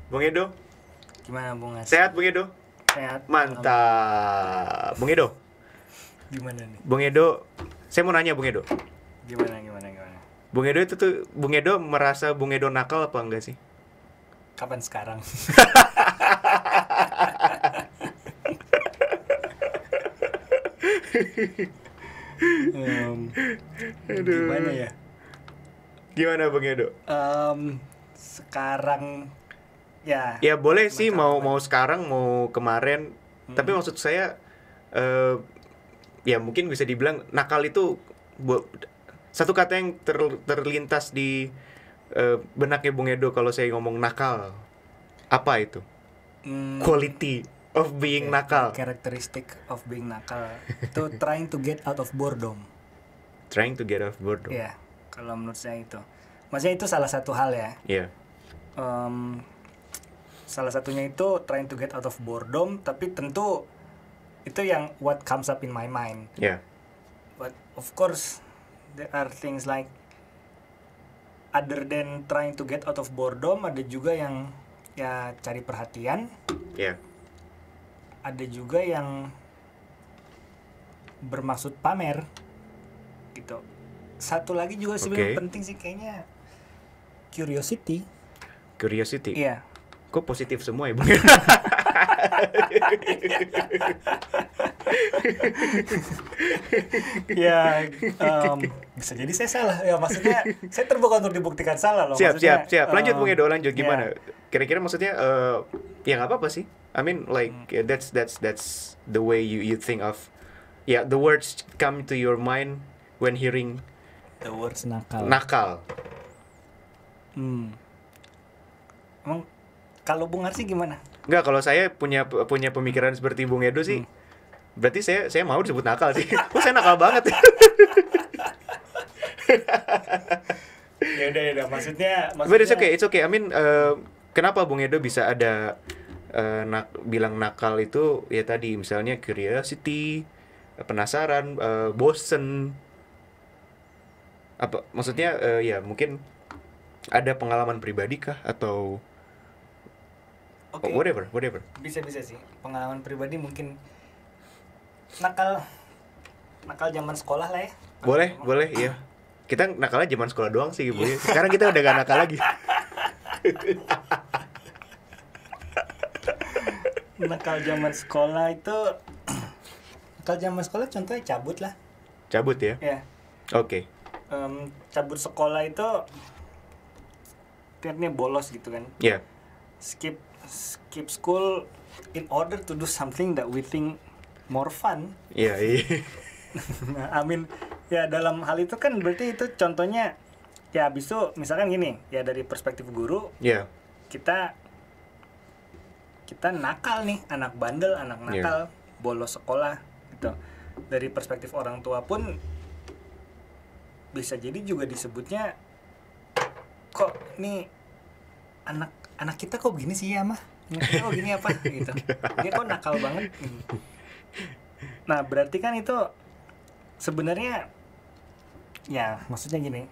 Bung Edo. Gimana Bung As? Sehat Bung Edo? Sehat. Mantap. Bung Edo. Gimana nih? Bung Edo, saya mau nanya Bung Edo. Gimana? Bung Edo itu tuh, Bung Edo merasa Bung Edo nakal apa enggak sih? Kapan sekarang? Gimana ya? Gimana Bung Edo? Sekarang ya. Ya boleh sih, Nakal mau apa? sekarang mau kemarin. Tapi maksud saya ya mungkin bisa dibilang nakal itu satu kata yang terlintas di benaknya Bung Edo kalau saya ngomong nakal. Apa itu? Quality of being nakal. Characteristic of being nakal itu trying to get out of boredom. Trying to get off boredom. Ya, kalau menurut saya itu. Maksudnya itu salah satu hal ya. Iya. Salah satunya itu trying to get out of boredom, tapi tentu itu yang what comes up in my mind. Iya. But of course there are things like other than trying to get out of boredom, ada juga yang ya cari perhatian, Iya. ada juga yang bermaksud pamer gitu. Satu lagi juga sebenarnya Oke. penting sih kayaknya curiosity. Curiosity. Iya. Kok positif semua ya Bung? Ya, bisa jadi saya salah. Ya maksudnya saya terbuka untuk dibuktikan salah loh. Siap. Maksudnya, Lanjut Bung Edo, lanjut ya. gimana? Kira-kira maksudnya ya nggak apa-apa sih. I mean like that's the way you think of the words come to your mind when hearing The words nakal. nakal. Emang kalau Bung Arsi gimana? Enggak, kalau saya punya pemikiran seperti Bung Edo sih. Berarti saya mau disebut nakal sih. Oh, saya nakal banget. Ya udah maksudnya But it's okay. I mean kenapa Bung Edo bisa ada bilang nakal itu ya tadi misalnya curiosity, penasaran, bosen. Apa maksudnya ya mungkin ada pengalaman pribadi kah atau Oke. whatever. Bisa sih. Pengalaman pribadi mungkin nakal zaman sekolah lah ya. Boleh, iya. Kita nakalnya zaman sekolah doang sih, Bu. Sekarang kita udah gak nakal lagi. Nakal zaman sekolah itu nakal zaman sekolah contohnya cabut lah. Cabut ya. Ya. Oke. Cabut sekolah itu ternyata bolos gitu kan. Ya. Skip school in order to do something that we think more fun. Iya. I mean, ya dalam hal itu kan berarti itu contohnya ya abis itu misalkan gini, ya dari perspektif guru Iya. kita nakal nih, anak bandel, anak nakal, bolos sekolah gitu. Dari perspektif orang tua pun bisa jadi juga disebutnya kok nih anak kita kok begini sih ya mah, anak kita kok gini apa gitu, dia kok nakal banget. Nah berarti kan itu sebenarnya ya maksudnya gini,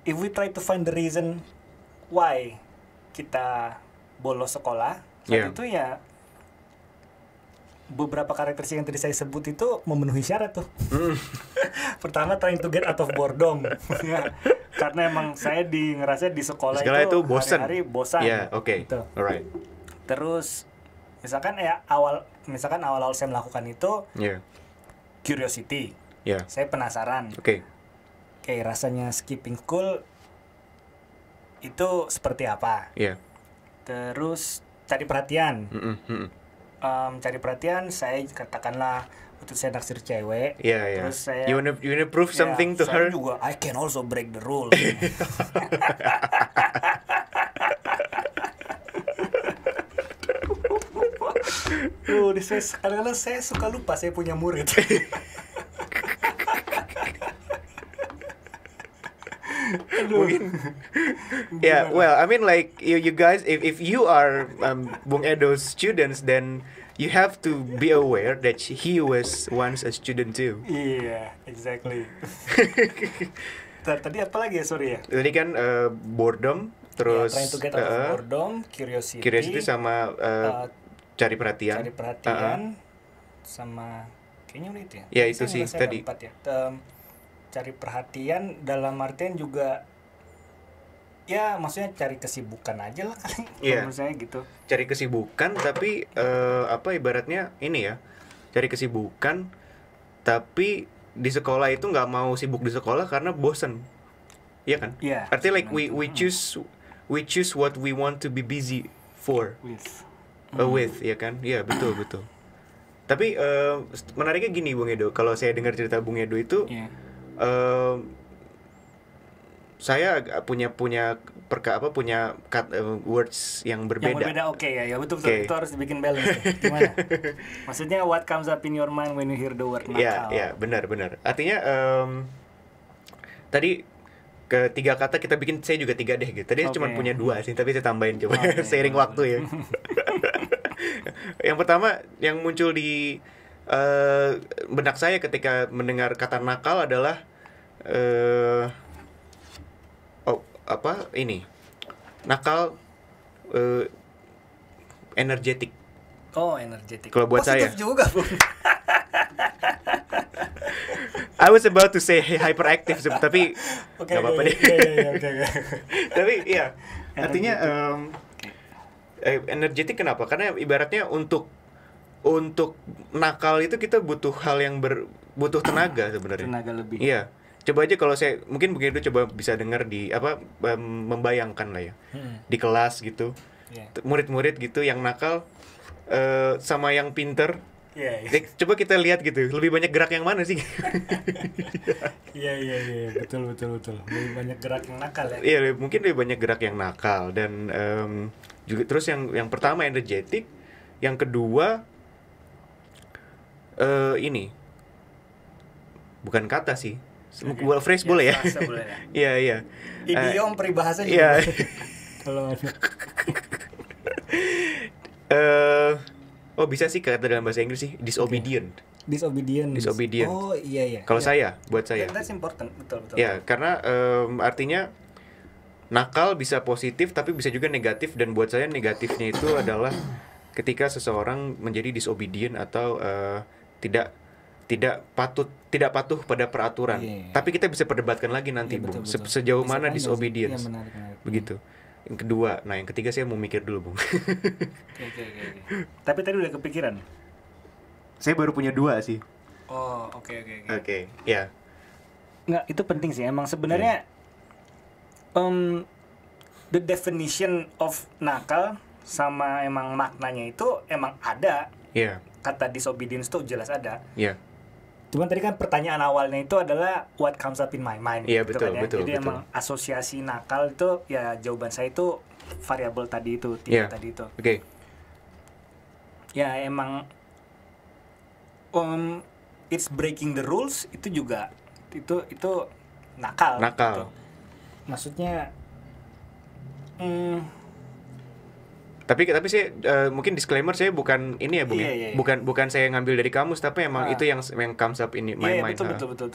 if we try to find the reason why kita bolos sekolah saat itu ya beberapa karakteristik yang tadi saya sebut itu memenuhi syarat tuh. Pertama trying to get out of boredom. Ya, karena emang saya ngerasa di sekolah itu bosan. hari-hari bosan. Ya, oke. Gitu. Alright. Terus misalkan awal-awal saya melakukan itu curiosity. Saya penasaran. Oke. Kayak rasanya skipping school itu seperti apa? Terus cari perhatian. Cari perhatian, saya katakanlah waktu saya naksir cewek. Terus saya You wanna prove something to her? Saya juga I can also break the rule. Kadang-kadang saya suka lupa saya punya murid. Well, I mean like you guys, if you are Bung Edo's students, then you have to be aware that he was once a student too. Iya, exactly. Tadi apa lagi ya, sorry ya? Tadi kan boredom, terus trying to get out of boredom, curiosity, sama cari perhatian. Sama kayaknya udah itu ya. Ya itu sih tadi. 4 ya. Cari perhatian dalam artian juga ya maksudnya cari kesibukan aja lah kali. Menurut saya gitu. Cari kesibukan tapi ibaratnya ini ya. Cari kesibukan tapi di sekolah itu nggak mau sibuk di sekolah karena bosen. Iya kan? Iya. Artinya like we choose what we want to be busy for. With ya kan? Iya, betul. Tapi menariknya gini Bung Edo, kalau saya dengar cerita Bung Edo itu saya punya words yang berbeda. Yang berbeda, oke ya betul. Itu harus dibikin balance. Gimana? Maksudnya what comes up in your mind when you hear the word nakal? Ya, benar. Artinya tadi ketiga kata kita bikin, saya juga 3 deh gitu. Tadi cuma punya 2 sih, tapi saya tambahin coba seiring waktu ya. Yang pertama yang muncul di benak saya ketika mendengar kata nakal adalah nakal energetik. Energetik. Kalau buat positif saya juga, Bung. I was about to say hyperactive, tapi nggak apa-apa deh. Tapi iya, artinya energetik kenapa? Karena ibaratnya untuk nakal itu kita butuh hal yang butuh tenaga sebenarnya. Tenaga lebih. Iya. Coba aja kalau saya mungkin begitu coba bisa dengar di membayangkan lah ya. Di kelas gitu. Murid-murid gitu yang nakal sama yang pinter. Coba kita lihat gitu, lebih banyak gerak yang mana sih? Iya, betul. Lebih banyak gerak yang nakal ya. Iya, mungkin lebih banyak gerak yang nakal dan juga terus yang pertama energetik, yang kedua ini bukan kata sih, phrase boleh ya? Iya. Idiom peribahasa juga. Kalau bisa sih kata dalam bahasa Inggris sih disobedient. Oh iya. Kalau buat saya. That's important, betul. Ya, karena artinya nakal bisa positif tapi bisa juga negatif, dan buat saya negatifnya itu adalah ketika seseorang menjadi disobedient atau tidak patuh pada peraturan. Tapi kita bisa perdebatkan lagi nanti, Bung. Sejauh mana disobedience. Begitu. Yang kedua, yang ketiga saya mau mikir dulu, Bung. Oke. Tapi tadi udah kepikiran? Saya baru punya 2 sih. Oh, oke. Oke, ya. Nggak, itu penting sih. Emang sebenarnya the definition of nakal sama emang maknanya itu emang ada. Iya. Kata disobedience tuh jelas ada. Iya. Cuman tadi kan pertanyaan awalnya itu adalah what comes up in my mind. Iya, gitu betul. Jadi emang asosiasi nakal itu ya jawaban saya itu variabel tadi itu, 3 tadi itu. Oke. Ya emang it's breaking the rules itu juga itu nakal. Gitu. Maksudnya Tapi sih mungkin disclaimer, saya bukan ini ya, Bung. Iya. Bukan saya ngambil dari kamus, tapi emang itu yang comes up in my mind. Betul.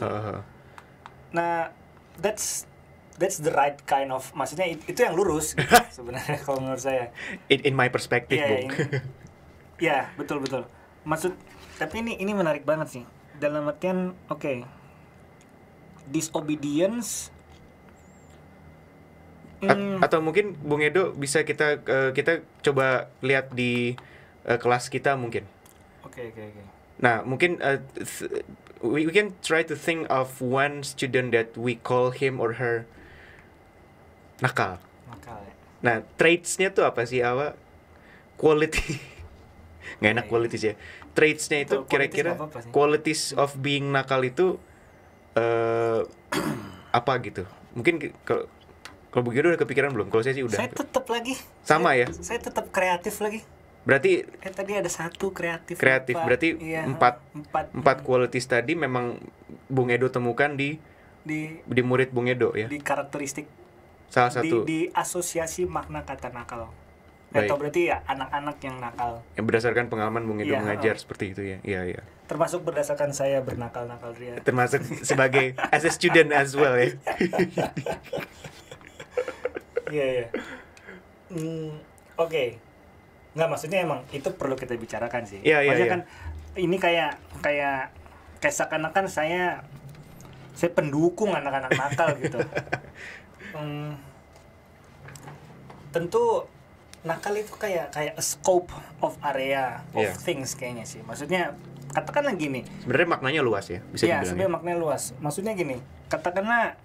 Nah, that's the right kind of, maksudnya itu yang lurus gitu, sebenarnya kalau menurut saya. In my perspective, Bung. Iya, betul. Tapi ini menarik banget sih. Dalam artian disobedience atau mungkin Bung Edo bisa kita coba lihat di kelas kita mungkin. Oke. Nah, mungkin we can try to think of one student that we call him or her nakal. Ya. Nah, traits-nya tuh apa sih, quality? Nggak enak qualities ya. Traits-nya itu kira-kira qualities of being nakal itu apa gitu? Mungkin kalau begitu udah kepikiran belum? Kalau saya sih udah. Saya tetap lagi. Sama ya? Saya tetap kreatif lagi. Berarti tadi ada 1 kreatif. Berarti 4 qualities tadi memang Bung Edo temukan di murid Bung Edo ya. Di karakteristik. Salah satu. Di asosiasi makna kata nakal. Atau berarti ya anak-anak yang nakal. Yang berdasarkan pengalaman Bung Edo mengajar seperti itu ya. Iya. Termasuk berdasarkan saya bernakal-nakal ria. Termasuk sebagai as a student as well ya. Iya. Oke. Nggak, maksudnya emang itu perlu kita bicarakan sih. Iya, iya, Maksudnya iya. kan ini kayak seakan-akan saya pendukung anak-anak nakal gitu. Tentu nakal itu kayak a scope of area of Iya. things kayaknya sih. Maksudnya katakanlah gini. Sebenarnya maknanya luas ya, bisa Iya, dibilang. sebenarnya maknanya luas. Maksudnya gini, katakanlah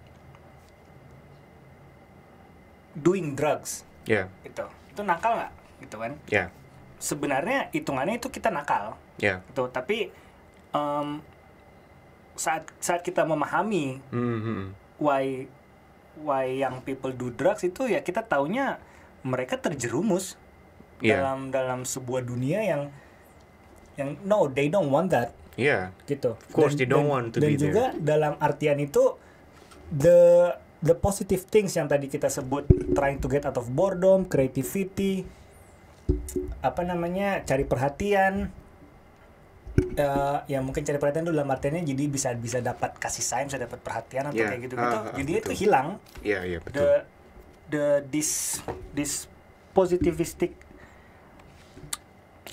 doing drugs Ya, gitu. Itu nakal nggak? Gitu kan. ya, Sebenarnya hitungannya itu kita nakal ya. gitu. Tapi saat kita memahami why young people do drugs itu ya kita taunya mereka terjerumus Iya. dalam sebuah dunia yang no, they don't want that Iya. gitu. Of course they don't want to dan be there. juga dalam artian itu the positive things yang tadi kita sebut, trying to get out of boredom, creativity, cari perhatian, ya mungkin cari perhatian itu dalam artiannya jadi bisa dapat kasih sayang, bisa dapat perhatian atau Yeah. kayak gitu-gitu. Jadi itu Betul. hilang. Iya, iya, betul. This positivistic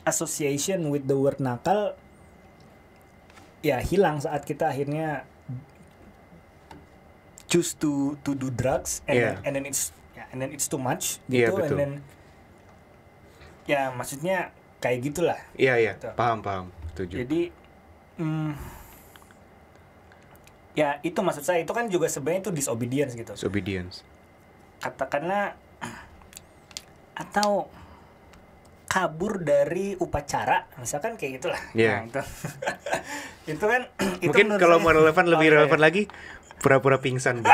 association with the word nakal ya hilang saat kita akhirnya choose to do drugs Yeah. and then it's too much Iya, gitu, betul. and then ya maksudnya kayak gitulah. Iya, iya. Betul. Paham. Setuju. Jadi ya itu maksud saya, itu kan juga sebenarnya itu disobedience gitu. Disobedience. Katakanlah atau kabur dari upacara, misalkan kayak gitulah. Iya. Nah, itu itu kan itu Mungkin menurut kalau saya- mau relevan, lebih Oh, iya, relevan iya. lagi, pura-pura pingsan, Bu.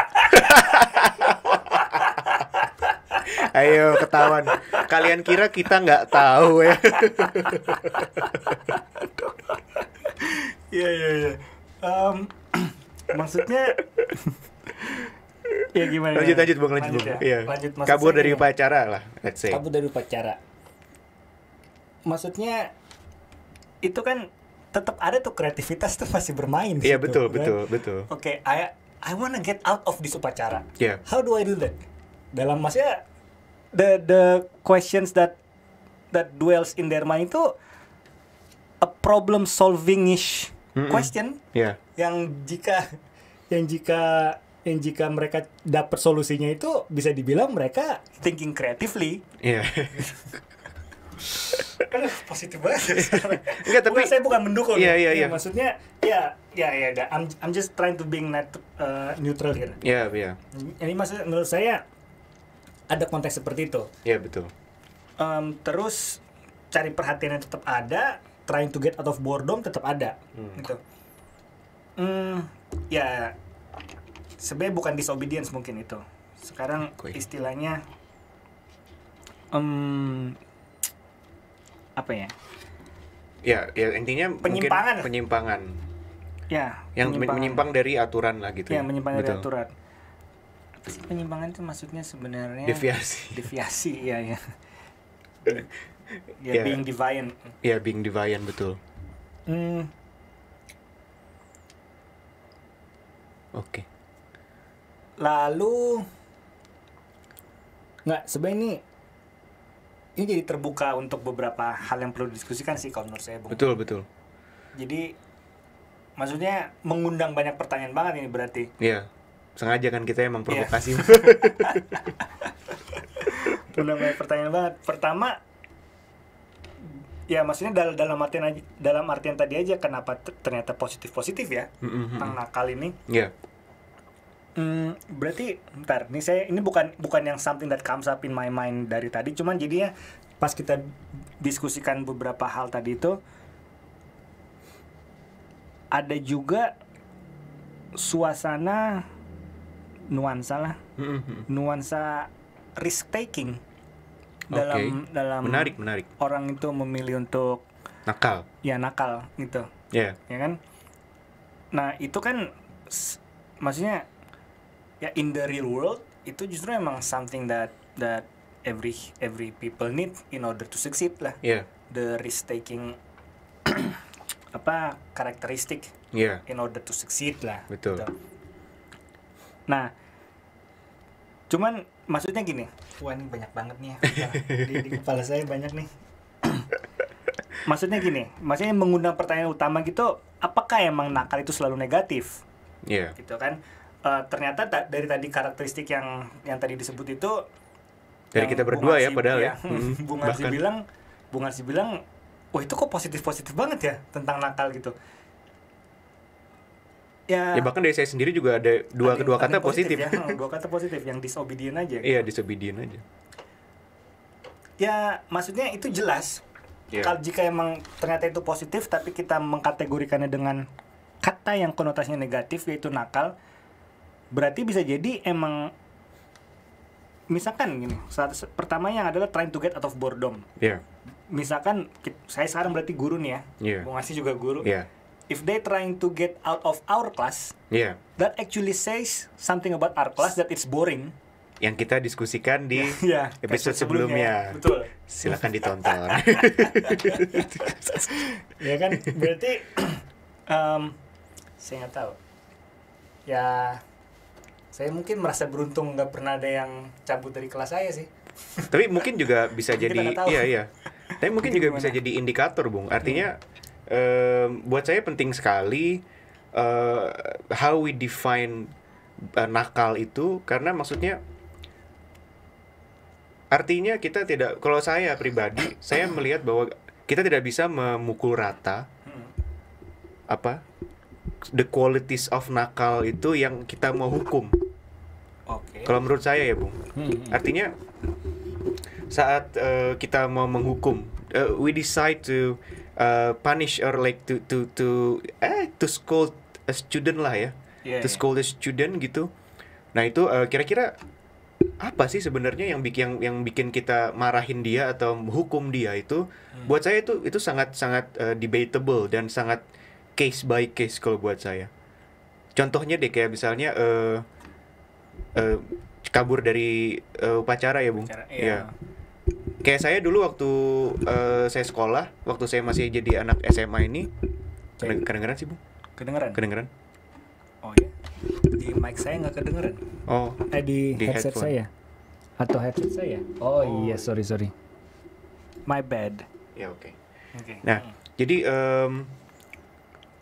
Ayo ketahuan. Kalian kira kita nggak tahu ya? Iya. Maksudnya ya gimana? Lanjut, Bang. Lanjut ya. Iya. Lanjut, maksud Kabur saya dari gini. upacara lah, let's say. Kabur dari upacara. Maksudnya itu kan tetap ada tuh, kreativitas tuh masih bermain di Iya, situ, betul. kan? Oke, I wanna get out of this upacara. Iya. How do I do that? Dalam maksudnya the questions that dwells in their mind itu a problem solving-ish question Iya. yang jika mereka dapat solusinya itu bisa dibilang mereka thinking creatively. Iya. Kan positif banget. Enggak, tapi saya bukan mendukung. Iya, ya. iya. Maksudnya ya. I'm just trying to being neutral here. Iya. Ini maksudnya menurut saya ada konteks seperti itu. Iya, betul. Terus cari perhatiannya tetap ada, trying to get out of boredom tetap ada. Gitu. Ya sebenarnya bukan disobedience mungkin itu. Sekarang Oke. istilahnya apa ya? Ya intinya Penyimpangan. mungkin penyimpangan. Ya, Yang menyimpang dari aturan lah gitu. ya, menyimpang dari Betul. aturan. Apa sih penyimpangan itu maksudnya sebenarnya? Deviasi. Deviasi, ya. Ya, Ya. being deviant. Ya, being deviant, betul. Oke. Lalu nggak, sebenarnya ini jadi terbuka untuk beberapa hal yang perlu didiskusikan sih kalau menurut saya, Bung. Betul. Jadi maksudnya mengundang banyak pertanyaan banget ini berarti. Iya. Sengaja kan kita emang provokasi. Mengundang banyak pertanyaan banget. Pertama, ya maksudnya dalam artian tadi aja kenapa ternyata positif ya tentang nakal ini. Iya. Berarti bentar, ini bukan yang something that comes up in my mind dari tadi, cuman jadinya pas kita diskusikan beberapa hal tadi itu ada juga suasana nuansa risk taking dalam Menarik. orang itu memilih untuk Nakal. nakal gitu. Iya. Ya kan? Nah, itu kan maksudnya ya in the real world itu justru emang something that every people need in order to succeed lah. Iya. The risk taking karakteristik Iya. in order to succeed lah. Betul. Gitu. Nah, cuman maksudnya gini. Wah, ini banyak banget nih ya. Di kepala saya banyak nih. Maksudnya gini, maksudnya mengundang pertanyaan utama gitu, apakah emang nakal itu selalu negatif? Iya. Gitu kan. Ternyata dari tadi karakteristik yang tadi disebut itu Dari kita berdua ya padahal ya. Bung Arsi bilang, wah itu kok positif banget ya tentang nakal gitu. Ya bahkan dari saya sendiri juga ada dua kata positif. Ya. Dua kata positif yang disobedient aja. Gitu. Iya, disobedient aja. Ya maksudnya itu jelas. Kalau jika emang ternyata itu positif tapi kita mengkategorikannya dengan kata yang konotasinya negatif yaitu nakal, berarti bisa jadi emang misalkan gini, pertama yang adalah trying to get out of boredom. Iya. Misalkan saya sekarang berarti guru nih ya. Iya. Bung Arsi juga guru. Iya. If they trying to get out of our class, that actually says something about our class that it's boring. Yang kita diskusikan di episode sebelumnya. sebelumnya. Betul. Silakan ditonton. Ya kan, berarti saya nggak tahu. Ya, saya mungkin merasa beruntung nggak pernah ada yang cabut dari kelas saya sih. Tapi mungkin juga bisa jadi, iya. Tapi mungkin juga gimana? bisa jadi indikator, Bung. Artinya buat saya penting sekali how we define nakal itu, karena maksudnya artinya kita tidak, kalau saya pribadi saya melihat bahwa kita tidak bisa memukul rata the qualities of nakal itu yang kita mau hukum. Kalau menurut saya ya, Bung. Artinya saat kita mau menghukum, we decide to punish or like to scold a student lah ya. To scold a student gitu. Nah, itu kira-kira apa sih sebenarnya yang bikin kita marahin dia atau hukum dia itu? Buat saya itu sangat debatable dan sangat case by case kalau buat saya. Contohnya deh kayak misalnya kabur dari upacara ya, Bung. Iya. Kayak saya dulu waktu saya sekolah, waktu saya masih jadi anak SMA ini, kedengeran sih, Bung? Kedengeran. Oh ya. Di mic saya nggak kedengeran. Oh. Di headset headphone. saya. Atau headset saya. Oh. Iya, sorry. My bad. Ya, oke. Nah, jadi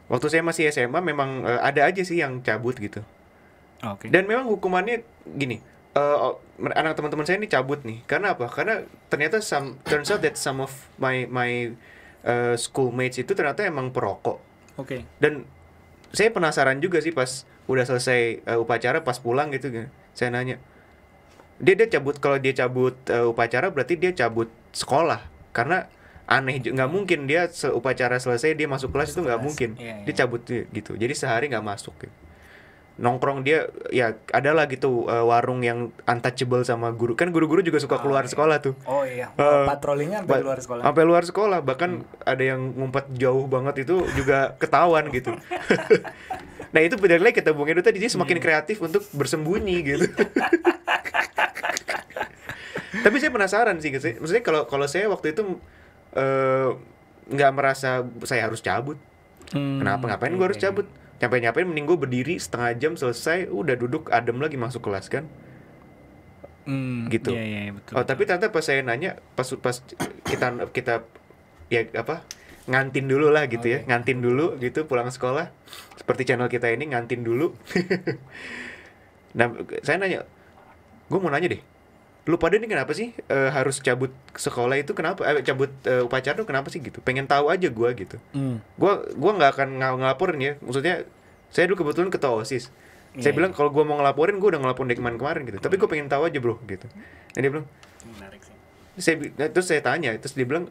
waktu saya masih SMA memang ada aja sih yang cabut gitu. Dan memang hukumannya gini, anak teman-teman saya ini cabut nih. Karena apa? Karena ternyata turns out that some of my schoolmates itu ternyata emang perokok. Dan saya penasaran juga sih pas udah selesai upacara, pas pulang gitu, saya nanya, dia cabut, kalau dia cabut upacara berarti dia cabut sekolah, karena aneh, nggak mungkin dia upacara selesai dia masuk kelas, itu nggak mungkin. Dia cabut gitu, jadi sehari nggak masuk gitu. Nongkrong dia ya adalah gitu, warung yang untouchable sama guru, kan guru-guru juga suka keluar sekolah tuh. Patrolinya sampai luar sekolah. Sampai luar sekolah, bahkan ada yang ngumpet jauh banget, itu juga ketahuan gitu. Nah, itu benar lagi kata Bung Edo tadi, dia semakin kreatif untuk bersembunyi gitu. Tapi saya penasaran sih, maksudnya kalau saya waktu itu nggak merasa saya harus cabut. Kenapa? Ngapain gue harus cabut? Nyampe mending gue berdiri setengah jam, selesai, udah duduk adem lagi masuk kelas kan. Gitu. Iya, betul. Tapi ternyata pas saya nanya, pas kita ya ngantin dulu lah gitu ya, ngantin dulu gitu pulang sekolah, seperti channel kita ini ngantin dulu. Nah, saya nanya, gue mau nanya deh, lu pada ini kenapa sih harus cabut sekolah itu, kenapa cabut upacara itu kenapa sih gitu, pengen tahu aja gue gitu. Gue nggak akan ngelaporin ya, maksudnya saya dulu kebetulan ketua OSIS. Saya bilang kalau gue mau ngelaporin, gue udah ngelaporin dari kemarin gitu, tapi gue pengen tahu aja bro gitu. Dan dia bilang menarik sih. Terus saya tanya, terus dia bilang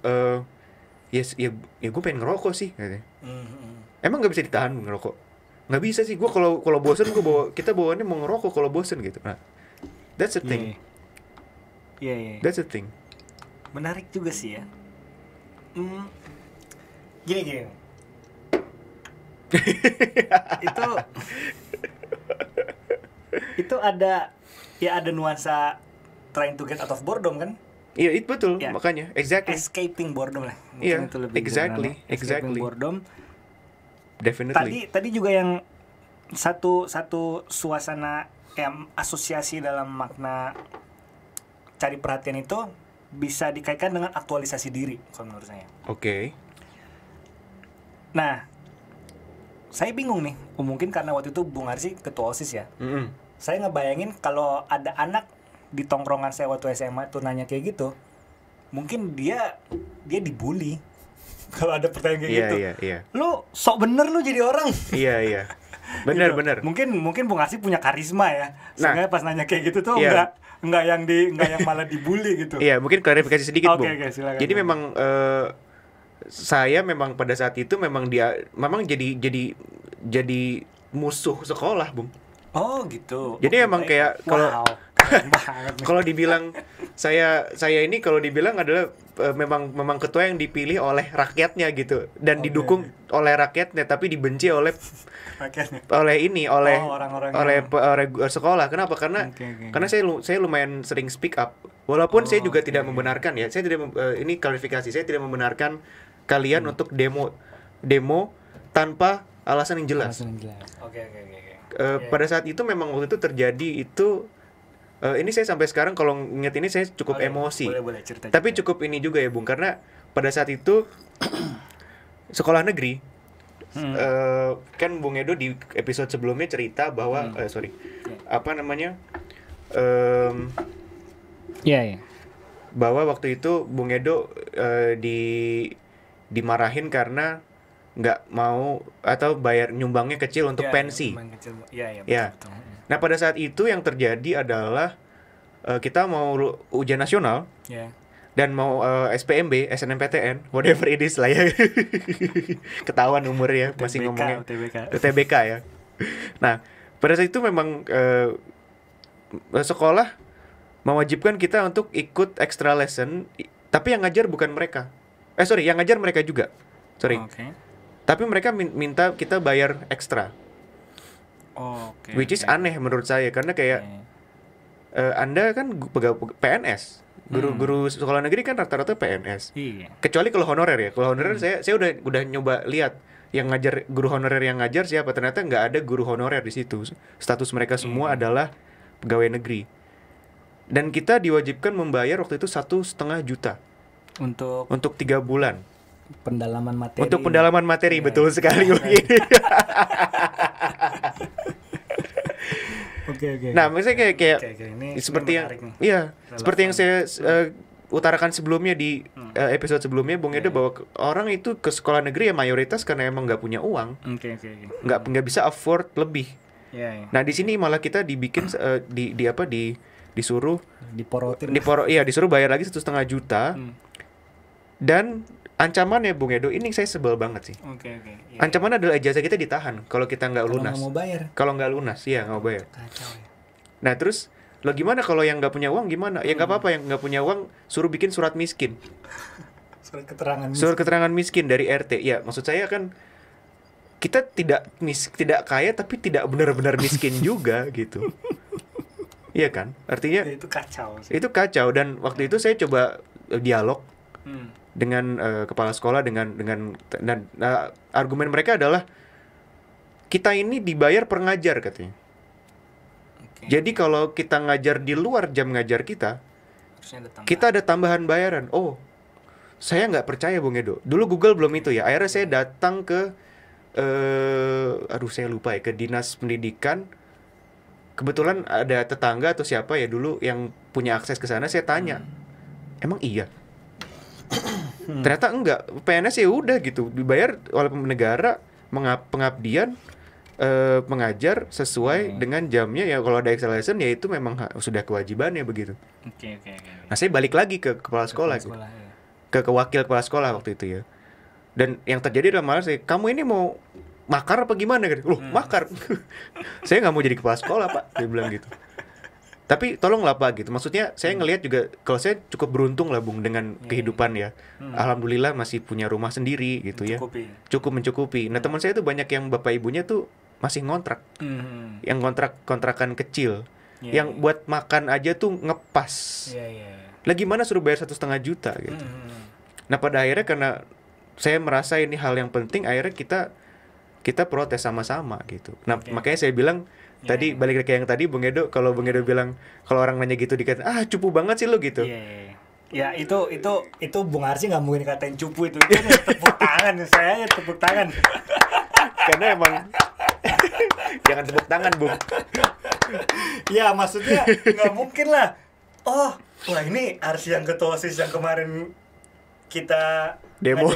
ya gue pengen ngerokok sih katanya. Emang nggak bisa ditahan ngerokok? Nggak bisa sih, gue kalau bosen kita bawaannya mau ngerokok kalau bosen gitu. Nah, that's the thing. Iya. That's the thing. Menarik juga sih ya. Gini. itu ada nuansa trying to get out of boredom kan? Iya, itu betul, makanya exactly. Escaping boredom lah. Iya, itu lebih exactly. Escaping boredom. Definitely. Tadi juga yang satu suasana asosiasi dalam makna cari perhatian itu bisa dikaitkan dengan aktualisasi diri kalau menurut saya. Oke. Nah, saya bingung nih, mungkin karena waktu itu Bung Arsi ketua OSIS ya. Saya ngebayangin kalau ada anak di tongkrongan saya waktu SMA tuh nanya kayak gitu, mungkin dia dibully. Kalau ada pertanyaan kayak gitu. Iya. Lu sok bener lu jadi orang. Iya. Benar. Mungkin Bung Arsi punya karisma ya. Sehingga pas nanya kayak gitu tuh iya. enggak yang malah dibully gitu. Iya, mungkin klarifikasi sedikit, Bung. Oke, silakan. Jadi memang saya memang pada saat itu memang jadi musuh sekolah, Bung. Oh, gitu. Jadi memang kayak kalau dibilang saya ini kalau dibilang adalah memang ketua yang dipilih oleh rakyatnya gitu dan didukung oleh rakyatnya tapi dibenci oleh rakyatnya. oleh sekolah. Kenapa? Karena saya lumayan sering speak up. Walaupun saya juga tidak membenarkan ya. Saya tidak ini klarifikasi. Saya tidak membenarkan kalian untuk demo tanpa alasan yang jelas. Oke. Pada saat itu memang waktu itu terjadi itu ini saya sampai sekarang kalau ingat ini saya cukup emosi. Boleh cerita. Tapi cukup ini juga ya, Bung, karena pada saat itu sekolah negeri kan Bung Edo di episode sebelumnya cerita bahwa bahwa waktu itu Bung Edo dimarahin karena nggak mau atau bayar nyumbangnya kecil untuk pensi. Betul. Nah pada saat itu yang terjadi adalah kita mau ujian nasional dan mau SPMB, SNMPTN, whatever it is lah ya. Ketahuan umurnya masih ngomongnya UTBK ya. Nah pada saat itu memang sekolah mewajibkan kita untuk ikut extra lesson, tapi yang ngajar bukan mereka. Yang ngajar mereka juga. Tapi mereka minta kita bayar ekstra. Which is aneh menurut saya karena kayak Anda kan pegawai PNS. Guru-guru sekolah negeri kan rata-rata PNS. Kecuali kalau honorer ya. Kalau honorer saya udah nyoba lihat yang ngajar guru honorer yang ngajar siapa. Ternyata nggak ada guru honorer di situ. Status mereka semua adalah pegawai negeri. Dan kita diwajibkan membayar waktu itu 1,5 juta untuk 3 bulan. Pendalaman materi. Untuk pendalaman materi betul sekali begini. Oke. Nah, maksudnya kayak ini seperti yang seperti yang saya utarakan sebelumnya di episode sebelumnya Bung Edo bahwa orang itu ke sekolah negeri ya mayoritas karena emang nggak punya uang. Nggak bisa afford lebih. Nah, di sini malah kita dibikin disuruh disuruh bayar lagi 1,5 juta. Dan ancamannya Bung Edo ini saya sebel banget sih. Ancaman adalah ijazah kita ditahan kalau kita nggak lunas. Kalau nggak lunas, nggak mau bayar. Kacau ya. Nah terus, lo gimana kalau yang nggak punya uang gimana? Ya nggak apa-apa, yang nggak punya uang suruh bikin surat miskin. Surat keterangan miskin dari RT. Ya maksud saya kan kita tidak kaya tapi tidak benar-benar miskin juga gitu. Iya kan? Artinya itu kacau sih. Itu kacau dan waktu itu saya coba dialog dengan kepala sekolah dan argumen mereka adalah kita ini dibayar per ngajar katanya. Jadi kalau kita ngajar di luar jam ngajar kita ada tambahan bayaran. Oh, saya nggak percaya Bung Edo. Dulu Google belum itu ya. Akhirnya saya datang ke saya lupa ya, ke dinas pendidikan. Kebetulan ada tetangga atau siapa ya dulu yang punya akses ke sana. Saya tanya, emang iya? Ternyata enggak, PNS ya udah gitu dibayar oleh negara pengabdian mengajar sesuai dengan jamnya ya. Kalau ada extra lesson ya itu memang sudah kewajibannya begitu. Nah saya balik lagi ke kepala sekolah gitu. Ke wakil kepala sekolah waktu itu ya. Dan yang terjadi adalah malah kamu ini mau makar apa gimana gitu. Loh makar. Saya nggak mau jadi kepala sekolah Pak, dia bilang gitu. Tapi tolonglah Pak gitu. Maksudnya saya ngelihat juga kalau saya cukup beruntung lah Bung dengan kehidupan ya. Alhamdulillah masih punya rumah sendiri gitu ya. Cukup mencukupi. Nah teman saya tuh banyak yang bapak ibunya tuh masih ngontrak. Yang kontrakan kecil. Yang buat makan aja tuh ngepas. Lah gimana suruh bayar 1,5 juta gitu. Nah pada akhirnya karena saya merasa ini hal yang penting, akhirnya kita protes sama-sama gitu. Nah makanya saya bilang Tadi balik ke yang tadi Bung Edo, kalau Bung Edo bilang kalau orang nanya gitu dikata cupu banget sih lo gitu. Ya itu Bung Arsy nggak mungkin katain cupu itu tepuk tangan, saya tepuk tangan. Karena emang jangan tepuk tangan Bung. Ya maksudnya nggak mungkin lah. Wah ini Arsy yang ketua OSIS yang kemarin kita demo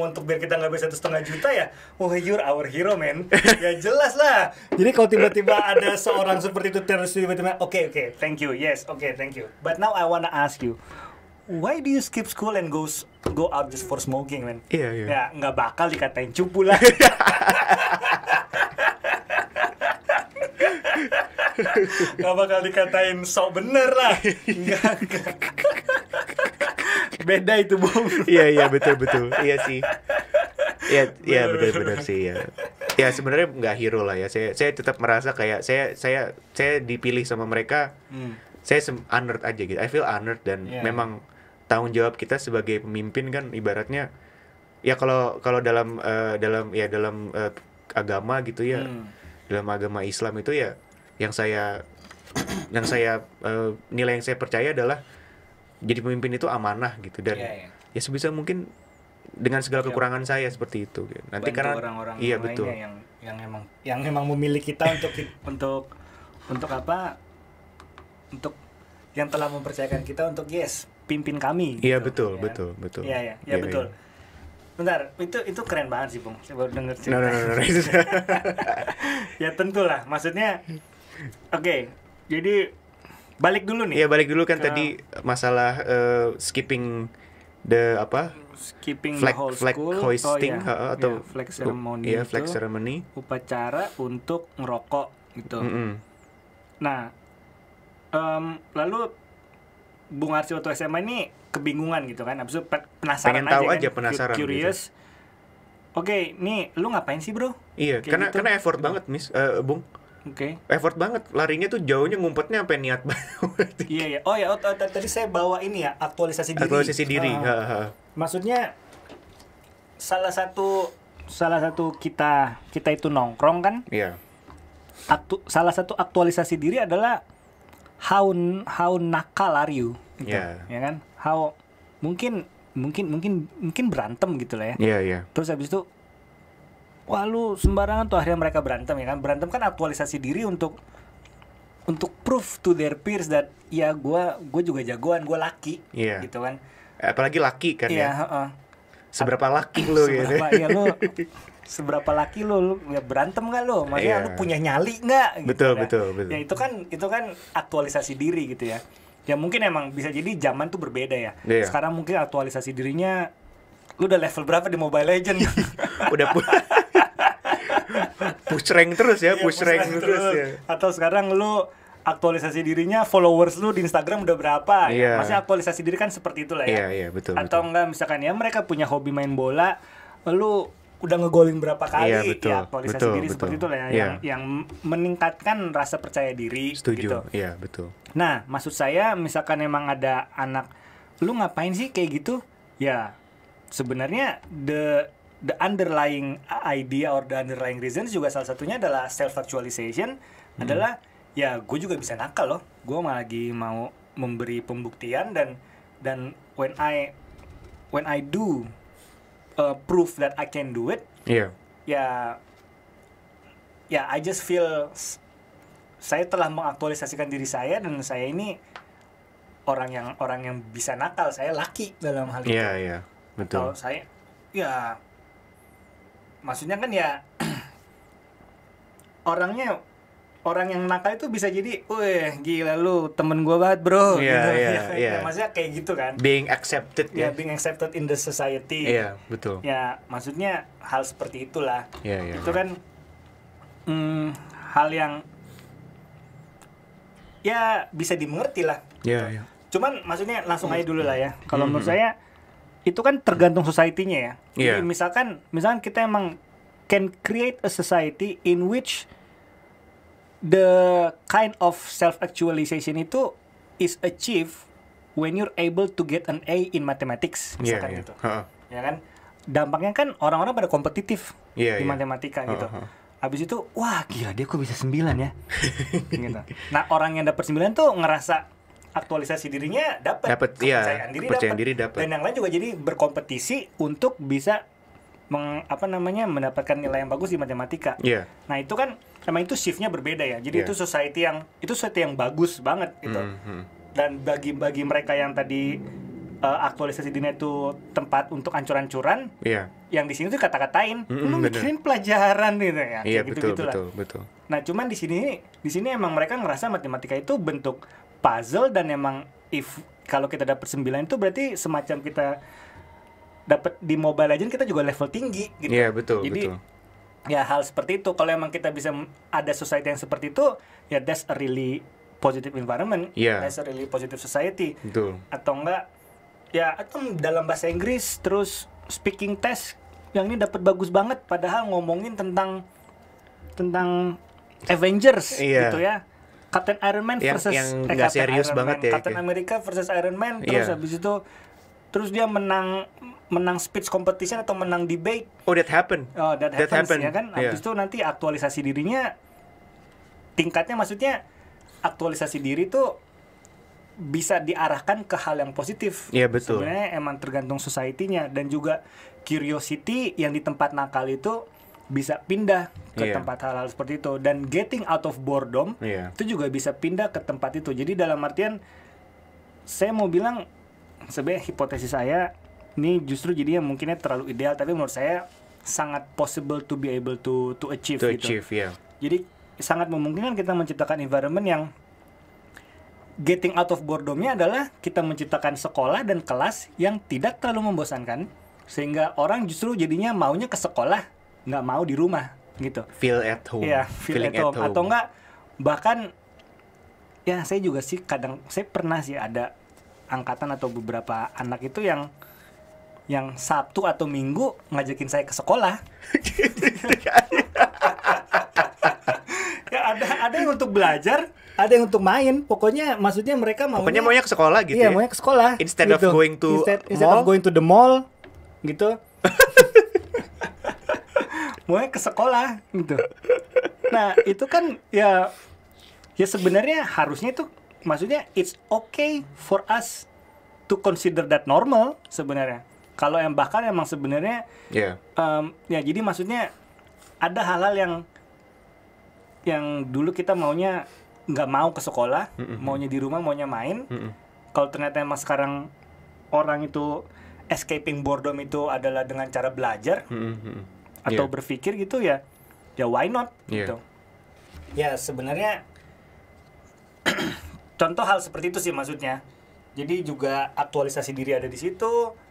untuk biar kita nggak bisa 1,5 juta ya. You're our hero man. Ya jelas lah. Jadi kalau tiba-tiba ada seorang seperti itu terus tiba-tiba oke, thank you, yes, thank you. But now I wanna ask you, why do you skip school and go out just for smoking, man? Iya. Ya nggak bakal dikatain cupu lah. Nggak bakal dikatain sok bener lah. Nggak. Beda itu Bung. Iya betul. Iya sih. Iya benar sih ya. Ya sebenarnya nggak hero lah ya. Saya tetap merasa kayak saya dipilih sama mereka. Saya honored aja gitu. I feel honored dan memang tanggung jawab kita sebagai pemimpin kan ibaratnya ya kalau dalam agama gitu ya. Dalam agama Islam itu ya yang saya nilai yang saya percaya adalah jadi pemimpin itu amanah gitu dan ya sebisa mungkin dengan segala kekurangan saya seperti itu gitu. Nanti bantu karena orang-orang betul yang memang memilih kita untuk apa, untuk yang telah mempercayakan kita untuk pimpin kami iya gitu, betul iya betul. Bentar, itu keren banget sih Bung, saya baru denger cerita. No. Ya tentulah, maksudnya oke, jadi balik dulu nih. Iya balik dulu kan tadi masalah skipping the flag hoisting atau flag ceremony. Iya, flag ceremony. Upacara untuk ngerokok gitu. Nah, lalu Bung Arsy waktu SMA ini kebingungan gitu kan, abis itu penasaran pengen tahu aja kan? penasaran curious. Gitu. Oke, nih lu ngapain sih bro? Iya, karena effort banget Bung. Oke. Effort banget, larinya tuh jauhnya ngumpetnya sampai niat banget. Iya. Tadi saya bawa ini ya, aktualisasi diri. Maksudnya salah satu kita itu nongkrong kan? Iya. Salah satu aktualisasi diri adalah how nakal are you? Gitu. Ya kan? How mungkin berantem gitu lah ya. Iya. Terus habis itu wah lu sembarangan tuh, akhirnya mereka berantem ya kan. Berantem kan aktualisasi diri untuk prove to their peers that ya gue juga jagoan, gue laki gitu kan. Apalagi laki kan ya. Seberapa laki lu gitu. Seberapa laki lu ya berantem enggak lu? Maksudnya lu punya nyali enggak gitu. Betul. Ya itu kan aktualisasi diri gitu ya. Ya mungkin emang bisa jadi zaman tuh berbeda ya. Sekarang mungkin aktualisasi dirinya lu udah level berapa di Mobile Legends? Udah push rank terus ya, push rank terus ya. Atau sekarang lu aktualisasi dirinya followers lu di Instagram udah berapa ya. Maksudnya aktualisasi diri kan seperti itulah ya. Iya, betul. Atau enggak misalkan ya mereka punya hobi main bola, lu udah ngegolin berapa kali, ya aktualisasi diri seperti itulah ya. Yang meningkatkan rasa percaya diri. Setuju. Gitu. Iya, betul. Nah, maksud saya misalkan emang ada anak, lu ngapain sih kayak gitu? Ya, sebenarnya the underlying idea or the underlying reasons juga salah satunya adalah self actualization. Adalah ya gue juga bisa nakal loh, gue lagi mau memberi pembuktian dan when I do proof that I can do it, ya I just feel saya telah mengaktualisasikan diri saya dan saya ini orang yang bisa nakal, saya laki dalam hal itu. Iya, betul. Kalau saya ya maksudnya kan ya orang yang nakal itu bisa jadi, weh gila lu temen gue banget bro. Iya. Maksudnya kayak gitu kan. Being accepted ya. Being accepted in the society. Iya, betul. Ya maksudnya hal seperti itulah. Iya. Itu kan hal yang ya bisa dimengerti lah. Iya. Cuman maksudnya langsung aja dulu lah ya. Kalau menurut saya itu kan tergantung society-nya ya. Jadi misalkan kita emang can create a society in which the kind of self-actualization itu is achieved when you're able to get an A in mathematics, misalkan gitu. Ya kan? Dampaknya kan orang-orang pada kompetitif di matematika gitu. Habis itu, wah gila dia kok bisa 9 ya. Gitu. Nah, orang yang dapat 9 tuh ngerasa aktualisasi dirinya dapat, iya, kepercayaan diri dapat. Dan yang lain juga jadi berkompetisi untuk bisa mendapatkan nilai yang bagus di matematika. Iya. Nah, itu kan emang itu shift-nya berbeda ya. Jadi itu society yang bagus banget gitu. Dan bagi mereka yang tadi aktualisasi dirinya itu tempat untuk ancur-ancuran, yang di sini tuh kata-katain, lu mikirin pelajaran gitu ya. Iya, betul. Nah, cuman di sini emang mereka ngerasa matematika itu bentuk puzzle, dan emang kalau kita dapat 9 itu berarti semacam kita dapat di Mobile Legends, kita juga level tinggi gitu. Iya, betul. Jadi ya hal seperti itu, kalau emang kita bisa ada society yang seperti itu, ya that's a really positive environment. That's a really positive society. Betul. Atau enggak ya, atau dalam bahasa Inggris terus speaking test yang ini dapat bagus banget, padahal ngomongin tentang Avengers gitu ya. Captain Iron Man versus yang nggak serius banget ya. Captain America versus Iron Man, terus habis itu dia menang speech competition atau menang debate. That happened. That happens ya kan. Habis itu nanti aktualisasi dirinya tingkatnya, maksudnya aktualisasi diri tuh bisa diarahkan ke hal yang positif. Iya, betul. Sebenarnya emang tergantung society-nya, dan juga curiosity yang di tempat nakal itu bisa pindah ke tempat hal-hal seperti itu, dan getting out of boredom itu juga bisa pindah ke tempat itu. Jadi dalam artian saya mau bilang, sebenarnya hipotesis saya ini justru jadinya mungkinnya terlalu ideal, tapi menurut saya sangat possible to be able to achieve gitu. Jadi sangat memungkinkan kita menciptakan environment yang getting out of boredomnya adalah kita menciptakan sekolah dan kelas yang tidak terlalu membosankan, sehingga orang justru jadinya maunya ke sekolah, nggak mau di rumah gitu. Feel at home. Iya, feel at home. Atau enggak, bahkan ya saya juga sih saya pernah sih ada angkatan atau beberapa anak itu yang Sabtu atau Minggu ngajakin saya ke sekolah. Ya ada yang untuk belajar, ada yang untuk main. Pokoknya maksudnya mereka maunya ke sekolah gitu. Iya, maunya ke sekolah. Instead of going to the mall gitu. Maunya ke sekolah gitu. Nah, itu kan ya sebenarnya harusnya itu, maksudnya it's okay for us to consider that normal sebenarnya. Kalau yang bahkan emang sebenarnya ya jadi maksudnya ada hal-hal yang dulu kita maunya nggak mau ke sekolah, maunya di rumah, maunya main. Kalau ternyata emang sekarang orang itu escaping boredom itu adalah dengan cara belajar atau berpikir gitu, ya why not gitu. Ya sebenarnya contoh hal seperti itu sih maksudnya. Jadi juga aktualisasi diri ada di situ.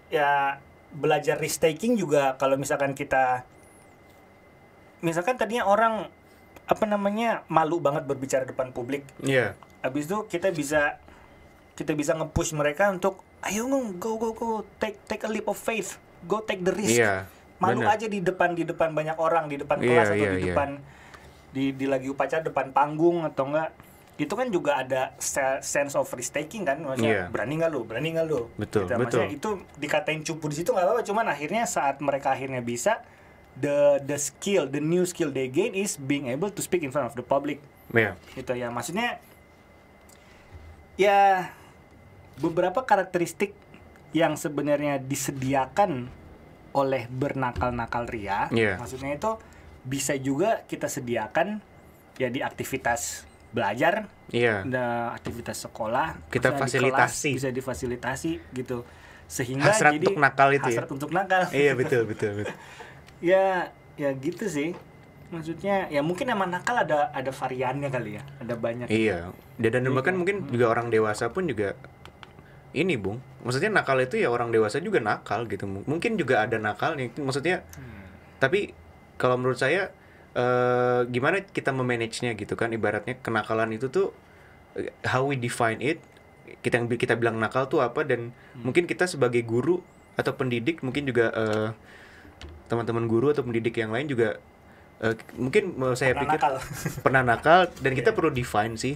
Ya belajar risk taking juga, kalau misalkan tadinya orang malu banget berbicara depan publik. Habis itu kita bisa nge-push mereka untuk ayo go take a leap of faith, go take the risk. Malu aja di depan banyak orang, di depan kelas atau di depan di lagi upacara depan panggung atau enggak. Itu kan juga ada sense of risk taking kan, maksudnya berani nggak lu betul, gitu. Maksudnya itu dikatain cupu di situ nggak apa-apa, cuman akhirnya saat mereka akhirnya bisa, the new skill they gain is being able to speak in front of the public. Gitu ya, maksudnya ya beberapa karakteristik yang sebenarnya disediakan oleh bernakal-nakal ria, maksudnya itu bisa juga kita sediakan ya di aktivitas belajar, aktivitas sekolah, kita fasilitasi, bisa difasilitasi gitu, sehingga hasrat jadi untuk nakal itu hasrat untuk nakal. Iya betul. ya gitu sih, maksudnya ya mungkin emang nakal ada variannya kali ya, ada banyak. Dan bahkan mungkin juga orang dewasa pun juga ini Bung, maksudnya nakal itu ya orang dewasa juga nakal gitu, mungkin juga ada nakalnya maksudnya. Tapi kalau menurut saya gimana kita memanagenya gitu kan, ibaratnya kenakalan itu tuh how we define it, kita bilang nakal tuh apa, dan mungkin kita sebagai guru atau pendidik, mungkin juga teman-teman guru atau pendidik yang lain juga mungkin saya pikir pernah nakal, dan kita perlu define sih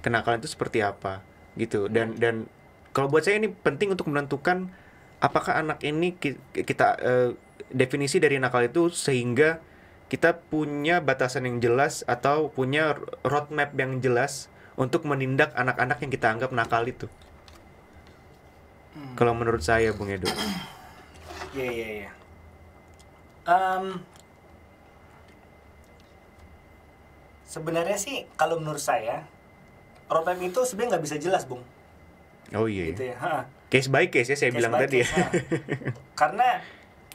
kenakalan itu seperti apa gitu. Dan kalau buat saya ini penting untuk menentukan apakah anak ini kita definisi dari nakal itu sehingga kita punya batasan yang jelas atau punya roadmap yang jelas untuk menindak anak-anak yang kita anggap nakal itu. Kalau menurut saya, Bung Edo. Iya. Sebenarnya sih kalau menurut saya roadmap itu sebenarnya nggak bisa jelas, Bung. Oh iya. Gitu ya. Case by case ya saya Case bilang by tadi. case, Karena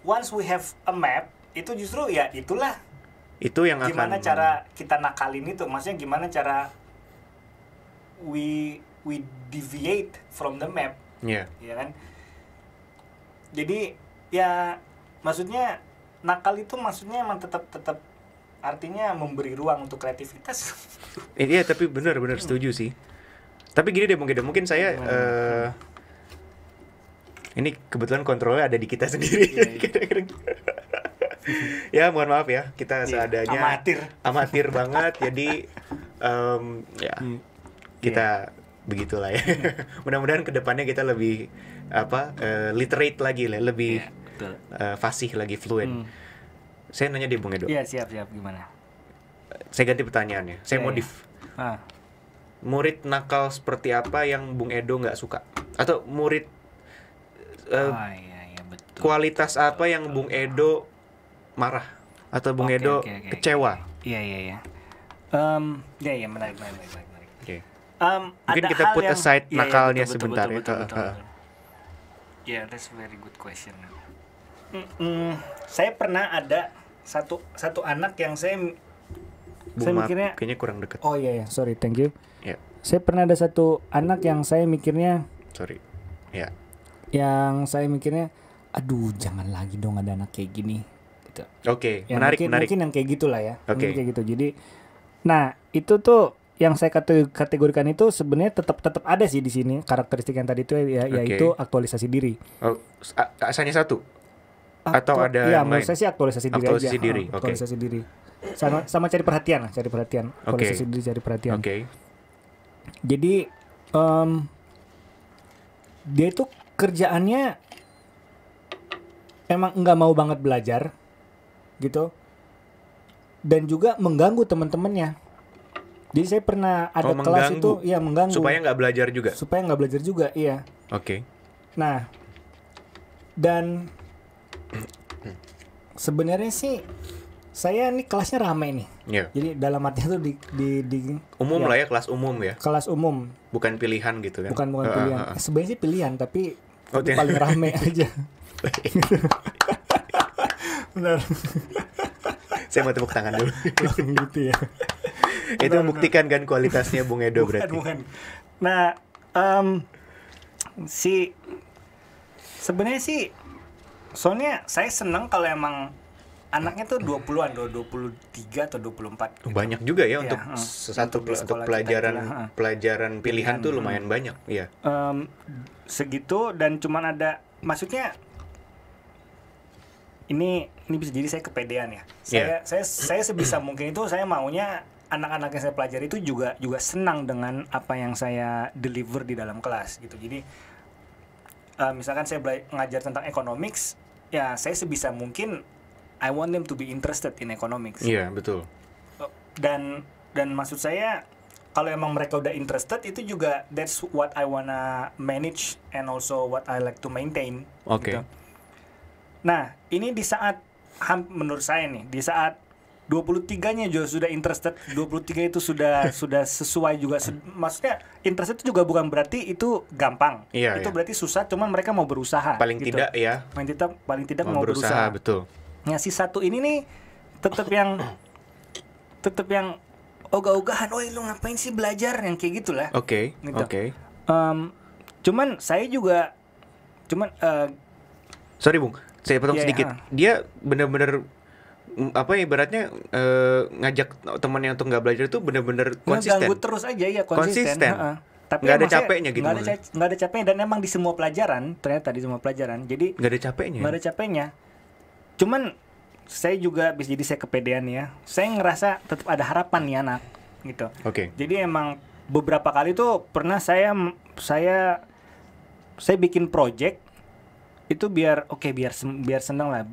once we have a map, itu justru ya itulah Itu yang gimana akan cara kita nakalin itu. Maksudnya gimana cara we deviate from the map. Iya. Ya kan? Jadi ya maksudnya nakal itu maksudnya emang tetap artinya memberi ruang untuk kreativitas. Iya, tapi benar setuju sih. Tapi gini deh mungkin saya ini kebetulan kontrolnya ada di kita sendiri. Iya. Ya mohon maaf ya, kita seadanya amatir banget. Jadi kita begitulah ya. Mudah-mudahan kedepannya kita lebih literate lagi lah, lebih fasih lagi, fluent. Saya nanya di Bung Edo. Iya, siap gimana? Saya ganti pertanyaannya. Saya modif. Murid nakal seperti apa yang Bung Edo nggak suka? Atau murid iya, betul. Kualitas apa yang Bung Edo marah? Atau Bung Edo kecewa? Iya. Iya, menarik. Oke. Mungkin kita put aside nakalnya betul, sebentar. Yeah, that's very good question. Saya pernah ada satu anak yang saya mikirnya kayaknya kurang dekat. Oh iya, sorry, thank you. Ya. Saya pernah ada satu anak yang saya mikirnya Sorry. Ya. Yang saya mikirnya, aduh jangan lagi dong ada anak kayak gini. Gitu. Oke, Ya, menarik. Mungkin yang kayak gitulah ya. Oke. Mungkin kayak gitu. Jadi, nah itu tuh yang saya kategorikan itu sebenarnya tetap ada sih di sini karakteristik yang tadi itu yaitu aktualisasi diri. Oh, asalnya satu? Atau ada ya, yang menurut lain? saya sih aktualisasi diri Aktualisasi aja. diri, oke. Aktualisasi diri. Sama cari perhatian. Aktualisasi diri, cari perhatian. Oke. Jadi dia itu kerjaannya emang nggak mau banget belajar gitu, dan juga mengganggu teman-temannya. Jadi saya pernah ada kelas itu ya mengganggu. Supaya nggak belajar juga. Iya. Oke. Nah, dan sebenarnya sih saya nih kelasnya ramai nih. Yeah. Jadi dalam artinya tuh di umum lah ya, kelas umum ya. Kelas umum. Bukan pilihan gitu kan. Bukan pilihan. Sebenarnya sih pilihan tapi Okay. paling rame aja. Benar. Saya mau tepuk tangan dulu. Gitu ya. Itu membuktikan kan kualitasnya Bung Edo berarti. Bukan. Nah, sebenarnya sih soalnya saya senang kalau emang anaknya tuh 20-an, 23 atau 24 gitu. Banyak juga ya untuk untuk pelajaran pilihan tuh lumayan banyak, iya. Segitu, dan cuman ada, maksudnya ini bisa jadi saya kepedean ya. Saya sebisa mungkin itu saya maunya anak-anak yang saya pelajari itu juga senang dengan apa yang saya deliver di dalam kelas gitu. Jadi misalkan saya ngajar tentang economics, ya saya sebisa mungkin I want them to be interested in economics. Iya, betul. Dan maksud saya kalau emang mereka udah interested, itu juga that's what I wanna manage and also what I like to maintain. Oke. Gitu. Nah, ini di saat menurut saya nih, di saat 23-nya juga sudah interested, 23 itu sudah sesuai juga. Maksudnya interested itu juga bukan berarti itu gampang. Iya, itu berarti susah, cuman mereka mau berusaha. Paling gitu. tidak ya. Paling tidak mau berusaha. Betul. Nah, si satu ini nih tetap yang ogah-ogahan, lu ngapain sih belajar, yang kayak gitulah. Oke. Gitu. Oke. Cuman saya juga sorry Bung, saya potong sedikit. Dia benar-benar ibaratnya ngajak temannya untuk nggak belajar itu benar-benar konsisten. Ganggu terus aja ya, konsisten. Tapi nggak ada capeknya gitu. Nggak ada capeknya, dan emang di semua pelajaran, ternyata di semua pelajaran. Jadi nggak ada capeknya. Cuman saya juga bisa jadi saya kepedean ya. Saya ngerasa tetap ada harapan nih anak gitu. Oke. Jadi emang beberapa kali tuh pernah saya bikin project itu biar biar seneng lah.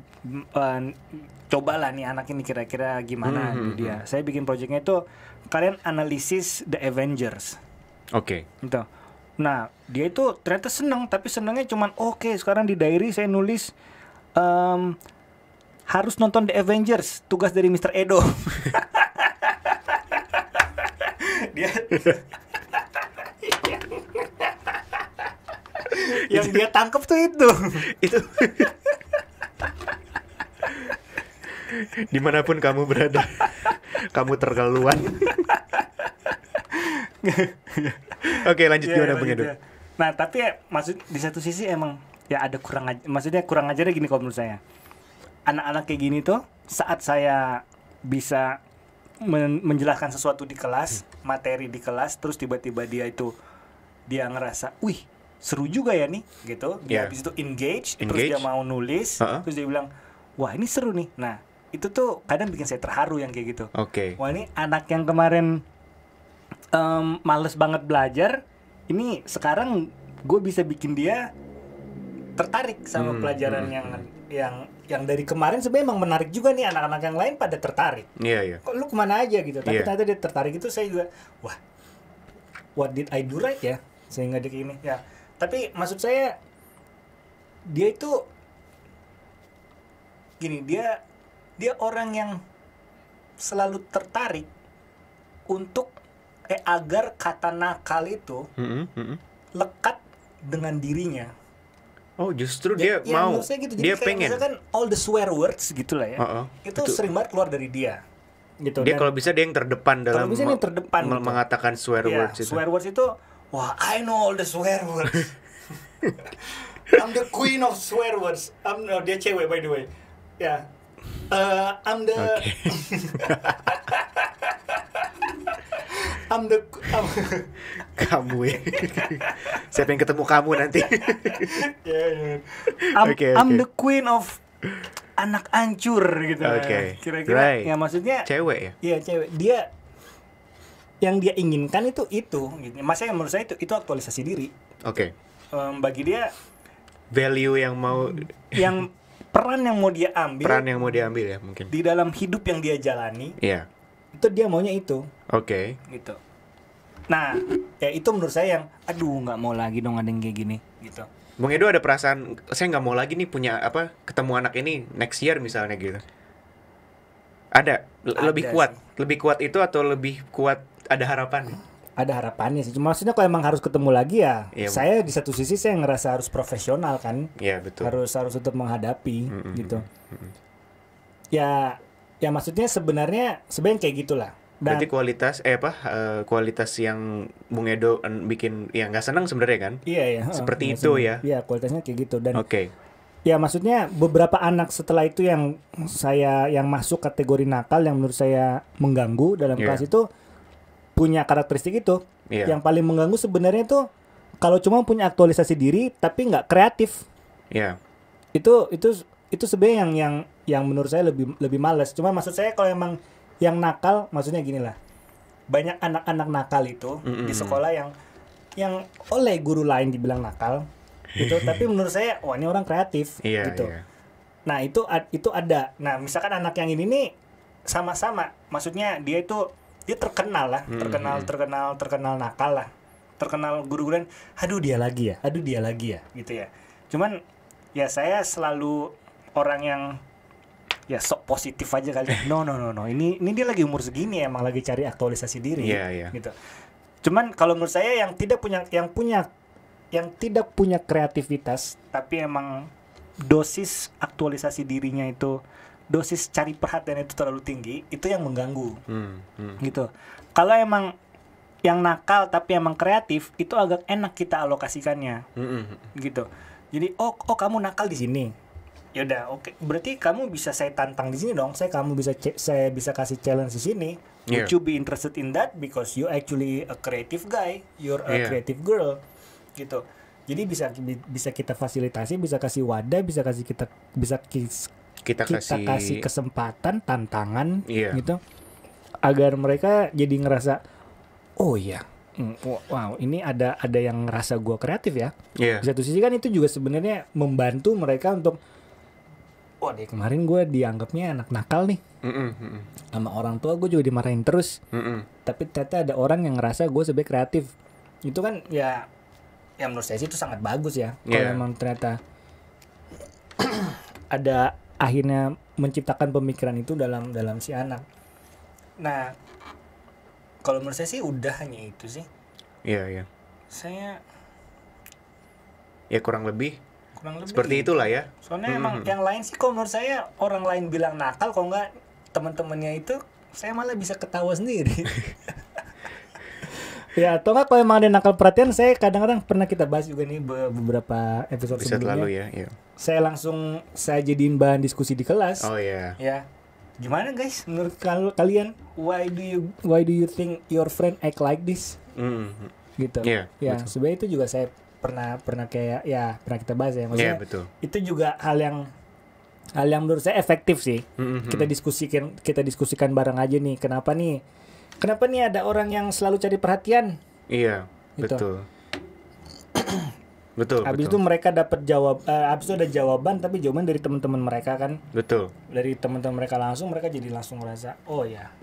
Cobalah nih anak ini kira-kira gimana dia. Saya bikin projectnya itu kalian analisis The Avengers. Oke. Gitu. Nah, dia itu ternyata seneng, tapi senengnya cuman oke, sekarang di diary saya nulis harus nonton The Avengers, tugas dari Mr. Edo. Dia yang dia tangkap tuh itu. Dimanapun kamu berada, kamu terkeluar. Oke, lanjut gimana Bang Edo? Nah, tapi ya, maksud di satu sisi emang ya ada maksudnya kurang ajarnya gini kalau menurut saya. Anak-anak kayak gini tuh saat saya bisa menjelaskan sesuatu di kelas, materi di kelas, terus tiba-tiba dia ngerasa, wih seru juga ya nih, gitu. Dia habis itu engage, terus dia mau nulis, terus dia bilang, wah ini seru nih. Nah, itu tuh kadang bikin saya terharu yang kayak gitu. Oke. Wah ini anak yang kemarin males banget belajar, ini sekarang gue bisa bikin dia tertarik sama pelajaran yang dari kemarin sebenarnya emang menarik juga nih, anak-anak yang lain pada tertarik. Iya. Kok lu kemana aja gitu, tapi ternyata dia tertarik. Itu saya juga, wah, what did I do right ya sehingga dia ini ya. Tapi maksud saya dia itu gini, dia orang yang selalu tertarik untuk agar kata nakal itu lekat dengan dirinya. Oh, justru dia mau, gitu. Dia pengen. Misalkan all the swear words gitu lah ya. Itu betul. sering banget keluar dari dia. Gitu. Dia kalau bisa dia yang terdepan dalam gitu. mengatakan swear words itu. Swear words itu, wah, I know all the swear words. I'm the queen of swear words. Dia cewek by the way. Ya. I'm the kamu ya. Saya pengen ketemu kamu nanti. I'm the queen of anak ancur gitu. Kira-kira ya maksudnya cewek ya? Iya, cewek. Dia yang dia inginkan itu gitu. Maksudnya menurut saya itu aktualisasi diri. Bagi dia value yang mau peran yang mau dia ambil ya mungkin. Di dalam hidup yang dia jalani. Iya. Itu dia maunya itu. Gitu. Nah, ya itu menurut saya yang nggak mau lagi dong ada yang kayak gini gitu. Bang Edo ada perasaan saya nggak mau lagi nih punya ketemu anak ini next year misalnya gitu. Ada lebih kuat itu atau lebih kuat ada harapan? Ada harapannya sih. Cuma maksudnya kalau emang harus ketemu lagi ya, saya di satu sisi saya ngerasa harus profesional kan. Iya, betul. Harus tetap menghadapi gitu. Ya maksudnya sebenarnya kayak gitulah. Dan berarti kualitas yang Bung Edo bikin ya nggak senang sebenarnya kan? Iya. Seperti itu senang. Ya. Iya, kualitasnya kayak gitu dan ya maksudnya beberapa anak setelah itu yang masuk kategori nakal yang menurut saya mengganggu dalam kelas itu punya karakteristik itu. Yang paling mengganggu sebenarnya itu kalau cuma punya aktualisasi diri tapi nggak kreatif. Itu sebenarnya yang menurut saya lebih malas. Cuma maksud saya kalau emang yang nakal, maksudnya gini lah, banyak anak-anak nakal itu di sekolah yang oleh guru lain dibilang nakal gitu, tapi menurut saya wah ini orang kreatif gitu. Nah itu ada. Nah misalkan anak yang ini nih sama-sama, maksudnya dia terkenal lah, terkenal nakal lah, terkenal guru-guruan, aduh dia lagi ya gitu ya. Cuman ya saya selalu orang yang ya sok positif aja kali. No. Ini dia lagi umur segini emang lagi cari aktualisasi diri gitu. Cuman kalau menurut saya yang tidak punya kreativitas tapi emang dosis aktualisasi dirinya itu, dosis cari perhatian itu terlalu tinggi, itu yang mengganggu. Gitu. Kalau emang yang nakal tapi emang kreatif, itu agak enak kita alokasikannya. Gitu. Jadi oh kamu nakal di sini. Ya udah, oke. Berarti kamu bisa saya tantang di sini dong. Saya bisa kasih challenge di sini. Would you be interested in that? Because you actually a creative guy, you're a creative girl, gitu. Jadi bisa kita fasilitasi, bisa kasih wadah, bisa kita kasih kesempatan, tantangan, gitu. Agar mereka jadi ngerasa, oh iya, Wow, ini ada yang ngerasa gue kreatif ya. Iya. Di satu sisi kan itu juga sebenarnya membantu mereka untuk, wah deh kemarin gue dianggapnya anak nakal nih. Sama orang tua gue juga dimarahin terus. Tapi ternyata ada orang yang ngerasa gue sebagai kreatif. Itu kan ya menurut saya sih itu sangat bagus ya. Kalau emang ternyata ada akhirnya menciptakan pemikiran itu dalam si anak. Nah, kalau menurut saya sih udah hanya itu sih. Iya. Saya Ya kurang lebih seperti gitu. itulah ya. Soalnya emang yang lain sih kalau menurut saya orang lain bilang nakal, kalau nggak teman-temannya itu saya malah bisa ketawa sendiri. Ya atau nggak kalau emang ada nakal perhatian, saya kadang-kadang pernah kita bahas juga nih beberapa episode sebelumnya. Lalu ya. Saya jadiin bahan diskusi di kelas. Oh iya. Ya. Gimana guys menurut Kalian why do you think your friend act like this? Gitu. Iya, Ya, betul. sebenarnya itu juga saya pernah kayak ya pernah kita bahas ya. Maksudnya betul. itu juga hal yang menurut saya efektif sih. Kita diskusikan bareng aja nih. Kenapa nih ada orang yang selalu cari perhatian? Iya, Gitu. betul. Habis itu mereka dapat habis itu ada jawaban, tapi jawaban dari teman-teman mereka kan. Betul. Dari teman-teman mereka mereka jadi langsung merasa, oh ya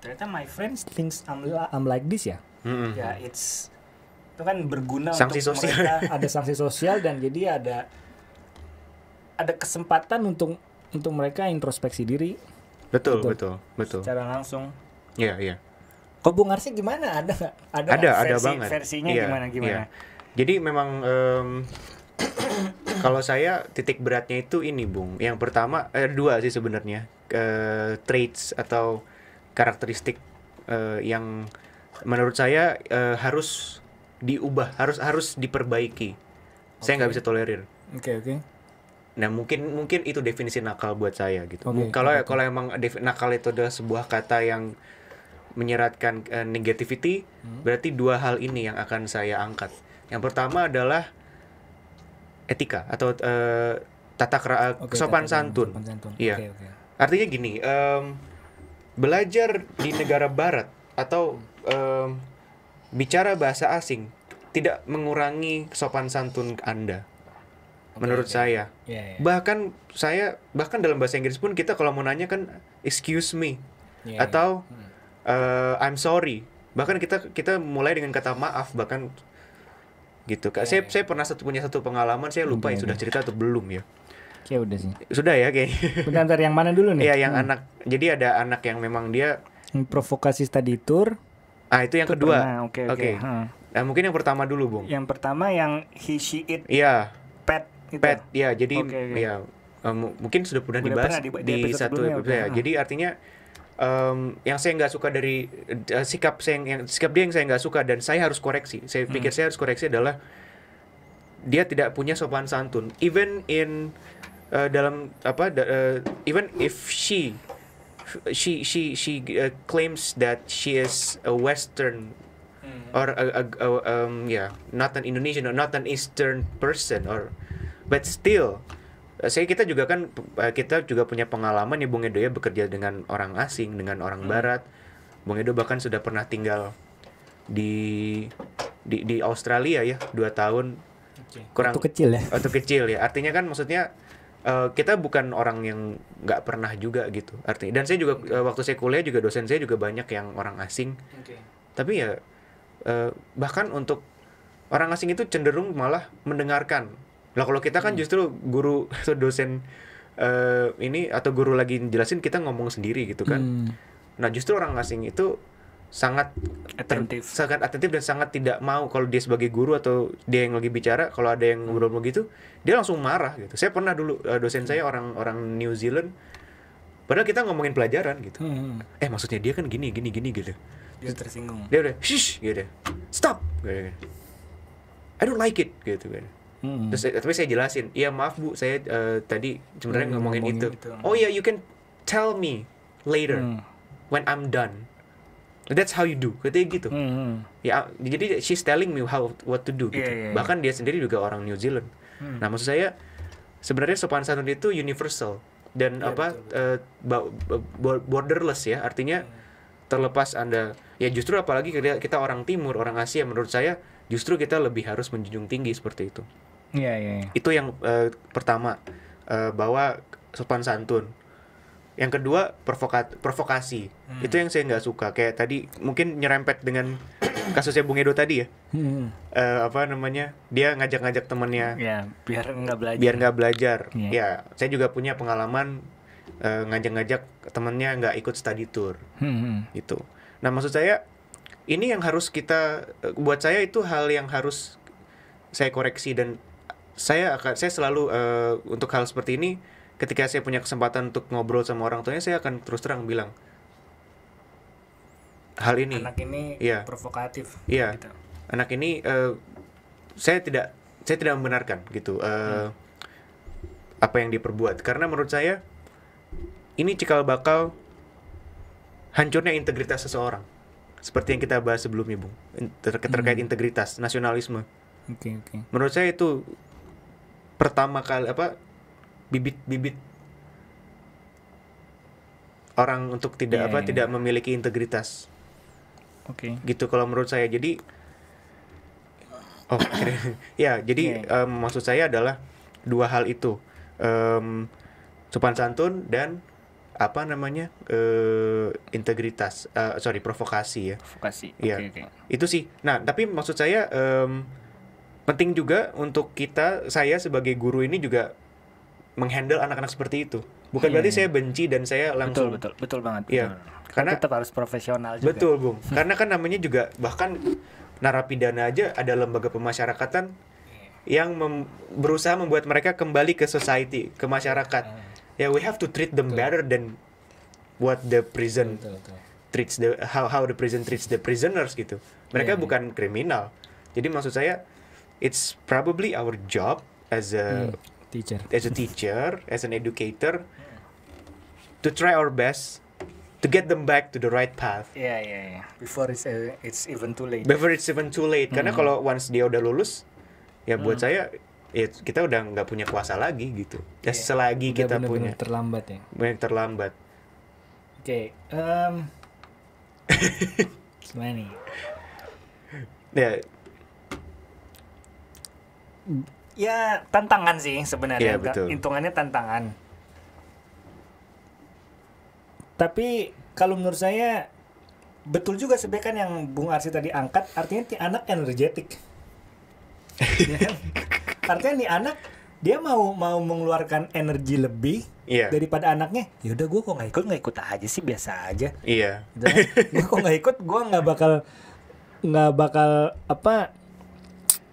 ternyata my friends thinks I'm like this ya. ya itu kan berguna Sanksi untuk sosial. mereka. Ada sanksi sosial dan jadi ada kesempatan untuk mereka introspeksi diri Betul. secara langsung. Iya. Kok Bung Arsi gimana? Ada nggak? Ada banget. Versinya Iya, gimana? iya. Jadi memang kalau saya titik beratnya itu ini, Bung. Yang pertama dua sih sebenarnya, traits atau karakteristik yang menurut saya harus diubah, harus diperbaiki. Saya nggak bisa tolerir. Oke. Nah mungkin itu definisi nakal buat saya gitu. Oke. Kalau emang nakal itu adalah sebuah kata yang menyeratkan negativity, berarti dua hal ini yang akan saya angkat. Yang pertama adalah etika atau kesopanan santun. Iya. Oke. Artinya gini, belajar di negara barat atau bicara bahasa asing tidak mengurangi sopan santun Anda. Menurut saya. Yeah. Bahkan dalam bahasa Inggris pun kita kalau mau nanya kan excuse me atau I'm sorry. Bahkan kita mulai dengan kata maaf bahkan gitu. Saya pernah punya satu pengalaman, saya lupa sudah cerita atau belum ya. Kayak udah sih. Sudah ya kayaknya. Bentar yang mana dulu nih? Iya, yang anak. Jadi ada anak yang memang dia provokasi study tour. itu yang kedua. Oke. Nah, mungkin yang pertama dulu, Bung. Yang pertama yang he she it Iya. pet gitu. Pet, ya. Jadi Oke. ya mungkin sudah pernah dibahas pernah di episode satu sebelumnya, episode ya. oke. Jadi artinya yang saya nggak suka dari sikap dia yang saya nggak suka dan saya harus koreksi. Saya pikir saya harus koreksi adalah dia tidak punya sopan santun. Even in even if she claims that she is a Western or not an Indonesian or not an Eastern person but still kita juga punya pengalaman ya Bung Edo ya, bekerja dengan orang asing, dengan orang barat. Bung Edo bahkan sudah pernah tinggal di Australia ya 2 tahun. Waktu kecil ya. Waktu kecil ya. Artinya kan maksudnya kita bukan orang yang nggak pernah juga gitu. Artinya dan saya juga waktu saya kuliah juga dosen saya juga banyak yang orang asing. Tapi ya bahkan untuk orang asing itu cenderung malah mendengarkan. Lah kalau kita kan justru guru atau dosen ini atau guru lagi jelasin kita ngomong sendiri gitu kan. Nah justru orang asing itu sangat atentif dan sangat tidak mau kalau dia sebagai guru atau dia yang lagi bicara, kalau ada yang ngobrol begitu dia langsung marah gitu. Saya pernah dulu dosen saya orang New Zealand, padahal kita ngomongin pelajaran gitu. Maksudnya dia kan gini gitu. Dia tersinggung. Dia udah shush gitu. Stop gitu. I don't like it gitu kan. Terus tapi saya jelasin, iya maaf Bu, saya tadi sebenarnya ngomongin itu. Oh ya, you can tell me later when I'm done. That's how you do, katanya gitu. Ya, jadi she's telling me what to do gitu. Bahkan dia sendiri juga orang New Zealand. Nah, maksud saya sebenarnya sopan santun itu universal dan borderless ya, artinya terlepas Anda, ya justru apalagi kita orang Timur, orang Asia, menurut saya justru kita lebih harus menjunjung tinggi seperti itu. Iya. Itu yang pertama, bahwa sopan santun. Yang kedua, provokasi. Itu yang saya nggak suka. Kayak tadi mungkin nyerempet dengan kasusnya Bung Edo tadi ya. Dia ngajak-ngajak temennya. Ya, biar nggak belajar. Ya, saya juga punya pengalaman ngajak-ngajak temennya nggak ikut study tour. Gitu. Nah, maksud saya ini yang harus buat saya itu hal yang harus saya koreksi, dan saya selalu untuk hal seperti ini, ketika saya punya kesempatan untuk ngobrol sama orang tuanya, saya akan terus terang bilang hal ini. Anak ini provokatif. Iya. Gitu. Anak ini saya tidak membenarkan gitu apa yang diperbuat, karena menurut saya ini cikal bakal hancurnya integritas seseorang. Seperti yang kita bahas sebelumnya, Bung, terkait integritas, nasionalisme. Oke. Menurut saya itu pertama kali bibit orang untuk tidak memiliki integritas. Oke. Gitu kalau menurut saya. Jadi maksud saya adalah dua hal itu. Sopan santun dan integritas, provokasi ya. Provokasi. Iya. Oke. Itu sih. Nah, tapi maksud saya penting juga untuk saya sebagai guru ini juga menghandle anak-anak seperti itu. Bukan berarti saya benci dan saya langsung. Betul banget. Iya. Karena tetap harus profesional juga. Betul, Bung. Karena kan namanya juga, bahkan narapidana aja ada lembaga pemasyarakatan yang berusaha membuat mereka kembali ke society, ke masyarakat. Ya, we have to treat them better than what the prison treats how the prison treats the prisoners gitu. Mereka bukan kriminal. Jadi maksud saya, it's probably our job as a teacher, as an educator, to try our best to get them back to the right path. Iya. Before it's even too late. Karena kalau once dia udah lulus, ya buat saya ya kita udah nggak punya kuasa lagi gitu. Ya selagi udah kita punya terlambat ya. Banyak terlambat. Oke. Gimana nih? Ya tantangan sih sebenarnya. Iya, betul. Hitungannya tantangan. Tapi kalau menurut saya betul juga sebenarnya kan yang Bung Arsi tadi angkat, artinya anak energetik. Ya kan? Artinya nih anak dia mau mengeluarkan energi lebih daripada anaknya. Ya udah, gue kok nggak ikut aja sih, biasa aja. Iya. Gitu kan? Gue kok nggak ikut, gue nggak bakal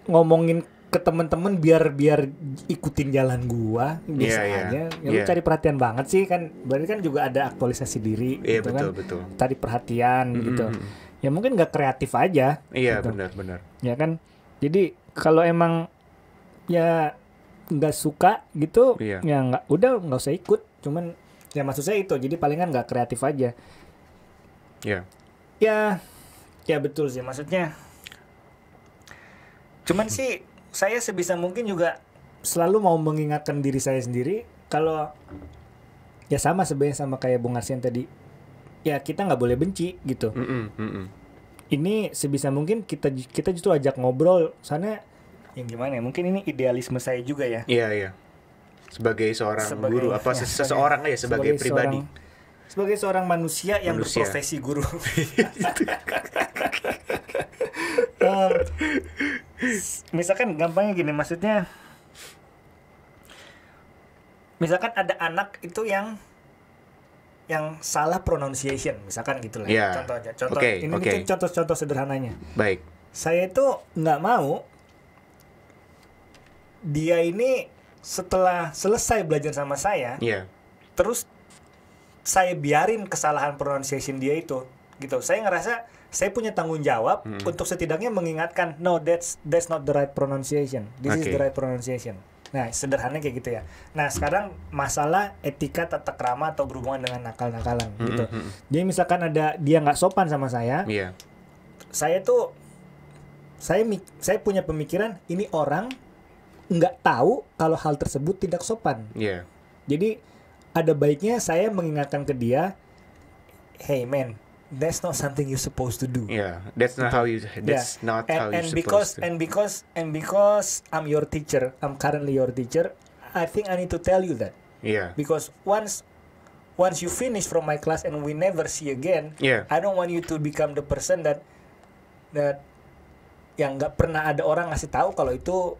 ngomongin ke teman-teman biar ikutin jalan gua, biasa aja. Ya lu cari perhatian banget sih kan, berarti kan juga ada aktualisasi diri gitu kan. Betul. Cari perhatian gitu. Ya mungkin nggak kreatif aja. Iya, gitu. benar. Ya kan. Jadi kalau emang ya nggak suka gitu, ya nggak usah ikut. Cuman ya maksud saya itu, jadi palingan nggak kreatif aja. Iya. Ya betul sih, maksudnya. Cuman sih saya sebisa mungkin juga selalu mau mengingatkan diri saya sendiri kalau ya sama sebenarnya sama kayak Bung Arsian tadi. Ya kita nggak boleh benci gitu. Ini sebisa mungkin kita justru ajak ngobrol sana. Yang gimana ya? Mungkin ini idealisme saya juga ya. Iya. Sebagai seorang guru, seseorang aja sebagai pribadi. Sebagai seorang manusia yang berprofesi guru. Misalkan gampangnya gini, maksudnya misalkan ada anak itu yang salah pronunciation, misalkan gitu lah. Contoh aja. Mungkin contoh sederhananya. Baik. Saya itu nggak mau dia ini setelah selesai belajar sama saya, terus saya biarin kesalahan pronunciation dia itu, gitu. Saya ngerasa saya punya tanggung jawab untuk setidaknya mengingatkan, no, that's not the right pronunciation. This is the right pronunciation. Nah, sederhananya kayak gitu ya. Nah, sekarang masalah etika tata krama atau berhubungan dengan nakal-nakalan gitu. Jadi misalkan ada dia nggak sopan sama saya, saya punya pemikiran ini orang nggak tahu kalau hal tersebut tidak sopan. Jadi ada baiknya saya mengingatkan ke dia, hey man, that's not something you're supposed to do. Yeah, that's not how you. That's not how you're supposed to. And because I'm your teacher, I'm currently your teacher. I think I need to tell you that. Yeah. Because once you finish from my class and we never see again, Yeah. I don't want you to become the person that yang nggak pernah ada orang ngasih tahu kalau itu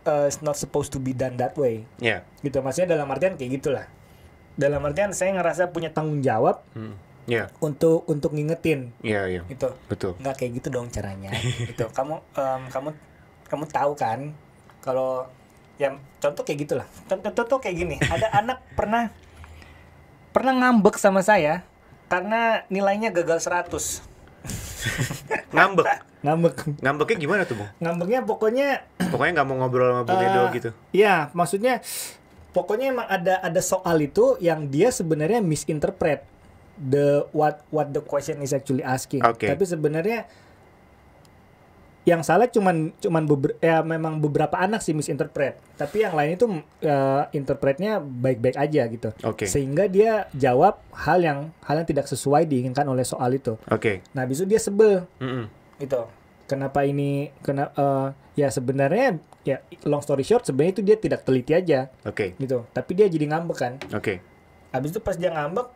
it's not supposed to be done that way. Yeah. Gitu, maksudnya dalam artian kayak gitulah. Dalam artian saya ngerasa punya tanggung jawab Yeah. untuk ngingetin. Yeah, yeah. Gitu. Betul. Nggak kayak gitu dong caranya. Gitu. Kamu tahu kan kalau ya contoh kayak gitulah. Contoh kayak gini. Ada anak pernah ngambek sama saya karena nilainya gagal 100. Ngambeknya gimana tuh, Bung? Ngambeknya pokoknya Pokoknya nggak mau ngobrol sama Bung Edo gitu. Iya, maksudnya pokoknya emang ada soal itu yang dia sebenarnya misinterpret what the question is actually asking. Okay. Tapi sebenarnya yang salah memang beberapa anak sih misinterpret. Tapi yang lain itu interpretnya baik-baik aja gitu. Okay. Sehingga dia jawab hal yang tidak sesuai diinginkan oleh soal itu. Oke. Nah, habis itu dia sebel. Gitu. Ya sebenarnya ya long story short sebenarnya itu dia tidak teliti aja. Oke. Gitu. Tapi dia jadi ngambek kan. Oke. Habis itu pas dia ngambek,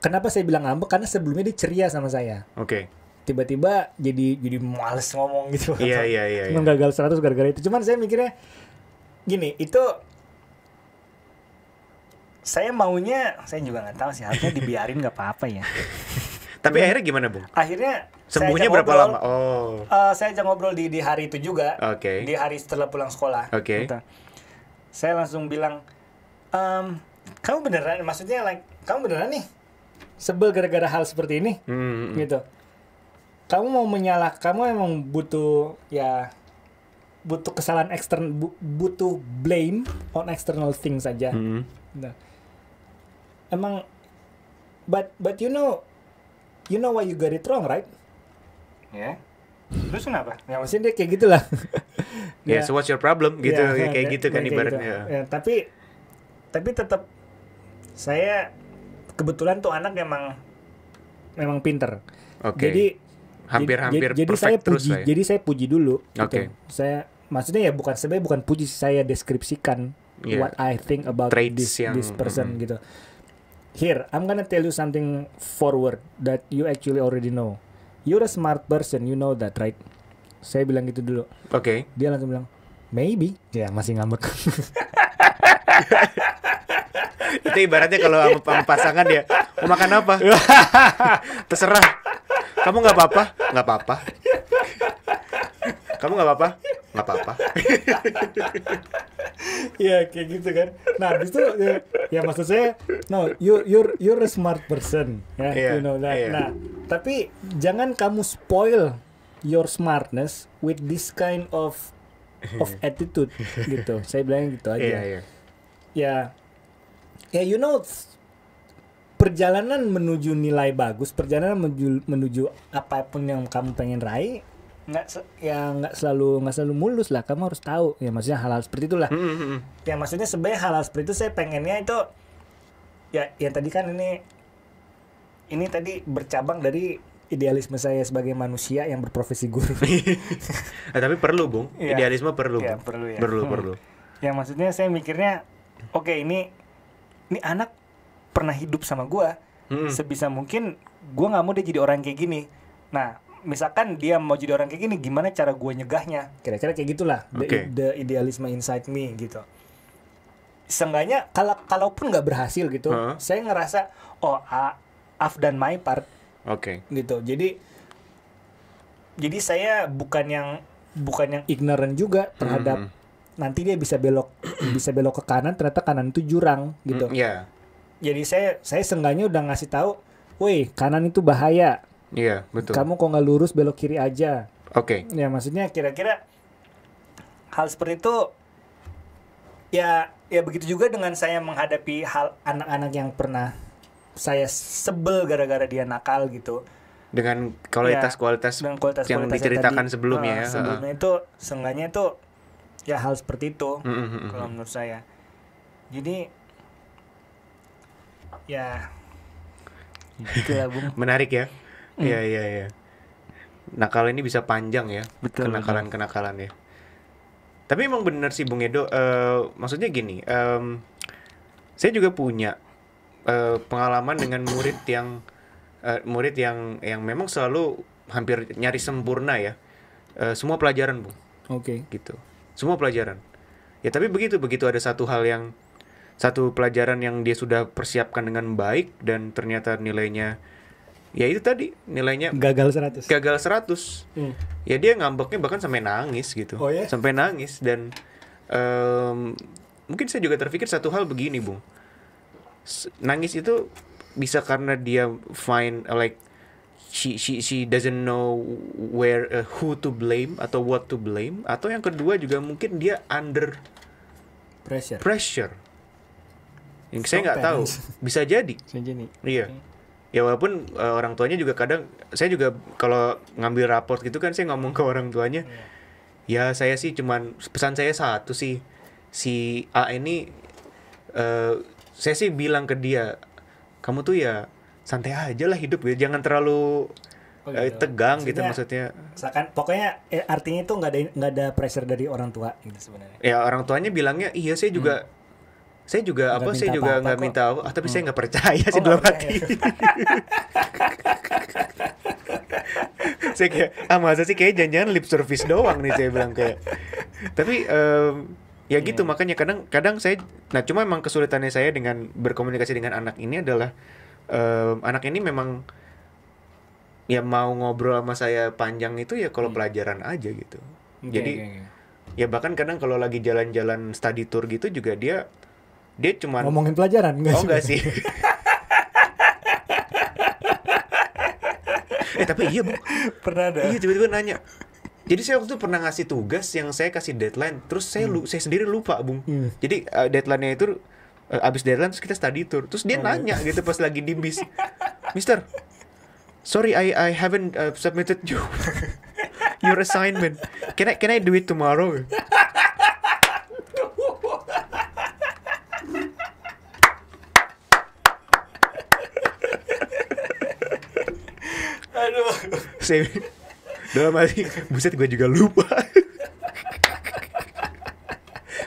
kenapa saya bilang ngambek? Karena sebelumnya dia ceria sama saya. Oke. Tiba-tiba jadi males ngomong gitu. Iya. Cuma gagal 100 gara-gara itu. Cuman saya mikirnya gini, itu saya maunya, saya juga nggak tahu sih, harusnya dibiarin nggak apa-apa ya. Tapi akhirnya gimana, Bung? Akhirnya sembuhnya berapa lama? Oh. Saya ajak ngobrol di hari itu juga. Oke. Di hari setelah pulang sekolah. Oke. Gitu. Saya langsung bilang, kamu beneran, maksudnya kamu beneran nih sebel gara-gara hal seperti ini, gitu. Kamu mau kamu emang butuh kesalahan eksternal, butuh blame on external things saja. Nah, emang, but you know why you got it wrong, right? Ya. Terus kenapa? Ya maksudnya dia kayak gitulah. Ya, so what's your problem gitu, ya, kayak gitu kan ibaratnya. Gitu. Ya, tapi tetap saya kebetulan tuh anak memang pinter. Oke. Jadi hampir jadi perfect terus lah ya. Jadi saya puji dulu. Oke. Gitu. Saya maksudnya ya bukan puji, saya deskripsikan what I think about this person gitu. Here, I'm gonna tell you something forward that you actually already know. You're a smart person, you know that, right? Saya bilang gitu dulu. Oke. Dia langsung bilang, maybe. Ya, masih ngambek. Itu ibaratnya kalau sama pasangan ya, mau makan apa? Terserah. Kamu nggak apa-apa? Nggak apa-apa. Kamu nggak apa-apa? Nggak apa-apa. Ya kayak gitu kan. Nah, habis itu ya maksud saya, no, you're a smart person, ya, you know that. Yeah. Nah, tapi jangan kamu spoil your smartness with this kind of attitude gitu. Saya bilang gitu aja. Yeah. Ya, you know, perjalanan menuju nilai bagus, perjalanan menuju apapun yang kamu pengen raih, nggak selalu mulus lah. Kamu harus tahu ya, maksudnya hal-hal seperti itulah. Ya maksudnya sebenarnya hal-hal seperti itu saya pengennya itu ya yang tadi kan ini tadi bercabang dari idealisme saya sebagai manusia yang berprofesi guru. Tapi perlu, Bung. Ya. Idealisme perlu. Ya, perlu ya. Perlu. Ya maksudnya saya mikirnya oke, ini anak pernah hidup sama gua. Sebisa mungkin gua nggak mau dia jadi orang kayak gini. Nah, misalkan dia mau jadi orang kayak gini, gimana cara gua nyegahnya? Kira-kira kayak gitulah. The idealism inside me gitu. Seenggaknya kalaupun nggak berhasil gitu, saya ngerasa I've done my part. Oke. Gitu. Jadi saya bukan yang ignorant juga terhadap nanti dia bisa belok ke kanan, ternyata kanan itu jurang gitu. Iya. Jadi saya seenggaknya udah ngasih tahu, woi, kanan itu bahaya. Iya, betul. Kamu kok nggak lurus, belok kiri aja. Oke. Ya maksudnya kira-kira hal seperti itu ya begitu juga dengan saya menghadapi hal anak-anak yang pernah saya sebel gara-gara dia nakal gitu. Dengan kualitas-kualitas yang diceritakan sebelumnya ya. Sebelumnya itu seenggaknya itu ya hal seperti itu kalau menurut saya. Jadi ya Itulah Bung. Menarik ya. Iya iya iya. Nakal ini bisa panjang ya. Betul, Kenakalan ya. Tapi emang benar sih Bung Edo. Maksudnya gini. Saya juga punya pengalaman dengan murid yang memang selalu hampir nyaris sempurna ya. Semua pelajaran Bung. Oke. Gitu. Semua pelajaran. Ya tapi begitu ada satu pelajaran yang dia sudah persiapkan dengan baik dan ternyata nilainya ya itu tadi nilainya Gagal 100. Ya dia ngambeknya bahkan sampai nangis gitu. Oh, ya? Sampai nangis dan mungkin saya juga terpikir satu hal begini Bung. Nangis itu bisa karena dia find like she doesn't know who to blame atau what to blame, atau yang kedua juga mungkin dia under pressure. Yang saya nggak tahu, bisa jadi. Iya. Ya walaupun orang tuanya juga kadang, saya juga kalau ngambil raport gitu kan saya ngomong ke orang tuanya, ya saya sih cuman pesan saya satu sih, si A ini saya sih bilang ke dia, kamu tuh ya santai aja lah hidup ya, jangan terlalu tegang gitu maksudnya. Misalkan pokoknya artinya itu nggak ada pressure dari orang tua gitu sebenarnya. Ya orang tuanya bilangnya iya saya juga nggak minta apa, tapi saya nggak percaya sih dalam hati. Saya kayak masa sih kayak jangan-jangan lip service doang nih saya bilang kayak. Tapi ya gitu makanya kadang saya, nah cuma emang kesulitannya saya dengan berkomunikasi dengan anak ini adalah anak ini memang ya mau ngobrol sama saya panjang itu ya kalau pelajaran aja gitu. Jadi ya bahkan kadang kalau lagi jalan-jalan study tour gitu juga dia cuman ngomongin pelajaran enggak sih. Tapi iya Bung, pernah ada. Iya tiba-tiba nanya. Jadi saya waktu itu pernah ngasih tugas yang saya kasih deadline, terus saya sendiri lupa Bung. Jadi deadline-nya itu abis deadline terus kita study tour, terus dia nanya gitu pas lagi di bis, Mister, sorry I haven't submitted your assignment. Can I do it tomorrow? Aduh. Saya dalam hati, buset gue juga lupa.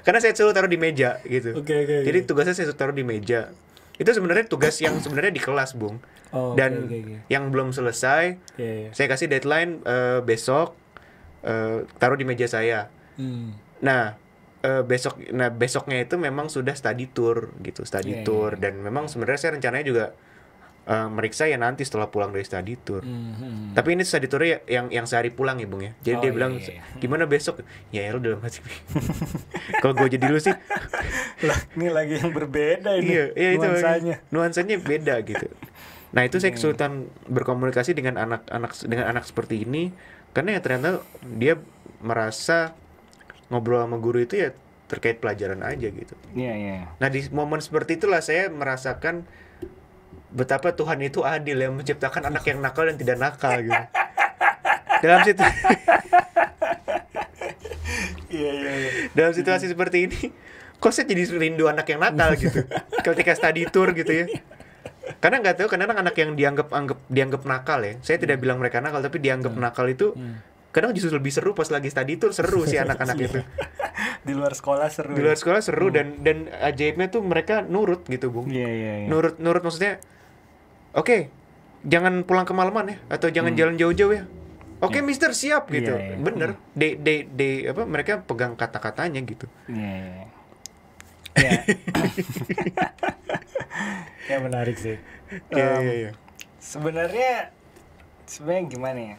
Karena saya selalu taruh di meja gitu. Jadi tugasnya saya taruh di meja. Itu sebenarnya tugas yang sebenarnya di kelas Bung. Dan yang belum selesai, saya kasih deadline besok, taruh di meja saya. Nah besoknya itu memang sudah study tour gitu, tour. Dan memang sebenarnya saya rencananya juga meriksa ya nanti setelah pulang dari study tour. Tapi ini study tour yang sehari pulang ya Bung ya. Jadi dia bilang gimana besok? Ya lu dalam hati. Kalau gue jadi lu sih, ini lagi yang berbeda ini. Iya nuansanya beda gitu. Nah itu saya kesulitan berkomunikasi dengan anak seperti ini karena ya ternyata dia merasa ngobrol sama guru itu ya terkait pelajaran aja gitu. Nah di momen seperti itulah saya merasakan betapa Tuhan itu adil ya, menciptakan anak yang nakal dan tidak nakal gitu. Dalam dalam situasi seperti ini, kok saya jadi rindu anak yang nakal gitu. Ketika study tour gitu ya. Karena nggak tahu, kadang anak yang dianggap nakal ya. Saya tidak bilang mereka nakal, tapi dianggap nakal itu kadang justru lebih seru pas lagi study tour, seru sih anak-anak itu. Di luar sekolah seru. Dan ajaibnya tuh mereka nurut gitu, Bung. Nurut maksudnya oke, jangan pulang kemalaman ya, atau jangan jalan jauh-jauh ya. Oke, Mister siap gitu. Bener. Mereka pegang kata-katanya gitu. Ya menarik sih. Sebenarnya gimana ya?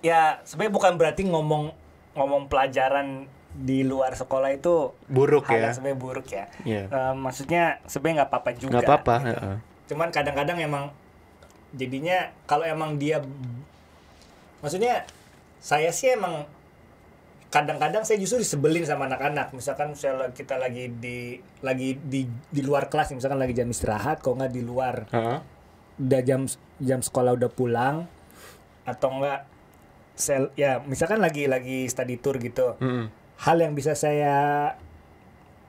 Ya sebenarnya bukan berarti ngomong pelajaran di luar sekolah itu buruk hal ya. yang sebenarnya buruk ya. Maksudnya sebenarnya nggak apa-apa juga. Nggak apa-apa. Gitu. Cuman kadang-kadang emang jadinya kalau emang dia, maksudnya saya sih emang kadang-kadang saya justru disebelin sama anak-anak. Misalkan kita lagi di luar kelas, misalkan lagi jam istirahat, kok nggak di luar, udah jam sekolah udah pulang, atau enggak misalkan lagi study tour gitu. Hal yang bisa saya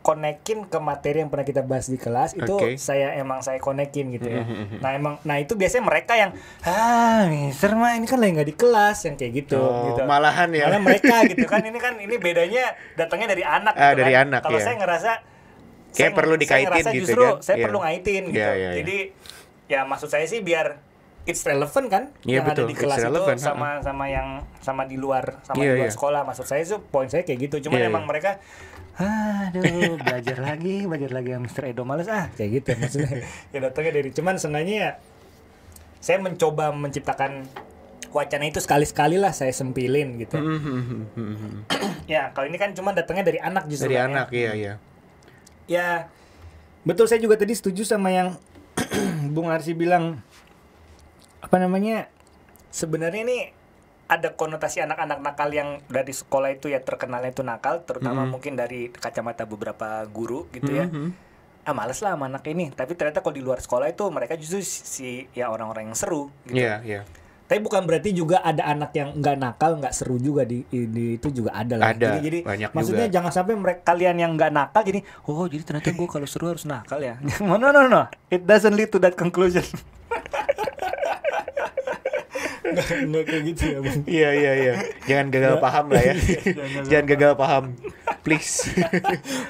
konekin ke materi yang pernah kita bahas di kelas itu saya konekin gitu ya. Nah itu biasanya mereka yang mister mah ini kan lagi nggak di kelas yang kayak gitu. Gitu. Malahan ya. Malah mereka gitu kan ini bedanya datangnya dari anak. Gitu dari kan. anak. Kalau saya ngerasa kayak perlu dikaitin saya gitu justru kan. Saya perlu ngaitin gitu. Jadi ya maksud saya sih biar it's relevant kan yang betul. ada di kelas itu sama di luar sekolah. Maksud saya tuh poin saya kayak gitu. Cuman emang mereka belajar lagi yang Mr. Edo males kayak gitu maksudnya. Ya datangnya dari cuman sengaja ya saya mencoba menciptakan wacana itu sekali-sekali lah saya sempilin gitu. Ya kalau ini kan cuma datangnya dari anak justru. Dari anak iya. Ya betul, saya juga tadi setuju sama yang Bung Arsi bilang sebenarnya ini ada konotasi anak-anak nakal yang dari sekolah itu ya terkenalnya itu nakal, terutama mungkin dari kacamata beberapa guru gitu ya. Males lah sama anak ini, tapi ternyata kalau di luar sekolah itu mereka justru ya orang-orang yang seru gitu. Iya. Tapi bukan berarti juga ada anak yang nggak nakal, nggak seru juga di itu juga ada lah. Jadi maksudnya juga. Jangan sampai kalian yang nggak nakal jadi ternyata gue kalau seru harus nakal ya. No. It doesn't lead to that conclusion. Nggak kayak gitu ya, Bang. Iya. Jangan gagal paham lah ya. Jangan gagal paham. Please.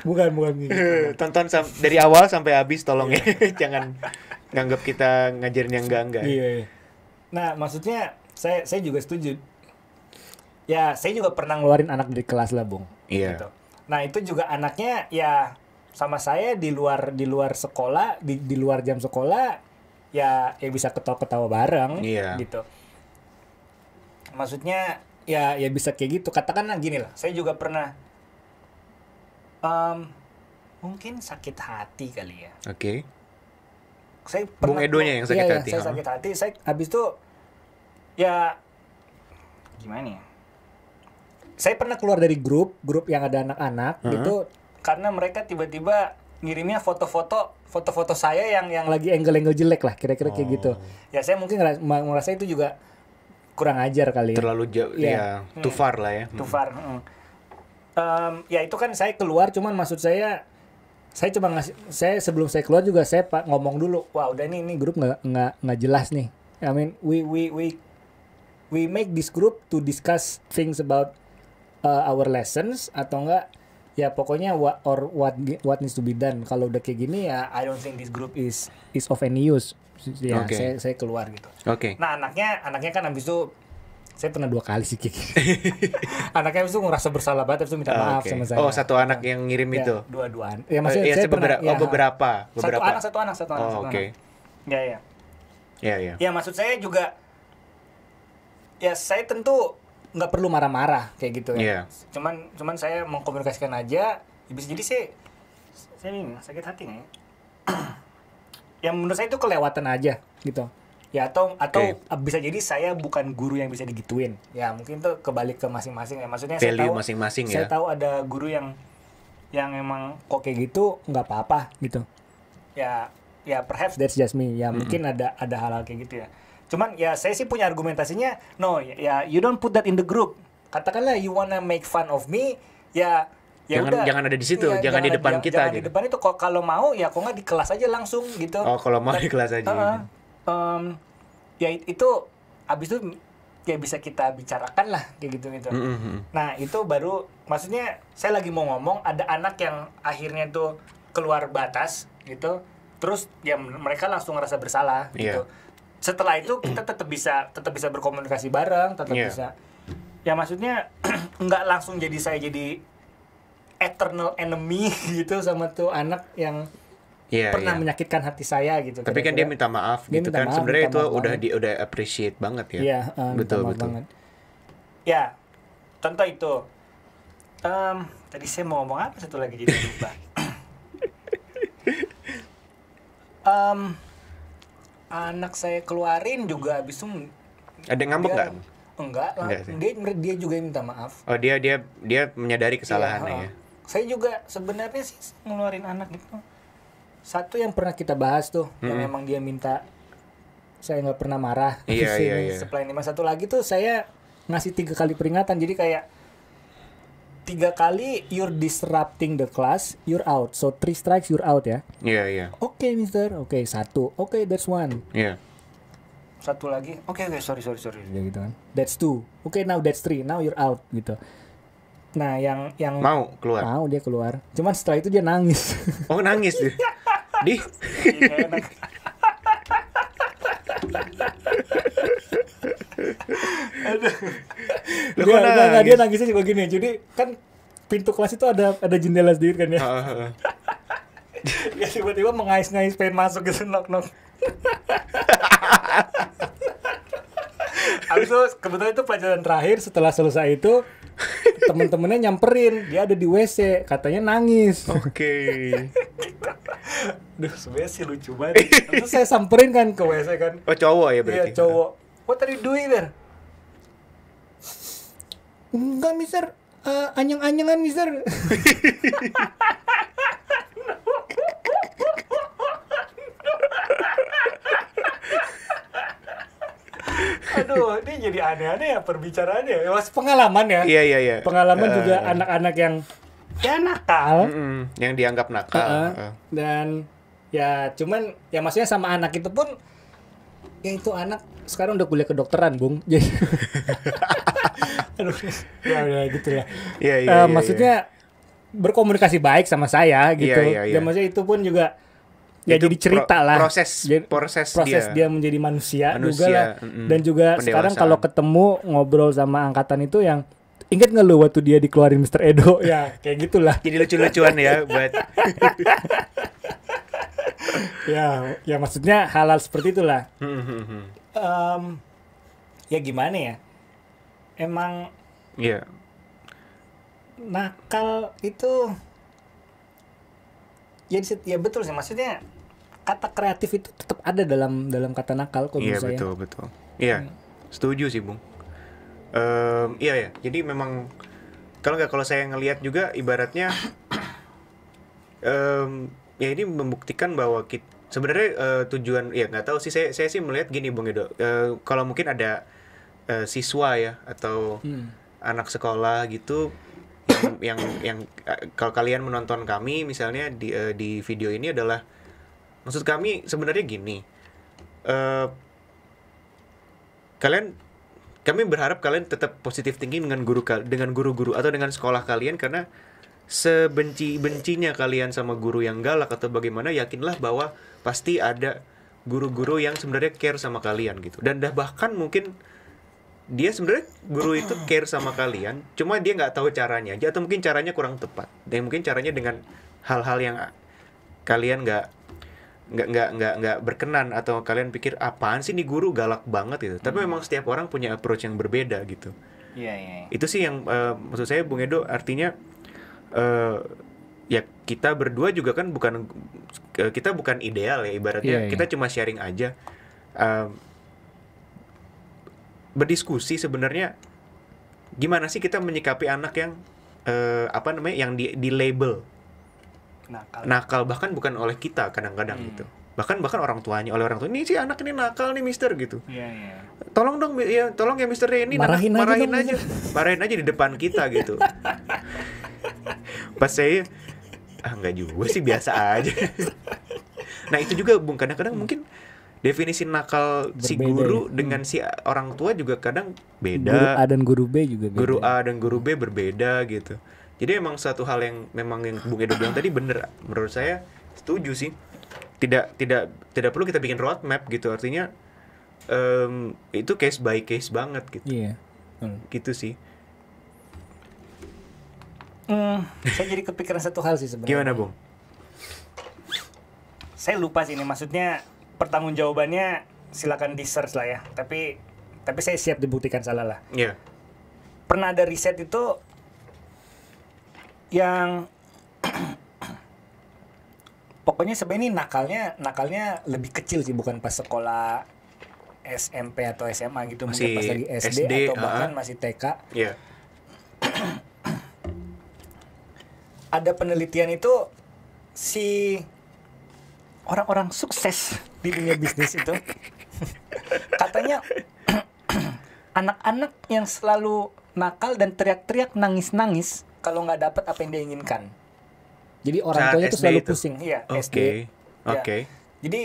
Bukan gitu. Tonton dari awal sampai habis tolong ya. Jangan nganggap kita ngajarin yang enggak. Iya. Nah, maksudnya saya juga setuju. Ya, saya juga pernah ngeluarin anak dari kelas lah, Bung. Iya. Gitu. Nah, itu juga anaknya ya sama saya di luar sekolah, di luar jam sekolah ya bisa ketawa-ketawa bareng gitu. Maksudnya ya bisa kayak gitu. Katakanlah gini lah, saya juga pernah mungkin sakit hati kali ya. Oke. Saya pernah, Bung Edonya yang sakit hati. Saya sakit hati. Saya habis itu ya gimana ya? Saya pernah keluar dari grup yang ada anak-anak gitu karena mereka tiba-tiba ngirimnya foto-foto saya yang lagi angle jelek lah, kira-kira kayak gitu. Ya saya mungkin merasa itu juga kurang ajar kali ya. Terlalu jauh ya, too far lah ya. Too far. Ya itu kan saya keluar, cuman maksud saya coba saya sebelum saya keluar juga saya ngomong dulu, wah udah ini grup nggak jelas nih. I mean we make this group to discuss things about our lessons atau enggak ya pokoknya what needs to be done. Kalau udah kayak gini ya I don't think this group is of any use. Ya saya keluar gitu. Nah anaknya kan habis itu saya pernah 2 kali sih kayak gitu. Anaknya habis itu ngerasa bersalah banget, habis itu minta maaf sama saya. Satu anak yang ngirim itu. Dua-duaan. Ya maksudnya saya pernah beberapa. Satu anak. Ya. Ya maksud saya juga ya saya tentu nggak perlu marah-marah kayak gitu ya. Cuman saya mengkomunikasikan aja. Bisa jadi saya ini sakit hati nggak ya? Yang menurut saya itu kelewatan aja gitu. Ya atau bisa jadi saya bukan guru yang bisa digituin. Ya mungkin tuh kebalik ke masing-masing ya. Maksudnya value masing-masing saya tahu ada guru yang emang kok kayak gitu nggak apa-apa gitu. Ya perhaps that's just me. Ya mungkin ada hal-hal kayak gitu ya. Cuman ya saya sih punya argumentasinya. No, ya you don't put that in the group. Katakanlah you wanna make fun of me, ya jangan ada di situ, jangan di depan kita gitu. Di depan itu kalau mau ya kok nggak di kelas aja langsung gitu. Kalau mau di kelas aja. Ya itu abis itu ya bisa kita bicarakan lah kayak gitu. Nah itu baru maksudnya saya lagi mau ngomong ada anak yang akhirnya tuh keluar batas gitu, terus ya mereka langsung ngerasa bersalah gitu. Setelah itu kita tetap bisa berkomunikasi bareng, tetap bisa. Ya maksudnya nggak langsung saya jadi eternal enemy gitu sama tuh anak yang pernah menyakitkan hati saya gitu. Tapi kan dia minta maaf gitu kan. Sebenarnya itu udah appreciate banget ya. Iya, betul. Banget. Ya, contoh itu. Tadi saya mau ngomong apa satu lagi jadi lupa. Anak saya keluarin juga habis itu. Ada ngambek nggak? Enggak, dia juga minta maaf. Oh dia menyadari kesalahannya ya. Saya juga sebenarnya sih ngeluarin anak gitu. Satu yang pernah kita bahas tuh, yang memang dia minta saya nggak pernah marah. Iya. Selain 5 satu lagi tuh saya ngasih 3 kali peringatan. Jadi kayak 3 kali you're disrupting the class, you're out. So 3 strikes you're out ya. Iya. Oke, mister. Oke, 1. Oke, that's 1. Iya. Satu lagi. Oke, sorry. Ya gitu kan. That's 2. Oke, now that's 3. Now you're out gitu. Nah, yang Mau keluar. mau dia keluar. Cuman setelah itu dia nangis. Oh, nangis dia. Di. Nggak enak. Dia nangisnya juga gini. Jadi kan pintu kelas itu ada jendela sendiri kan ya. Dia tiba-tiba mengais-ngais pengen masuk gitu, knock. Habis itu kebetulan itu pelajaran terakhir, setelah selesai itu temen-temennya nyamperin, dia ada di WC, katanya nangis. Oke. Duh, sebenarnya sih lucu banget. Terus saya samperin kan ke WC kan. Oh, cowok ya berarti. Iya, cowok. What are you doing there? Enggak, mister. Anyang-anyangan, mister. Aduh, ini jadi aneh-aneh ya perbicaraannya. Mas pengalaman ya. Iya. Pengalaman juga anak-anak yang ya nakal. Yang dianggap nakal. Dan ya cuman ya maksudnya sama anak itu pun ya itu anak sekarang udah kuliah kedokteran, Bung. Jadi aduh, ya gitu lah. Iya. Maksudnya berkomunikasi baik sama saya gitu. Iya. Dan maksudnya itu pun juga ya itu jadi cerita lah. Proses dia menjadi manusia juga lah. Dan juga pendewasaan. sekarang kalau ketemu ngobrol sama angkatan itu yang ingat nggak lu waktu dia dikeluarin Mr. Edo? Ya kayak gitulah. Jadi lucu-lucuan ya buat ya maksudnya hal-hal seperti itulah. Ya gimana ya? Emang nakal itu ya betul sih, maksudnya kata kreatif itu tetap ada dalam kata nakal kok menurut saya. Iya betul. Iya, setuju sih, Bung. Iya. Jadi memang kalau saya ngelihat juga ibaratnya ya ini membuktikan bahwa sebenarnya tujuan ya nggak tahu sih, saya sih melihat gini, Bung Edo. Kalau mungkin ada siswa ya atau anak sekolah gitu yang kalau kalian menonton kami misalnya di video ini adalah maksud kami sebenarnya gini, kami berharap kalian tetap positive thinking dengan guru-guru atau dengan sekolah kalian, karena sebenci-bencinya kalian sama guru yang galak atau bagaimana, yakinlah bahwa pasti ada guru-guru yang sebenarnya care sama kalian gitu. Dan bahkan mungkin dia sebenarnya guru itu care sama kalian, cuma dia nggak tahu caranya aja, atau mungkin caranya kurang tepat, dan mungkin caranya dengan hal-hal yang kalian nggak berkenan, atau kalian pikir apaan sih nih guru galak banget gitu. Tapi memang setiap orang punya approach yang berbeda gitu. Iya. Itu sih yang maksud saya, Bung Edo, artinya ya kita berdua juga kan kita bukan ideal ya ibaratnya. Kita cuma sharing aja, berdiskusi sebenarnya gimana sih kita menyikapi anak yang yang di label nakal, bahkan bukan oleh kita kadang-kadang gitu, bahkan oleh orang tua, ini sih anak ini nakal nih mister gitu. Iya. Tolong ya mister ini marahin aja di depan kita gitu. Pas saya nggak juga sih, biasa aja. Nah itu juga, Bung, kadang-kadang mungkin definisi nakal si guru dengan si orang tua juga kadang beda. Guru A dan guru B juga beda. Guru A dan guru B berbeda gitu. Jadi emang satu hal yang memang yang Bung Edo bilang tadi bener, menurut saya setuju sih. Tidak perlu kita bikin roadmap gitu, artinya itu case by case banget gitu. Iya. Gitu sih. Saya jadi kepikiran satu hal sih sebenarnya. Gimana, Bung? Saya lupa sih ini, maksudnya pertanggungjawabannya silakan di search lah ya. Tapi saya siap dibuktikan salah lah. Iya. Pernah ada riset itu yang pokoknya sebenarnya nakalnya lebih kecil sih, bukan pas sekolah SMP atau SMA gitu, mungkin pas lagi SD atau bahkan masih TK. Iya. Ada penelitian itu, si orang-orang sukses di dunia bisnis itu katanya anak-anak yang selalu nakal dan teriak-teriak, nangis-nangis kalau nggak dapat apa yang dia inginkan. Jadi orang Saat tuanya itu SD selalu itu? pusing. Iya, SD. Oke. Ya. Jadi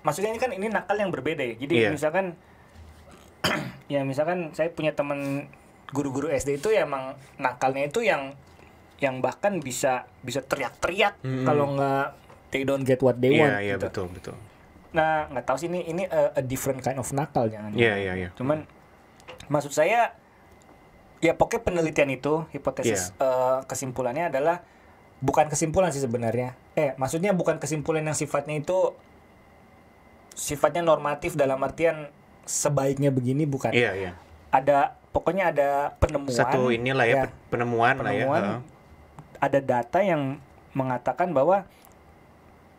maksudnya ini nakal yang berbeda ya. Jadi Iya. misalkan saya punya teman guru-guru SD itu ya emang nakalnya itu yang bahkan bisa teriak-teriak Kalau nggak they don't get what they want. Iya, gitu. betul. Nah, nggak tahu sih ini A different kind of nakal jangan. Iya. Cuman maksud saya ya pokoknya penelitian itu hipotesis kesimpulannya adalah bukan kesimpulan sih sebenarnya. Maksudnya bukan kesimpulan yang sifatnya normatif dalam artian sebaiknya begini, bukan. Iya. Pokoknya ada penemuan. Satu inilah ya, penemuan lah ya. Ada data yang mengatakan bahwa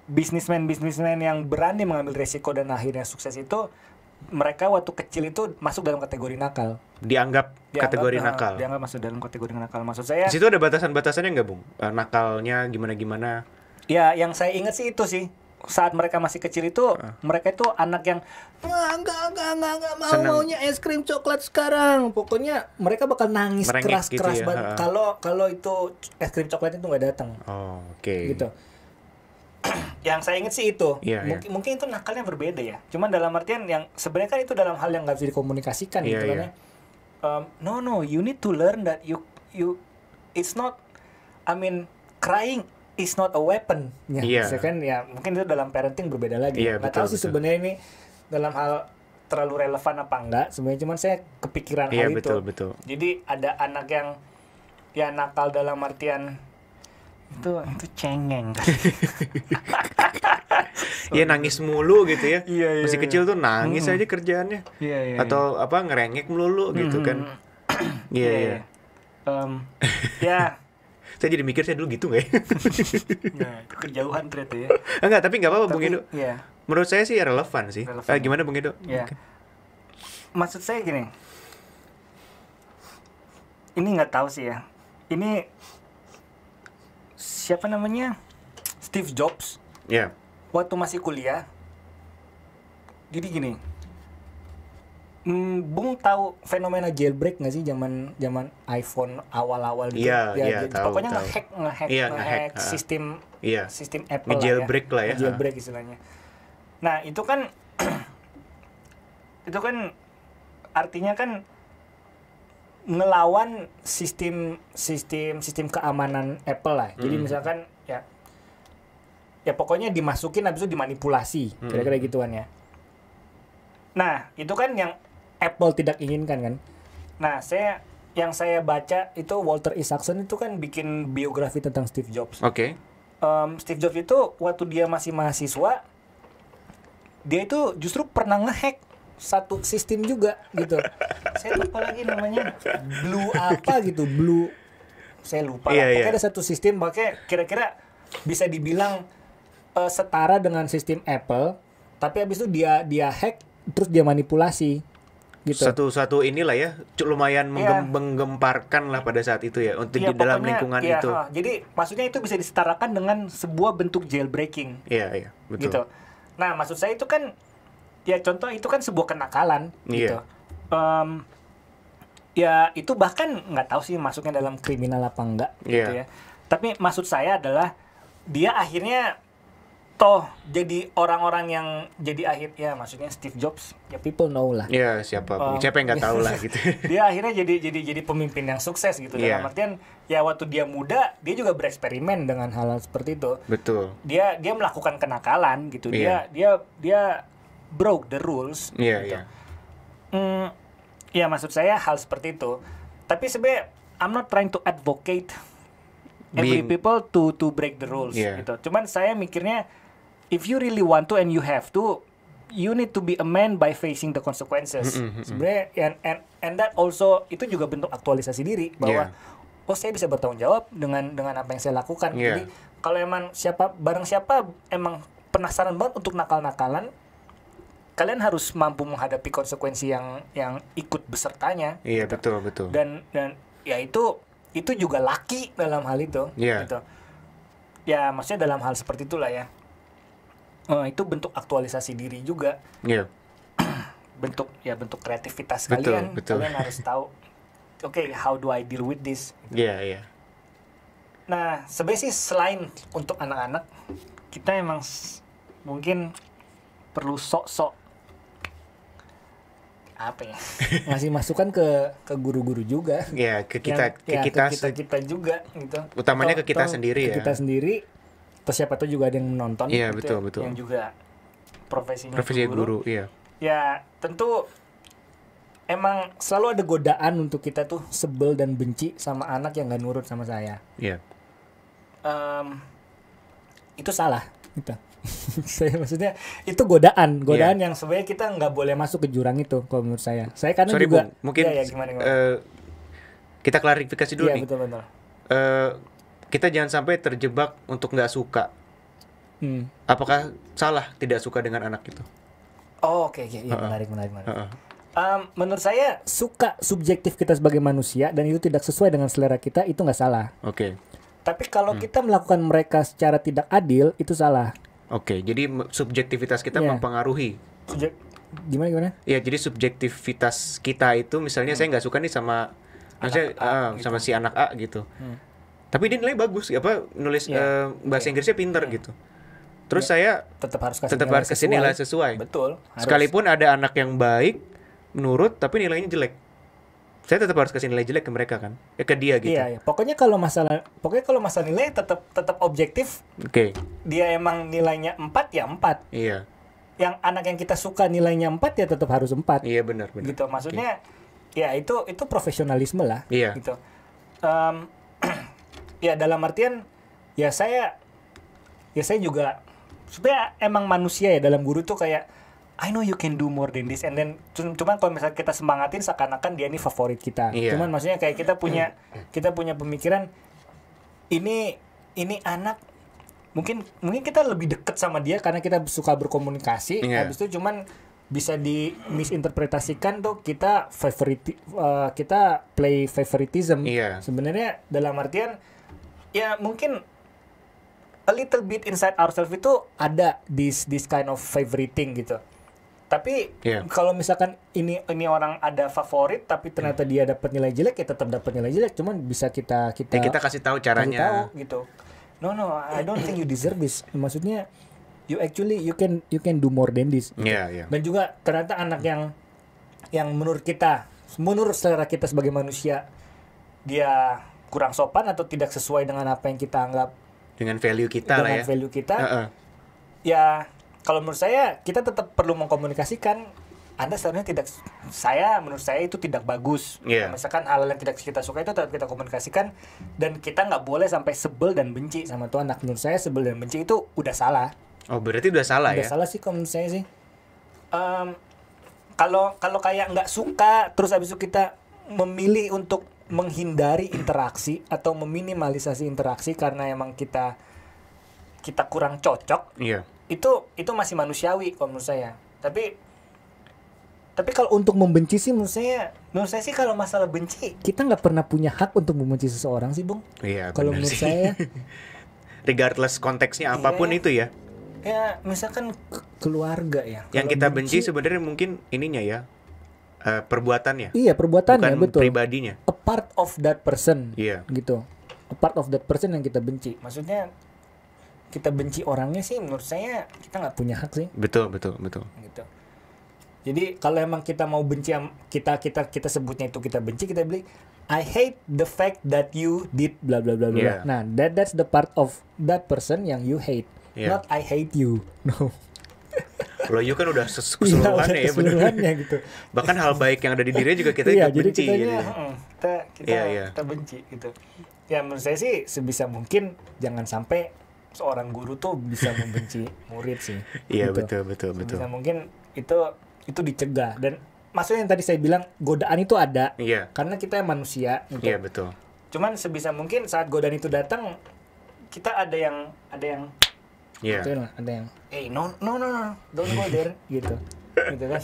bisnismen yang berani mengambil resiko dan akhirnya sukses itu, mereka waktu kecil itu masuk dalam kategori nakal. Dianggap kategori nakal. Dianggap masuk dalam kategori nakal. Maksud saya. Di situ ada batasan-batasannya nggak, Bung? Nakalnya gimana? Ya, yang saya ingat sih itu sih. Saat mereka masih kecil itu, mereka itu anak yang Enggak maunya es krim coklat sekarang. Pokoknya mereka bakal nangis Merengek keras-keras gitu ya, banget kalau itu es krim coklat itu nggak datang. Oh, oke. Gitu. yang saya ingat sih itu. Iya. Mungkin itu nakalnya berbeda ya. Cuman dalam artian yang sebenarnya kan itu dalam hal yang nggak bisa dikomunikasikan Iya, gitu kan ya. No, you need to learn that you it's not, crying is not a weapon. Iya. Kan ya mungkin itu dalam parenting berbeda lagi. Iya, Nggak tahu betul, sih sebenarnya ini dalam hal terlalu relevan apa enggak. Sebenarnya cuman saya kepikiran hal itu. Iya, betul. Jadi ada anak yang ya nakal dalam artian itu cengeng. Iya, nangis mulu gitu ya. Iya. Masih kecil tuh nangis aja kerjaannya. Iya. Atau ngerengek melulu gitu kan. Iya. Ya. Saya jadi mikir saya dulu gitu nggak ya? Nah, itu kejauhan ternyata ya. Enggak, tapi nggak apa-apa Bung Edo. Iya. Menurut saya sih relevan sih. Relevan. Gimana Bung Edo? Ya. Maksud saya gini. Ini nggak tahu sih ya. Ini siapa namanya? Steve Jobs. Iya. Waktu masih kuliah. Jadi gini. Bung tahu Fenomena jailbreak nggak sih zaman iPhone awal-awal gitu? Iya, tahu. Pokoknya Tahu. ngehack Iya, sistem Iya. sistem Apple Nge-jailbreak lah ya. Nge-jailbreak istilahnya. Nah, itu kan artinya kan ngelawan sistem keamanan Apple lah. Jadi misalkan ya pokoknya dimasukin habis itu dimanipulasi, kira-kira gituan ya. Nah, itu kan yang Apple tidak inginkan kan. Nah, yang saya baca itu Walter Isaacson itu kan bikin biografi tentang Steve Jobs. Oke. Steve Jobs itu waktu dia masih mahasiswa, dia itu justru pernah ngehack satu sistem juga gitu. Saya lupa lagi namanya. Blue. Saya lupa lah. Pokoknya ada satu sistem, makanya kira-kira bisa dibilang setara dengan sistem Apple, tapi habis itu dia hack terus dia manipulasi. Gitu. Satu inilah ya, lumayan menggemparkan lah pada saat itu ya untuk di dalam lingkungan itu. Jadi maksudnya itu bisa disetarakan dengan sebuah bentuk jailbreaking. Iya, betul. Gitu. Nah, maksud saya itu kan ya contoh itu kan sebuah kenakalan gitu. Ya itu bahkan nggak tahu sih masuknya dalam kriminal apa enggak gitu ya. Tapi maksud saya adalah dia akhirnya toh jadi orang-orang yang jadi maksudnya Steve Jobs ya people know lah. Iya, siapa yang nggak tahu lah gitu. Dia akhirnya jadi pemimpin yang sukses gitu. Dalam artian ya waktu dia muda dia juga bereksperimen dengan hal seperti itu. Betul. Dia melakukan kenakalan gitu. Dia broke the rules. Iya. Ya maksud saya hal seperti itu. Tapi sebenarnya I'm not trying to advocate every people to break the rules gitu. Cuman saya mikirnya if you really want to and you have to, you need to be a man by facing the consequences. Sebenarnya and that also itu juga bentuk aktualisasi diri bahwa saya bisa bertanggung jawab dengan apa yang saya lakukan. Jadi kalau emang siapa emang penasaran banget untuk nakal-nakalan, kalian harus mampu menghadapi konsekuensi yang ikut besertanya. Iya, gitu. betul. Dan ya itu juga laki dalam hal itu. Gitu. Ya maksudnya dalam hal seperti itulah ya. Itu bentuk aktualisasi diri juga. Iya. bentuk kreativitas kalian. Betul. Kalian harus tahu oke, how do I deal with this? Iya, iya. Nah, sebenarnya sih selain untuk anak-anak, kita emang mungkin perlu sok-sok apa ya? Ngasih masukan ke guru-guru juga. Ya, ke kita kita juga gitu. Utamanya ke kita sendiri ya. Kita sendiri, atau siapa tuh juga ada yang menonton. Iya, gitu, betul. yang juga profesi guru, iya. Ya, tentu emang Selalu ada godaan untuk kita tuh sebel dan benci sama anak yang gak nurut sama saya. Iya. Itu salah gitu. Saya maksudnya itu godaan yang sebenarnya kita nggak boleh masuk ke jurang itu kalau menurut saya. Saya karena Sorry, juga Bung, mungkin gimana? Kita klarifikasi dulu nih. Betul. Kita jangan sampai terjebak untuk nggak suka. Apakah salah tidak suka dengan anak itu? Oh, oke. Ya, menarik. Menurut saya suka subjektif kita sebagai manusia dan itu tidak sesuai dengan selera kita, itu nggak salah. Oke. Tapi kalau kita melakukan mereka secara tidak adil, itu salah. Oke, jadi subjektivitas kita mempengaruhi. Gimana? Ya, jadi subjektivitas kita itu misalnya saya nggak suka nih sama maksudnya gitu. sama si anak A gitu. Tapi dia nilai bagus, nulis bahasa Inggrisnya pintar gitu. Terus saya tetap harus kasih nilai sesuai. Betul. Sekalipun ada anak yang baik, menurut tapi nilainya jelek. Saya tetap harus kasih nilai jelek ke mereka kan, ke dia gitu. Iya. Pokoknya kalau masalah nilai tetap objektif. Oke. Dia emang nilainya 4 ya 4. Iya. Yang anak yang kita suka nilainya 4 ya tetap harus 4. Iya, benar. Gitu. Maksudnya ya itu profesionalisme lah. Iya. Gitu. Ya dalam artian ya saya juga sebenarnya emang manusia ya, dalam guru tuh kayak I know you can do more than this, and then cuman kalau misalnya kita semangatin seakan-akan dia ini favorit kita. Iya. Cuman maksudnya kayak kita punya pemikiran ini anak mungkin kita lebih deket sama dia karena kita suka berkomunikasi. Iya. Habis itu cuman bisa di misinterpretasikan tuh kita play favoritism. Iya. Sebenarnya dalam artian ya mungkin a little bit inside ourselves itu ada this kind of favoriting gitu. Tapi kalau misalkan ini orang ada favorit tapi ternyata dia dapat nilai jelek, ya tetap dapat nilai jelek. Cuman bisa kita kasih tahu caranya. Kasih tahu gitu. No, I don't think you deserve this. Maksudnya you can do more than this. Gitu. Yeah. Dan juga ternyata anak yang menurut selera kita sebagai manusia dia kurang sopan atau tidak sesuai dengan apa yang kita anggap dengan value kita lah ya. Dengan value kita. Ya kalau menurut saya kita tetap perlu mengkomunikasikan. Menurut saya itu tidak bagus. Yeah. Misalkan hal yang tidak kita suka itu tetap kita komunikasikan, dan kita nggak boleh sampai sebel dan benci sama tuh anak. Menurut saya sebel dan benci itu udah salah. Oh, berarti udah salah ya? Udah salah sih kalau menurut saya sih. Kalau kayak nggak suka terus habis itu kita memilih untuk menghindari interaksi atau meminimalisasi interaksi karena emang kita kurang cocok. Iya. Itu masih manusiawi kalau menurut saya. Tapi kalau untuk membenci sih menurut saya sih kalau masalah benci kita nggak pernah punya hak untuk membenci seseorang sih, Bung. Iya, kalau menurut saya regardless konteksnya apapun itu ya. Ya, misalkan keluarga ya. Yang kita benci sebenarnya mungkin ininya ya. Perbuatannya. Iya, perbuatannya, bukan betul. Pribadinya. A part of that person. Iya. Gitu. A part of that person yang kita benci. Maksudnya kita benci orangnya sih menurut saya kita nggak punya hak sih. Betul. Gitu. Jadi kalau emang kita mau benci kita sebutnya itu kita benci, kita bilang I hate the fact that you did bla bla bla bla. Yeah. Nah, that's the part of that person yang you hate. Yeah. Not I hate you. No. Kalau you kan udah keseluruhannya ya, keseluruhannya gitu. Bahkan hal baik yang ada di dirinya juga kita iya, benci. Kita benci gitu. Ya menurut saya sih sebisa mungkin jangan sampai seorang guru tuh bisa membenci murid sih. Iya, gitu. betul. Sebisa mungkin itu dicegah. Dan maksudnya yang tadi saya bilang godaan itu ada. Iya. Karena kita manusia gitu. Iya, betul. Cuman sebisa mungkin saat godaan itu datang kita ada yang Iya. Ada yang no, don't go there gitu kan.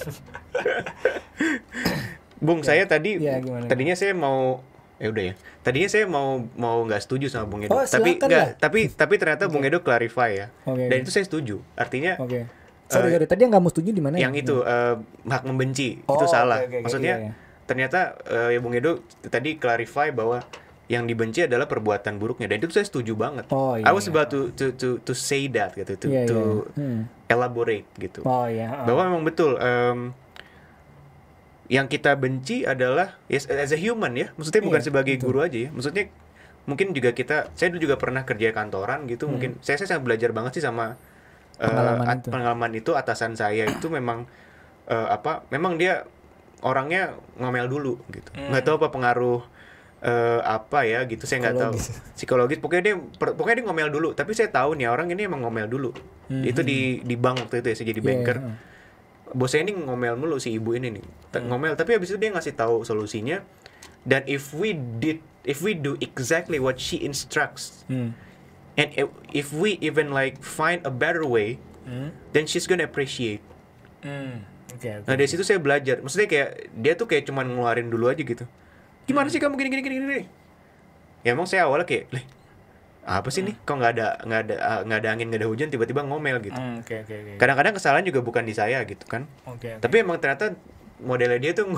Bung, saya tadi ya, tadinya saya mau Tadinya saya mau nggak setuju sama Bung Edo. Oh, tapi ternyata Bung Edo clarify ya. Okay. Dan itu saya setuju. Artinya Sorry, tadi yang nggak mau setuju di mana? Yang itu hak membenci itu salah. Okay, maksudnya iya. ternyata ya Bung Edo tadi clarify bahwa yang dibenci adalah perbuatan buruknya, dan itu saya setuju banget. I was about to say that gitu, to elaborate gitu. Bahwa memang betul yang kita benci adalah as a human ya, maksudnya bukan sebagai guru aja ya, maksudnya mungkin juga saya dulu juga pernah kerja kantoran gitu, mungkin saya sangat belajar banget sih sama pengalaman itu. Atasan saya itu memang memang dia orangnya ngomel dulu gitu, nggak tahu apa pengaruh apa ya gitu, saya nggak tahu psikologis, pokoknya dia ngomel dulu, tapi saya tahu nih orang ini emang ngomel dulu. Itu di bank waktu itu ya, saya jadi banker. Bos saya ini ngomel mulu, si ibu ini nih ngomel, tapi habis itu dia ngasih tahu solusinya, dan if we do exactly what she instructs, and if we even like find a better way, then she's gonna appreciate. Nah dari situ saya belajar, maksudnya kayak dia tuh kayak cuman ngeluarin dulu aja gitu, gimana sih kamu gini. Ya emang saya awalnya kayak, apa sih nih, kok nggak ada angin, nggak ada hujan, tiba-tiba ngomel gitu. Kadang-kadang kesalahan juga bukan di saya gitu kan. Tapi emang ternyata modelnya dia tuh,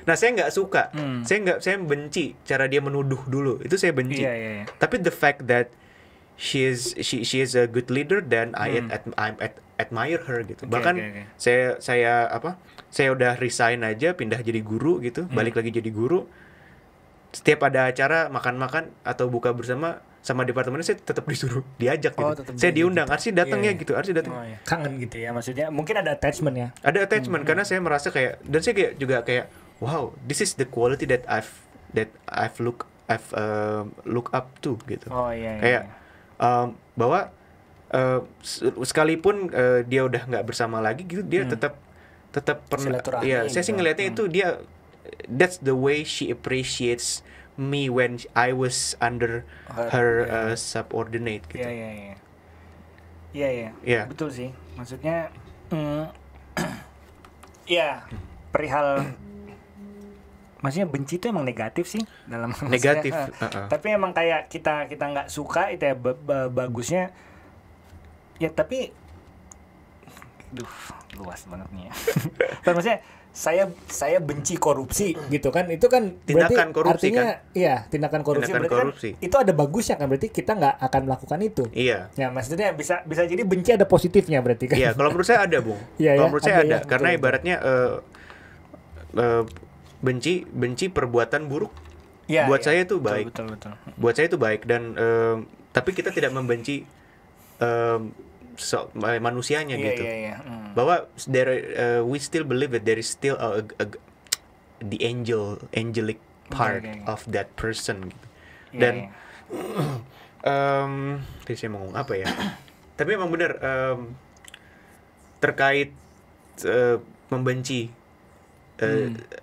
nah saya nggak suka, saya benci cara dia menuduh dulu, itu saya benci. Tapi the fact that she is a good leader, dan I admire her gitu. Bahkan saya udah resign aja, pindah jadi guru gitu, balik lagi jadi guru. Setiap ada acara makan-makan atau buka bersama sama departemennya, saya tetap disuruh diajak gitu. Saya diundang, harus datang ya gitu, harus datang. Kangen gitu ya, maksudnya mungkin ada attachment ya. Ada attachment karena saya merasa kayak, dan saya kayak wow, this is the quality that I've look up to gitu. Kayak bahwa sekalipun dia udah nggak bersama lagi gitu, dia tetap pernah. Iya, saya sih ngelihatnya itu dia, that's the way she appreciates me when I was under her subordinate gitu. Iya. Betul sih. Maksudnya ya perihal, maksudnya benci itu emang negatif sih dalam negatif. Tapi emang kayak kita nggak suka itu ya, bagusnya ya, tapi luas banget nih ya. Maksudnya saya benci korupsi gitu kan, itu kan tindakan korupsi artinya, kan? Iya, tindakan korupsi. Tindakan korupsi. Kan, itu ada bagusnya kan, berarti kita nggak akan melakukan itu. Iya. Ya bisa jadi benci ada positifnya berarti kan. Iya, kalau menurut saya ada, Bung. Kalau menurut saya ada, karena betul, ibaratnya benci perbuatan buruk. Buat saya itu baik. Betul. Buat saya itu baik, dan tapi kita tidak membenci manusianya gitu. Bahwa we still believe that there is still the angelic part of that person gitu. Dan tadi saya mau ngomong apa ya? Tapi emang benar terkait membenci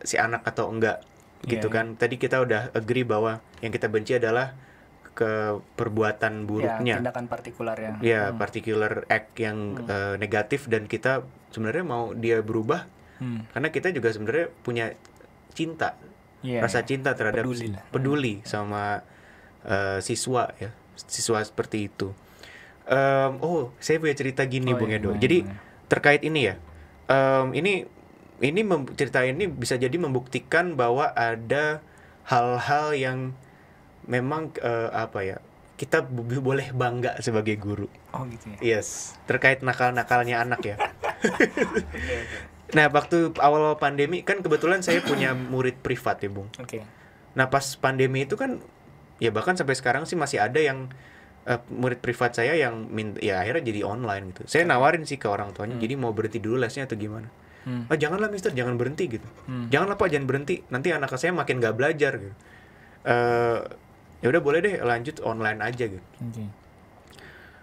si anak atau enggak gitu kan. Tadi kita udah agree bahwa yang kita benci adalah ke perbuatan buruknya, tindakan partikular ya. Ya, particular act yang negatif, dan kita sebenarnya mau dia berubah karena kita juga sebenarnya punya cinta, rasa cinta terhadap peduli sama siswa ya, siswa seperti itu. Saya punya cerita gini, Bung Edo. Jadi terkait ini ya, cerita ini bisa jadi membuktikan bahwa ada hal-hal yang memang kita boleh bangga sebagai guru. Gitu ya. Yes, terkait nakal-nakalnya anak ya. Nah, waktu awal pandemi kan kebetulan saya punya murid privat ya, Bung. Nah, pas pandemi itu kan ya bahkan sampai sekarang sih masih ada yang murid privat saya yang akhirnya jadi online gitu. Saya nawarin sih ke orang tuanya, jadi mau berhenti dulu lesnya atau gimana? Janganlah Mister, jangan berhenti gitu. Janganlah Pak, jangan berhenti. Nanti anak saya makin gak belajar gitu. Ya udah boleh deh lanjut online aja gitu.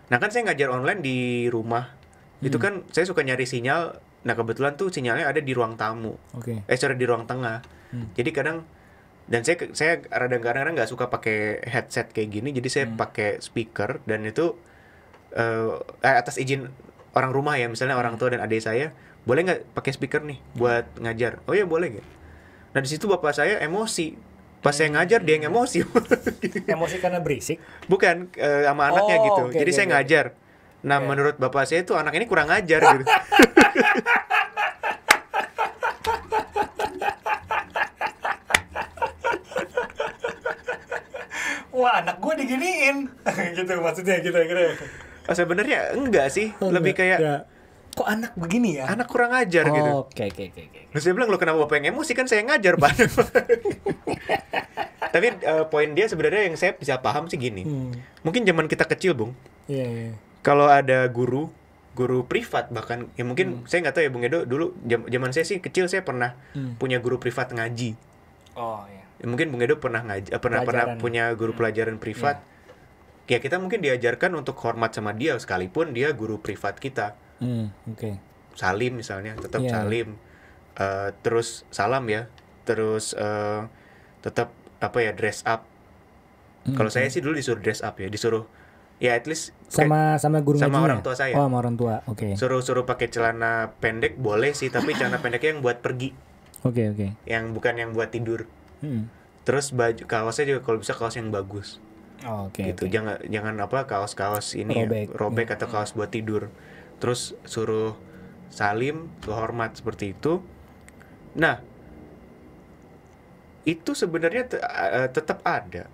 Nah kan saya ngajar online di rumah, itu kan saya suka nyari sinyal. Nah kebetulan tuh sinyalnya ada di ruang tamu, di ruang tengah. Jadi kadang, dan saya kadang-kadang nggak suka pakai headset kayak gini, jadi saya pakai speaker, dan itu atas izin orang rumah ya, misalnya orang tua dan adik saya, boleh nggak pakai speaker nih buat ngajar? Oh ya boleh gitu. Nah di situ bapak saya emosi. Pas saya ngajar dia yang emosi. Emosi karena berisik? Bukan, sama anaknya gitu. Jadi saya ngajar. Nah, menurut bapak saya tuh anak ini kurang ngajar gitu. wah anak gue diginiin gitu maksudnya gitu kira. Sebenarnya enggak sih, Oh, lebih enggak, kayak enggak. Kok anak begini ya? anak kurang ajar gitu. Oke. Terus dia bilang, lo kenapa bapak yang emosi, kan saya ngajar Pak. Tapi poin dia sebenarnya yang saya bisa paham sih gini. Mungkin zaman kita kecil, Bung, Iya. kalau ada guru privat bahkan, ya mungkin saya nggak tahu ya Bung Edo, dulu zaman saya sih kecil saya pernah punya guru privat ngaji. Oh iya. Ya, mungkin Bung Edo pernah pernah Pelajaran. punya guru pelajaran privat. Ya kita mungkin diajarkan untuk hormat sama dia sekalipun dia guru privat kita. Oke. Salim misalnya, tetap Iya. salim. Terus salam ya. Terus tetap apa ya, dress up. Kalau saya sih dulu disuruh dress up ya, disuruh ya at least Sama guru sama ngajinya? orang tua saya. Oh, sama orang tua. Oke. suruh pakai celana pendek boleh sih, tapi celana pendeknya yang buat pergi, Oke. yang bukan yang buat tidur. Hmm. Terus baju kaosnya juga kalau bisa kaos yang bagus. Oh, oke. Gitu. oke. Jangan apa kaos-kaos ini Robek. atau kaos buat tidur. Terus suruh salim, suruh hormat seperti itu. Nah, itu sebenarnya tetap ada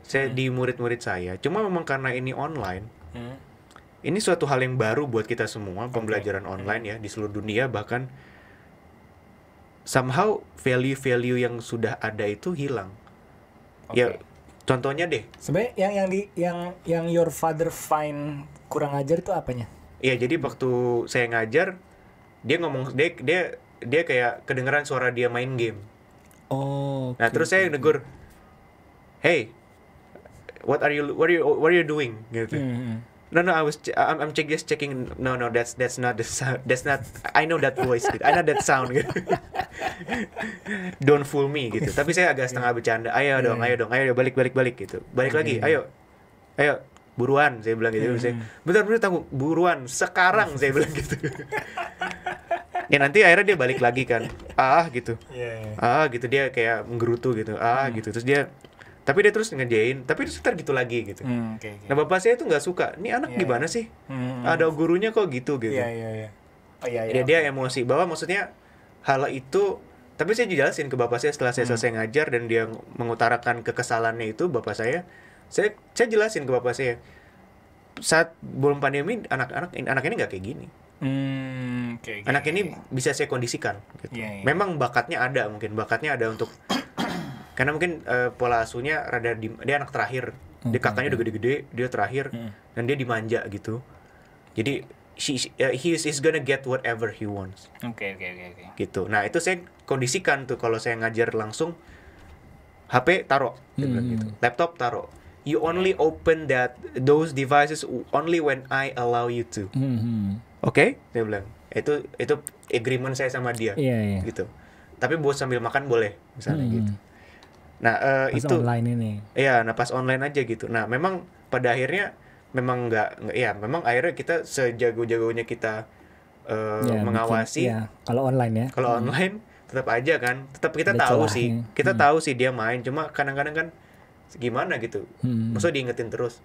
saya di murid-murid saya. Cuma memang karena ini online, ini suatu hal yang baru buat kita semua, pembelajaran online ya di seluruh dunia, bahkan somehow value-value yang sudah ada itu hilang. Ya, contohnya deh. Sebenarnya yang your father find kurang ajar itu apanya? Ya, jadi waktu saya ngajar, dia ngomong, dia kayak kedengeran suara dia main game. Oh. Nah, terus saya negur, "Hey, what are you doing?" gitu. No, I'm just checking. No, that's not the sound. That's not. I know that voice. Gitu. I know that sound. Gitu. Don't fool me gitu. Tapi saya agak setengah bercanda. Ayo dong, balik gitu. Balik lagi. Ayo, buruan. Saya bilang gitu. Saya, bentar tunggu. Buruan. Sekarang saya bilang gitu. Ya nanti akhirnya dia balik lagi kan. Gitu. Gitu, dia kayak menggerutu gitu. Gitu. Terus dia, tapi dia terus ngerjain, tapi terus gitu lagi gitu. Nah, bapak saya tuh nggak suka. Nih anak gimana sih? Ada gurunya kok gitu. Iya. Oh iya. Dia emosi. Bahwa maksudnya hal itu, tapi saya jelasin ke bapak saya setelah saya selesai ngajar dan dia mengutarakan kekesalannya itu, bapak saya jelasin ke bapak saya, saat belum pandemi anak ini nggak kayak gini. Anak ini bisa saya kondisikan gitu. Iya. Memang bakatnya ada untuk karena mungkin pola asuhnya rada dia anak terakhir. Dia kakaknya udah gede-gede, dia terakhir dan dia dimanja gitu. Jadi he is gonna get whatever he wants. Oke. Gitu. Nah, itu saya kondisikan tuh kalau saya ngajar langsung, HP taruh, dia bilang gitu. Laptop taruh. You only open those devices only when I allow you to. Oke? Dia bilang. Itu agreement saya sama dia. Iya. Gitu. Tapi buat sambil makan boleh, misalnya gitu. Nah, Pas itu online ini. iya, nah pas online aja gitu. Nah, memang pada akhirnya memang nggak ya, memang akhirnya kita sejago-jagonya kita mengawasi. Iya, kalau online ya. Kalau online tetap aja kan, tetap kita Ada tahu celahnya. sih. Kita tahu sih dia main, cuma kadang-kadang kan gimana gitu. Maksudnya diingetin terus.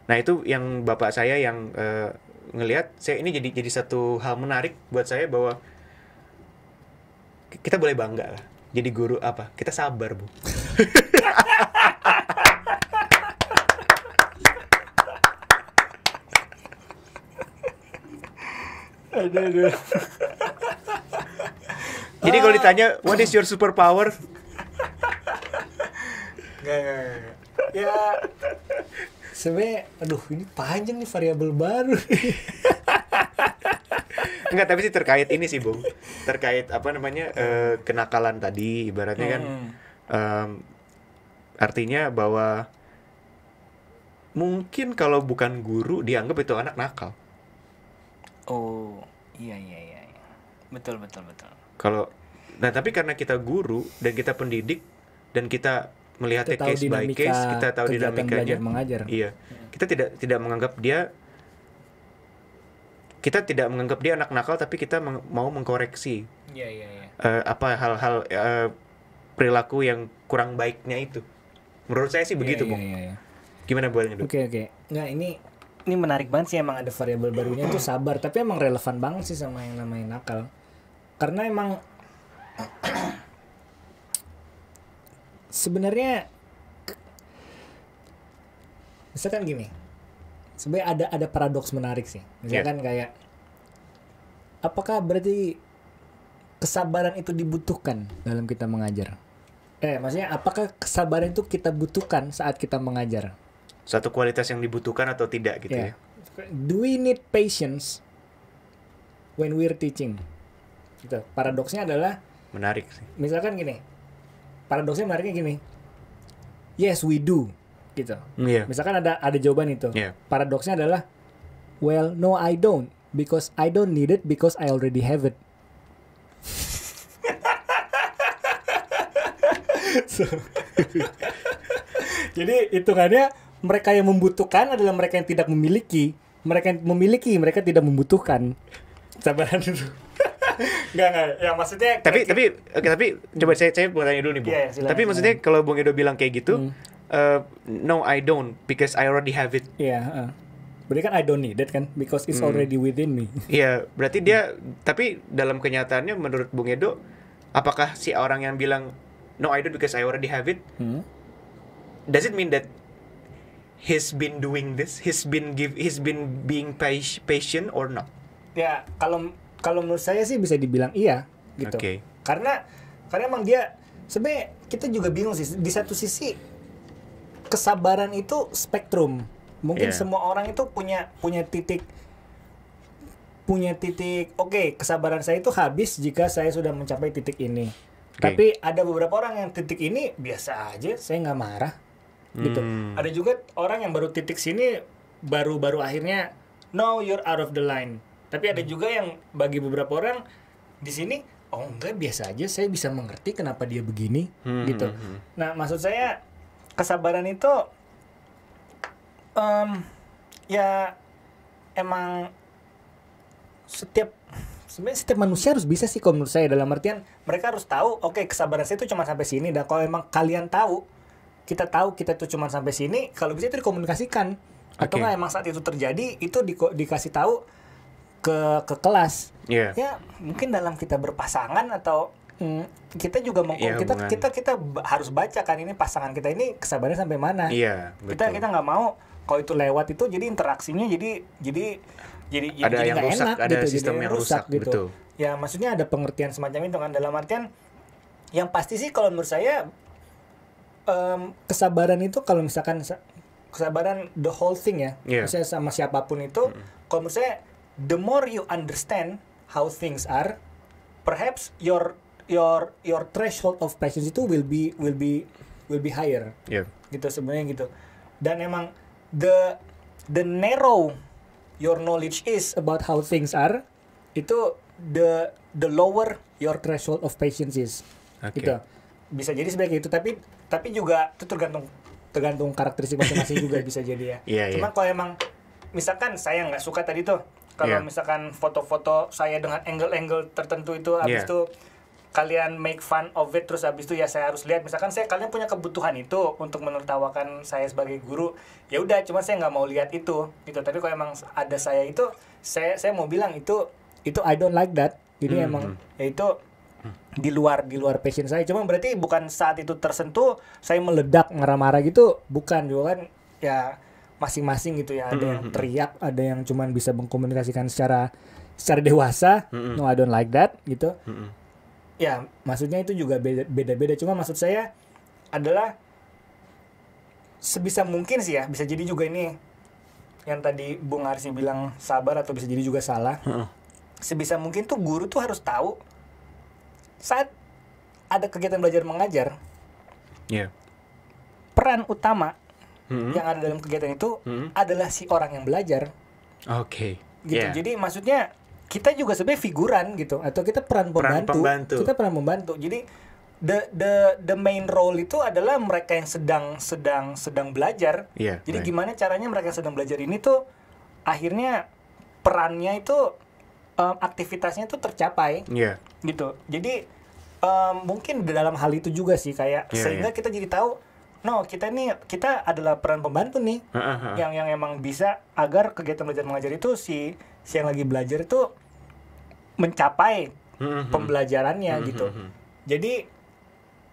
Nah, itu yang bapak saya yang ngelihat saya ini jadi satu hal menarik buat saya bahwa kita boleh bangga lah. Jadi guru apa? Kita sabar, Bu. Aduh. Jadi kalau ditanya what is your superpower? Enggak. Ya, Sebenarnya, aduh ini panjang nih variabel baru. Enggak, tapi sih terkait ini sih, Bung. Terkait apa namanya? Kenakalan tadi ibaratnya kan artinya bahwa mungkin kalau bukan guru dianggap itu anak nakal. oh, iya. Betul. Kalau nah, tapi karena kita guru dan kita pendidik dan kita melihatnya Kita tahu case by dinamika case, kita tahu kegiatan dinamikanya. belajar mengajar. Iya. Kita tidak menganggap dia anak nakal, tapi kita mau mengkoreksi Iya. apa hal-hal perilaku yang kurang baiknya itu. Menurut saya sih begitu, Bung. Iya. Gimana buat itu? Oke. Nggak, ini menarik banget sih, emang ada variabel barunya tuh sabar, tapi emang relevan banget sih sama yang namanya nakal. Karena emang sebenarnya misalkan gini, sebenarnya ada paradoks menarik sih. Misalkan kayak, apakah berarti kesabaran itu dibutuhkan dalam kita mengajar? Maksudnya apakah kesabaran itu kita butuhkan saat kita mengajar? Satu kualitas yang dibutuhkan atau tidak gitu ya. Do we need patience when we're teaching? Gitu. Paradoksnya adalah Menarik sih. misalkan gini. Paradoksnya menariknya gini. Yes, we do. Gitu. Iya. Misalkan ada jawaban itu. Yeah. Paradoksnya adalah, well, no, I don't, because I don't need it because I already have it. Jadi hitungannya mereka yang membutuhkan adalah mereka yang tidak memiliki. Mereka yang memiliki, mereka tidak membutuhkan. Sabaran itu. Enggak. Ya maksudnya Tapi coba saya mau tanya dulu nih, Bu. Iya, silakan. Tapi maksudnya kalau Bung Edo bilang kayak gitu, no, I don't because I already have it. Iya, berarti kan I don't need it kan, because it's already within me. Iya, berarti dia, tapi dalam kenyataannya menurut Bung Edo, apakah si orang yang bilang no, I don't because I already have it, does it mean that he's been doing this, he's been being patient or not? Ya, kalau menurut saya sih bisa dibilang iya gitu. Oke. Karena emang dia sebenarnya kita juga bingung sih, di satu sisi kesabaran itu spektrum. Mungkin semua orang itu punya titik oke, kesabaran saya itu habis jika saya sudah mencapai titik ini. Tapi ada beberapa orang yang titik ini biasa aja, saya nggak marah gitu. Ada juga orang yang baru titik sini baru akhirnya no, you're out of the line. Tapi ada juga yang bagi beberapa orang di sini, oh enggak, biasa aja, saya bisa mengerti kenapa dia begini gitu. Nah, maksud saya kesabaran itu ya emang setiap manusia harus bisa sih kalau menurut saya, dalam artian mereka harus tahu, oke, kesabaran saya itu cuma sampai sini. Dan kalau emang kalian tahu kita tuh cuma sampai sini, kalau bisa itu dikomunikasikan. Atau nggak emang saat itu terjadi itu dikasih tahu ke kelas. Ya mungkin dalam kita berpasangan atau kita juga kita harus baca kan, ini pasangan kita ini kesabarannya sampai mana. Iya, betul. Kita nggak mau kalau itu lewat itu jadi interaksinya jadi ada yang nggak rusak, enak ada gitu, sistem jadi yang rusak gitu. betul. Ya maksudnya ada pengertian semacam itu kan, dalam artian yang pasti sih kalau menurut saya kesabaran itu, kalau misalkan kesabaran the whole thing ya, misalnya sama siapapun itu, kalau menurut saya the more you understand how things are, perhaps your threshold of patience itu will be higher. Gitu sebenarnya gitu. Dan emang the narrow your knowledge is about how things are, itu the lower your threshold of patience is. Gitu. Bisa jadi sebagai itu, tapi juga itu tergantung karakteristik masing-masing juga bisa jadi ya. Cuma kalau emang misalkan saya nggak suka tadi tuh, kalau misalkan foto-foto saya dengan angle-angle tertentu itu, habis itu kalian make fun of it, terus habis itu ya saya harus lihat, misalkan kalian punya kebutuhan itu untuk menertawakan saya sebagai guru, ya udah, cuma saya nggak mau lihat itu gitu. Tapi kalau emang ada saya itu, saya mau bilang itu I don't like that. Jadi emang ya itu di luar passion saya. Cuma berarti bukan saat itu tersentuh saya meledak marah-marah gitu, bukan juga kan ya, masing-masing gitu ya. Ada yang teriak, ada yang cuman bisa mengkomunikasikan secara dewasa. No, I don't like that gitu. Ya, maksudnya itu juga beda-beda. Cuma maksud saya adalah sebisa mungkin sih ya, bisa jadi juga ini yang tadi Bung Arsi bilang sabar atau bisa jadi juga salah. Sebisa mungkin tuh guru tuh harus tahu saat ada kegiatan belajar mengajar, peran utama yang ada dalam kegiatan itu adalah si orang yang belajar. Gitu. Jadi maksudnya kita juga sebenarnya figuran gitu, atau kita peran pembantu. Kita peran pembantu. Jadi the main role itu adalah mereka yang sedang belajar. Jadi gimana caranya mereka yang sedang belajar ini tuh akhirnya perannya itu aktivitasnya tuh tercapai. Gitu. Jadi mungkin dalam hal itu juga sih kayak sehingga kita jadi tahu, no, kita adalah peran pembantu nih, yang emang bisa agar kegiatan belajar mengajar itu si yang lagi belajar itu mencapai pembelajarannya gitu. Jadi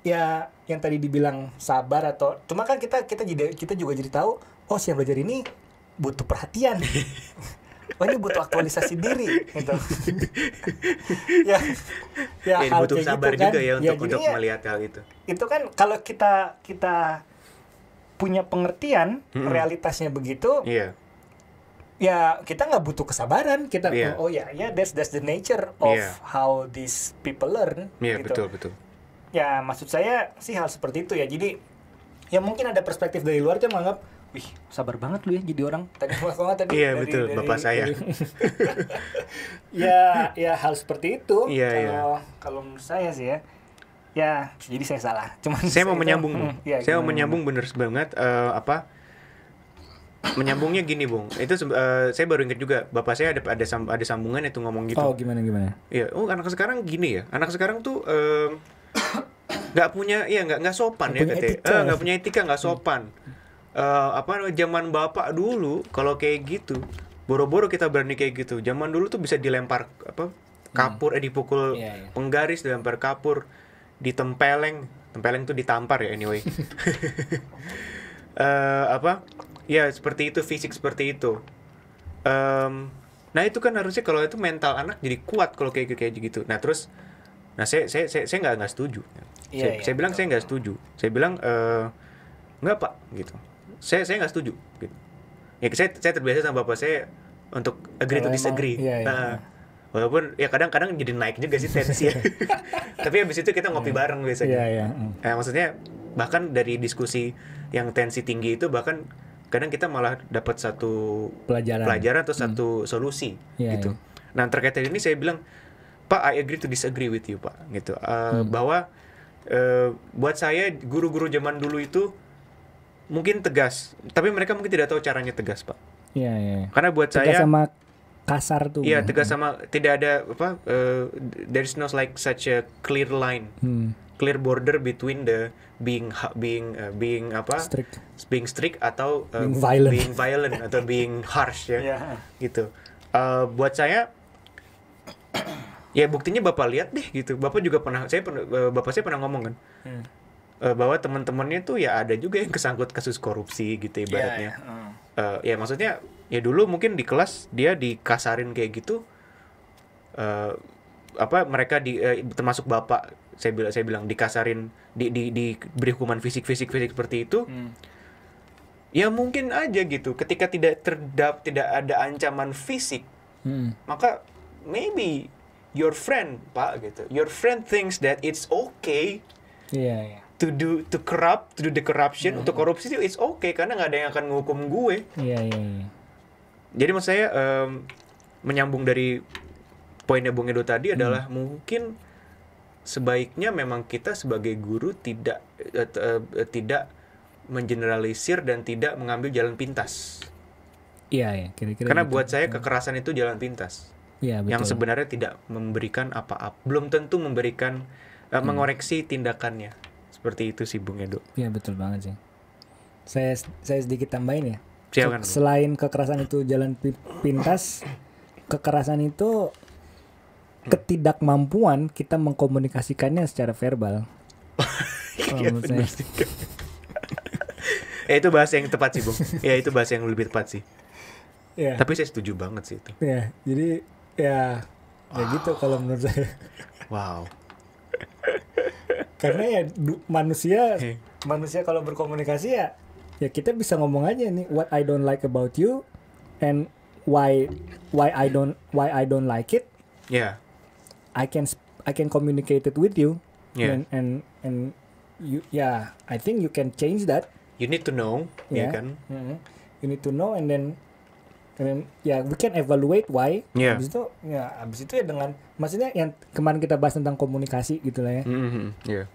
ya yang tadi dibilang sabar atau cuma kan kita juga jadi tahu, oh si yang belajar ini butuh perhatian. Oh ini butuh aktualisasi diri gitu. ya hal butuh kayak sabar gitu kan. juga ya untuk jadinya melihat hal itu. Itu kan kalau kita punya pengertian realitasnya begitu, ya kita nggak butuh kesabaran. Kita oh ya that's the nature of how these people learn. Gitu. Betul. Ya maksud saya sih hal seperti itu ya. Jadi ya mungkin ada perspektif dari luar yang menganggap, wih sabar banget lu ya jadi orang. Tadi Iya betul, bapak saya. ya hal seperti itu. Kalau menurut saya sih ya. Ya, jadi saya salah. Cuman saya mau menyambung. Saya mau menyambung bener banget. Menyambungnya gini, Bung. Itu saya baru ingat juga. Bapak saya ada sambungan itu ngomong gitu. Oh, gimana? Iya, anak sekarang gini ya. Anak sekarang tuh nggak punya, nggak sopan ya katanya. Nggak punya etika, nggak sopan. Zaman bapak dulu kalau kayak gitu, boro-boro kita berani kayak gitu. Zaman dulu tuh bisa dilempar kapur, dipukul penggaris, dilempar kapur. Ditempeleng tuh ditampar ya anyway. Ya seperti itu, fisik seperti itu. Nah itu kan harusnya kalau itu mental anak jadi kuat kalau kayak gitu. Nah terus, saya nggak setuju. Saya bilang saya nggak setuju. Saya bilang nggak pak gitu. Saya nggak setuju. Gitu. Ya saya terbiasa sama bapak saya untuk agree to disagree. Walaupun ya kadang-kadang jadi naik juga sih tensi ya. Tapi habis itu kita ngopi bareng biasanya. Maksudnya bahkan dari diskusi yang tensi tinggi itu bahkan kadang kita malah dapat satu pelajaran atau satu solusi gitu. Nah terkait ini saya bilang, Pak, I agree to disagree with you Pak gitu. Bahwa buat saya guru-guru zaman dulu itu mungkin tegas, tapi mereka mungkin tidak tahu caranya tegas Pak. Karena buat tegas saya sama kasar tuh. Iya, tegas sama tidak ada there is no like such a clear line. Clear border between the being strict atau being violent atau being harsh ya. Gitu. Buat saya ya buktinya Bapak lihat deh gitu. Bapak saya pernah ngomong kan. Bahwa teman-temannya tuh ya ada juga yang kesangkut kasus korupsi gitu ibaratnya. Ya maksudnya ya dulu mungkin di kelas dia dikasarin kayak gitu, mereka termasuk bapak saya bilang dikasarin, diberi hukuman fisik seperti itu. Ya mungkin aja gitu ketika tidak ada ancaman fisik, maka maybe your friend Pak gitu, your friend thinks that it's okay to do the corruption, untuk korupsi itu it's okay karena nggak ada yang akan menghukum gue. Jadi maksud saya menyambung dari poinnya Bung Edo tadi adalah mungkin sebaiknya memang kita sebagai guru tidak mengeneralisir dan tidak mengambil jalan pintas. Kira-kira. Karena buat saya kekerasan itu jalan pintas. Yang sebenarnya tidak memberikan apa-apa, belum tentu memberikan mengoreksi tindakannya. Seperti itu sih Bung Edo. Iya betul banget sih. Saya sedikit tambahin ya. Selain kekerasan itu jalan pintas, kekerasan itu ketidakmampuan kita mengkomunikasikannya secara verbal. Itu bahasa yang tepat sih Bung. Ya itu bahasa yang lebih tepat sih. Tapi saya setuju banget sih itu. Jadi ya gitu kalau menurut saya. Wow. Karena ya manusia kalau berkomunikasi ya kita bisa ngomong aja nih what I don't like about you and why I don't like it. I can communicate it with you. And you I think you can change that. You need to know, ya kan? You need to know and then we can evaluate why. Abis itu ya dengan maksudnya yang kemarin kita bahas tentang komunikasi gitu lah ya.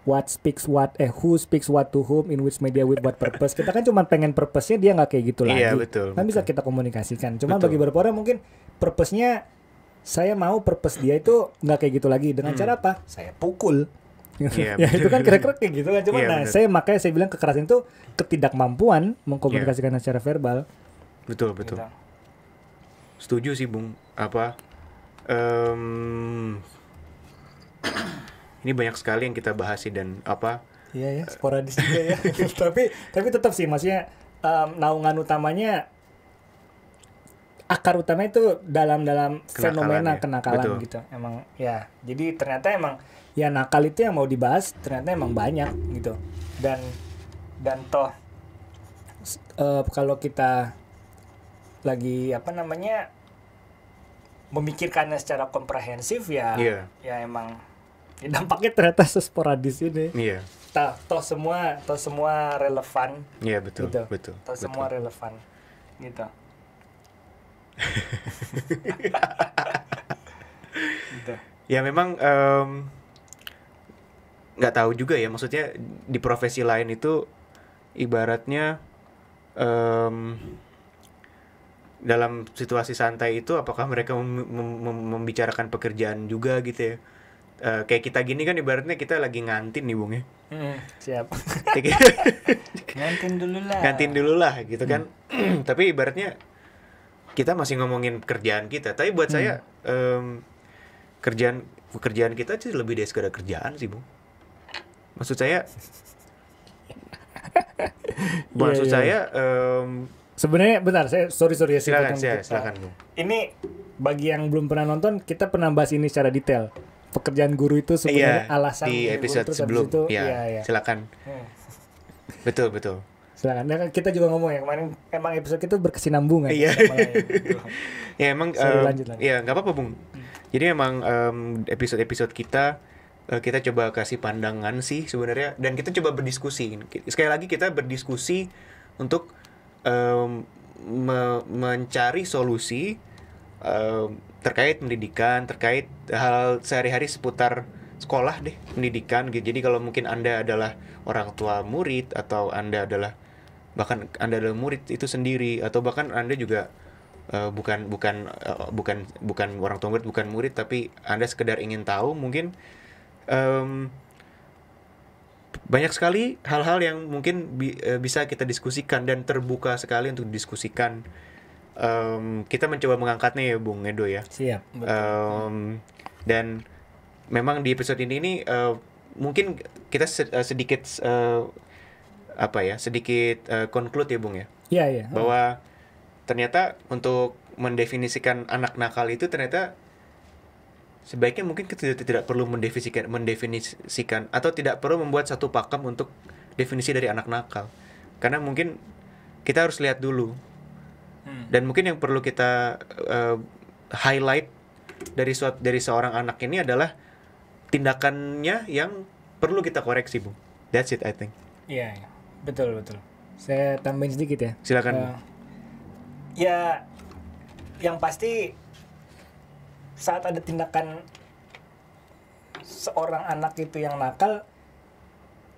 What speaks what, who speaks what to whom, in which media, with what purpose. Kita kan cuma pengen purpose-nya dia nggak kayak gitu lagi. Betul. Kan bisa kita komunikasikan. Cuma bagi beberapa orang mungkin purpose-nya saya mau purpose dia itu nggak kayak gitu lagi. Dengan cara apa? Saya pukul. Itu kan kira-kira kayak gitu kan. Cuma makanya saya bilang kekerasan itu ketidakmampuan mengkomunikasikan secara verbal. Betul. Setuju sih Bung. Ini banyak sekali yang kita bahas sih dan sporadis juga ya. tapi tetap sih maksudnya naungan utamanya, akar utamanya itu dalam fenomena ya. kenakalan Betul. gitu. Emang ya, jadi ternyata emang ya nakal itu yang mau dibahas ternyata emang banyak gitu. Dan toh kalau kita lagi memikirkannya secara komprehensif ya, Iya. ya emang ya dampaknya ternyata sesporadis ini. Iya. Toh semua relevan. Iya, betul. Gitu. Betul. Toh semua relevan gitu. Gitu. Ya memang nggak tahu juga ya, maksudnya di profesi lain itu ibaratnya dalam situasi santai itu apakah mereka membicarakan pekerjaan juga gitu ya. Kayak kita gini kan ibaratnya kita lagi ngantin nih Bung ya. Siap. Ngantin dulu lah gitu kan. Tapi ibaratnya kita masih ngomongin kerjaan kita. Tapi buat saya pekerjaan kita sih lebih dari sekedar kerjaan sih Bung. Maksud saya sebenarnya bentar, saya sorry ya silakan Bung. Ini bagi yang belum pernah nonton, kita pernah bahas ini secara detail. Pekerjaan guru itu sebenarnya alasan di episode guru, sebelum itu, ya. Silakan. Betul. Silakan. Nah, kita juga ngomong ya kemarin emang episode itu berkesinambungan. Iya. Ya emang lanjut. ya nggak apa-apa Bung. Jadi emang episode kita coba kasih pandangan sih sebenarnya, dan kita coba berdiskusi. Sekali lagi kita berdiskusi untuk mencari solusi terkait pendidikan, terkait hal sehari-hari seputar sekolah deh, pendidikan gitu. Jadi kalau mungkin Anda adalah orang tua murid, atau bahkan Anda adalah murid itu sendiri, atau bahkan Anda juga bukan orang tua murid, bukan murid, tapi Anda sekedar ingin tahu, mungkin banyak sekali hal-hal yang mungkin bisa kita diskusikan dan terbuka sekali untuk didiskusikan. Kita mencoba mengangkatnya ya Bung Edo ya. Siap. Dan memang di episode ini mungkin kita sedikit conclude ya Bung ya. Iya. Bahwa ternyata untuk mendefinisikan anak nakal itu ternyata sebaiknya mungkin kita tidak perlu mendefinisikan atau tidak perlu membuat satu pakem untuk definisi dari anak nakal. Karena mungkin kita harus lihat dulu. Dan mungkin yang perlu kita highlight dari seorang anak ini adalah tindakannya yang perlu kita koreksi, Bu. That's it, I think. Iya. Betul. Saya tambahin sedikit ya. Silakan. Ya, yang pasti saat ada tindakan seorang anak itu yang nakal,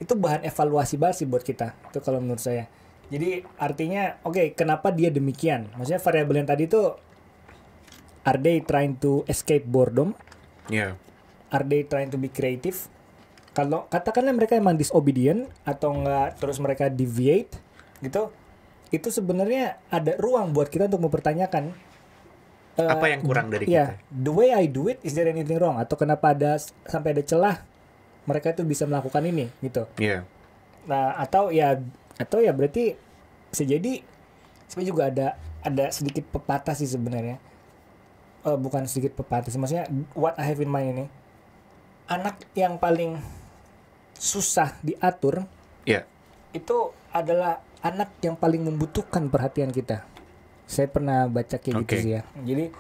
itu bahan evaluasi banget sih buat kita. Itu kalau menurut saya. Jadi artinya, oke, kenapa dia demikian? Maksudnya variabel yang tadi itu, are they trying to escape boredom? Yeah. Are they trying to be creative? Kalau katakanlah mereka emang disobedient atau enggak, terus mereka deviate gitu, itu sebenarnya ada ruang buat kita untuk mempertanyakan apa yang kurang dari kita. The way I do it, is there anything wrong? Atau kenapa sampai ada celah mereka itu bisa melakukan ini gitu. Iya. Nah, atau ya berarti bisa jadi sebenarnya juga ada sedikit pepatah sih sebenarnya. Bukan sedikit pepatah sih, maksudnya what I have in mind ini. Anak yang paling susah diatur, itu adalah anak yang paling membutuhkan perhatian kita. Saya pernah baca kayak gitu sih ya. Jadi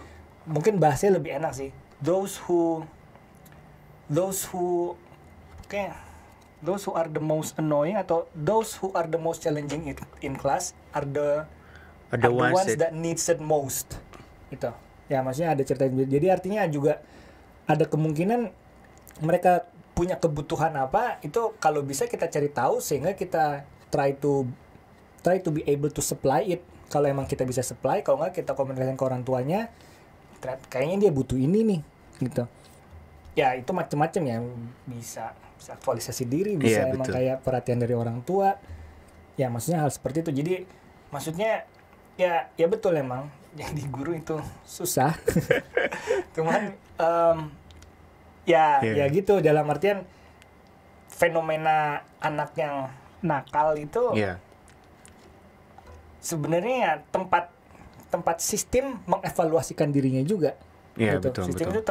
mungkin bahasanya lebih enak sih. Those who are the most annoying atau those who are the most challenging in class are the ones that needs it most. Gitu. Ya maksudnya ada cerita. Jadi artinya juga ada kemungkinan mereka punya kebutuhan apa, itu kalau bisa kita cari tahu sehingga kita try to be able to supply it. Kalau emang kita bisa supply, kalau nggak kita komunikasikan ke orang tuanya, kayaknya dia butuh ini nih, gitu. Ya itu macam-macam ya, bisa aktualisasi diri, bisa emang betul. Kayak perhatian dari orang tua. Ya maksudnya hal seperti itu. Jadi maksudnya ya betul emang jadi guru itu susah. Cuman ya gitu, dalam artian fenomena anak yang nakal itu sebenarnya ya tempat sistem mengevaluasikan dirinya juga. Iya, gitu. betul, Sistem betul. itu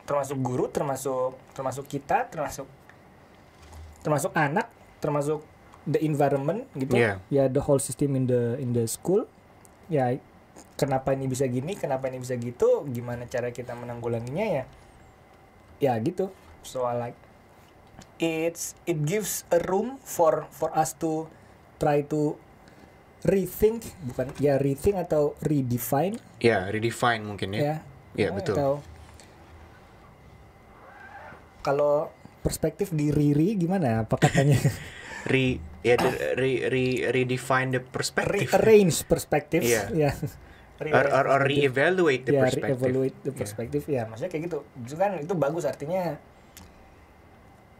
termasuk guru, termasuk kita, termasuk anak, termasuk the environment gitu. Iya. Ya the whole system in the school. Ya kenapa ini bisa gini, kenapa ini bisa gitu, gimana cara kita menanggulanginya ya. Ya gitu. So I like it gives a room for us to try to rethink atau redefine Ya, redefine mungkin ya. ya. Iya, betul. Atau kalau perspektif di Riri gimana apa katanya? Redefine the perspective. Rearrange perspektif. Iya. Ya. Or reevaluate the perspective. Reevaluate the perspective. Ya, maksudnya kayak gitu. Itu kan itu bagus, artinya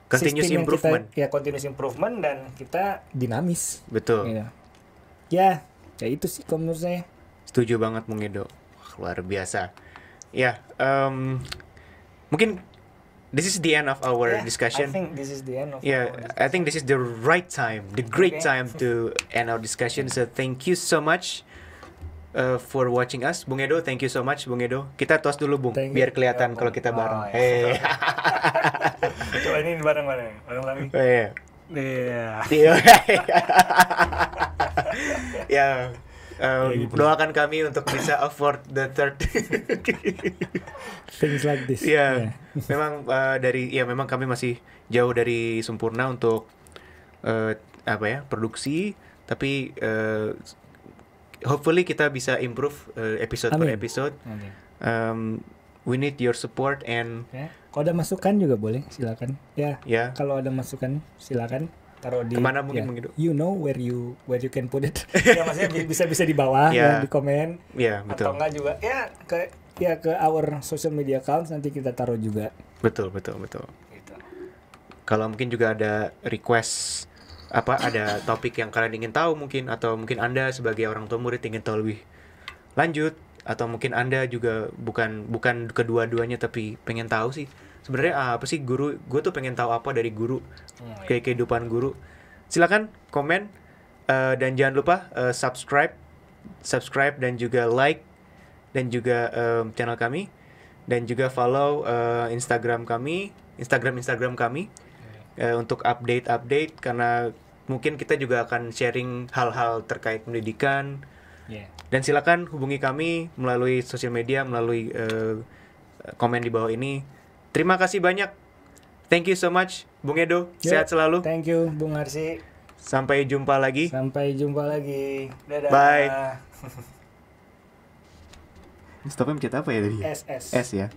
Continuous sistem yang improvement. Kita, continuous improvement, dan kita dinamis. Betul. Iya. Ya itu sih kalau menurut saya. Setuju banget Bung Edo. Wah, luar biasa. Ya, mungkin this is the end of our discussion. I think this is the end of Yeah, our discussion. I think this is the right time, the great Okay. time to end our discussion. So thank you so much for watching us, Bung Edo. Thank you so much, Bung Edo. Kita toast dulu, Bung, Thank you. biar kelihatan Ya, kalau Bung. kita bareng. Oh, ya. Hey. Coba ini bareng-bareng lagi. Oh, iya. Iya. Iya. Ya, gitu. doakan kami untuk bisa afford the third. Things like this. Iya, memang memang kami masih jauh dari sempurna untuk produksi, tapi hopefully kita bisa improve episode per Amin. episode. Oke. We need your support and Ya. Kalau ada masukan juga boleh, silakan. Ya. ya. Kalau ada masukan silakan taruh di Kemana mungkin, ya, Bung Edo? you know where you can put it. Ya maksudnya bisa di bawah Ya. ya, di komen, Ya, atau betul. enggak juga ke our social media accounts, nanti kita taruh juga Betul. gitu. Kalau mungkin juga ada request ada topik yang kalian ingin tahu mungkin, atau mungkin Anda sebagai orang tua murid ingin tahu lebih lanjut, atau mungkin Anda juga bukan kedua-duanya tapi pengen tahu sih sebenarnya apa sih gue tuh pengen tahu apa dari guru, kayak kehidupan guru. Silakan komen, dan jangan lupa subscribe dan juga like, dan juga channel kami, dan juga follow Instagram kami untuk update karena mungkin kita juga akan sharing hal-hal terkait pendidikan. Yeah. Dan silakan hubungi kami melalui sosial media, melalui komen di bawah ini. Terima kasih banyak. Thank you so much, Bung Edo. Sehat selalu. Thank you, Bung Arsi. Sampai jumpa lagi. Sampai jumpa lagi. Dadah. Bye. Stopnya mencet apa ya tadi? SS. S ya.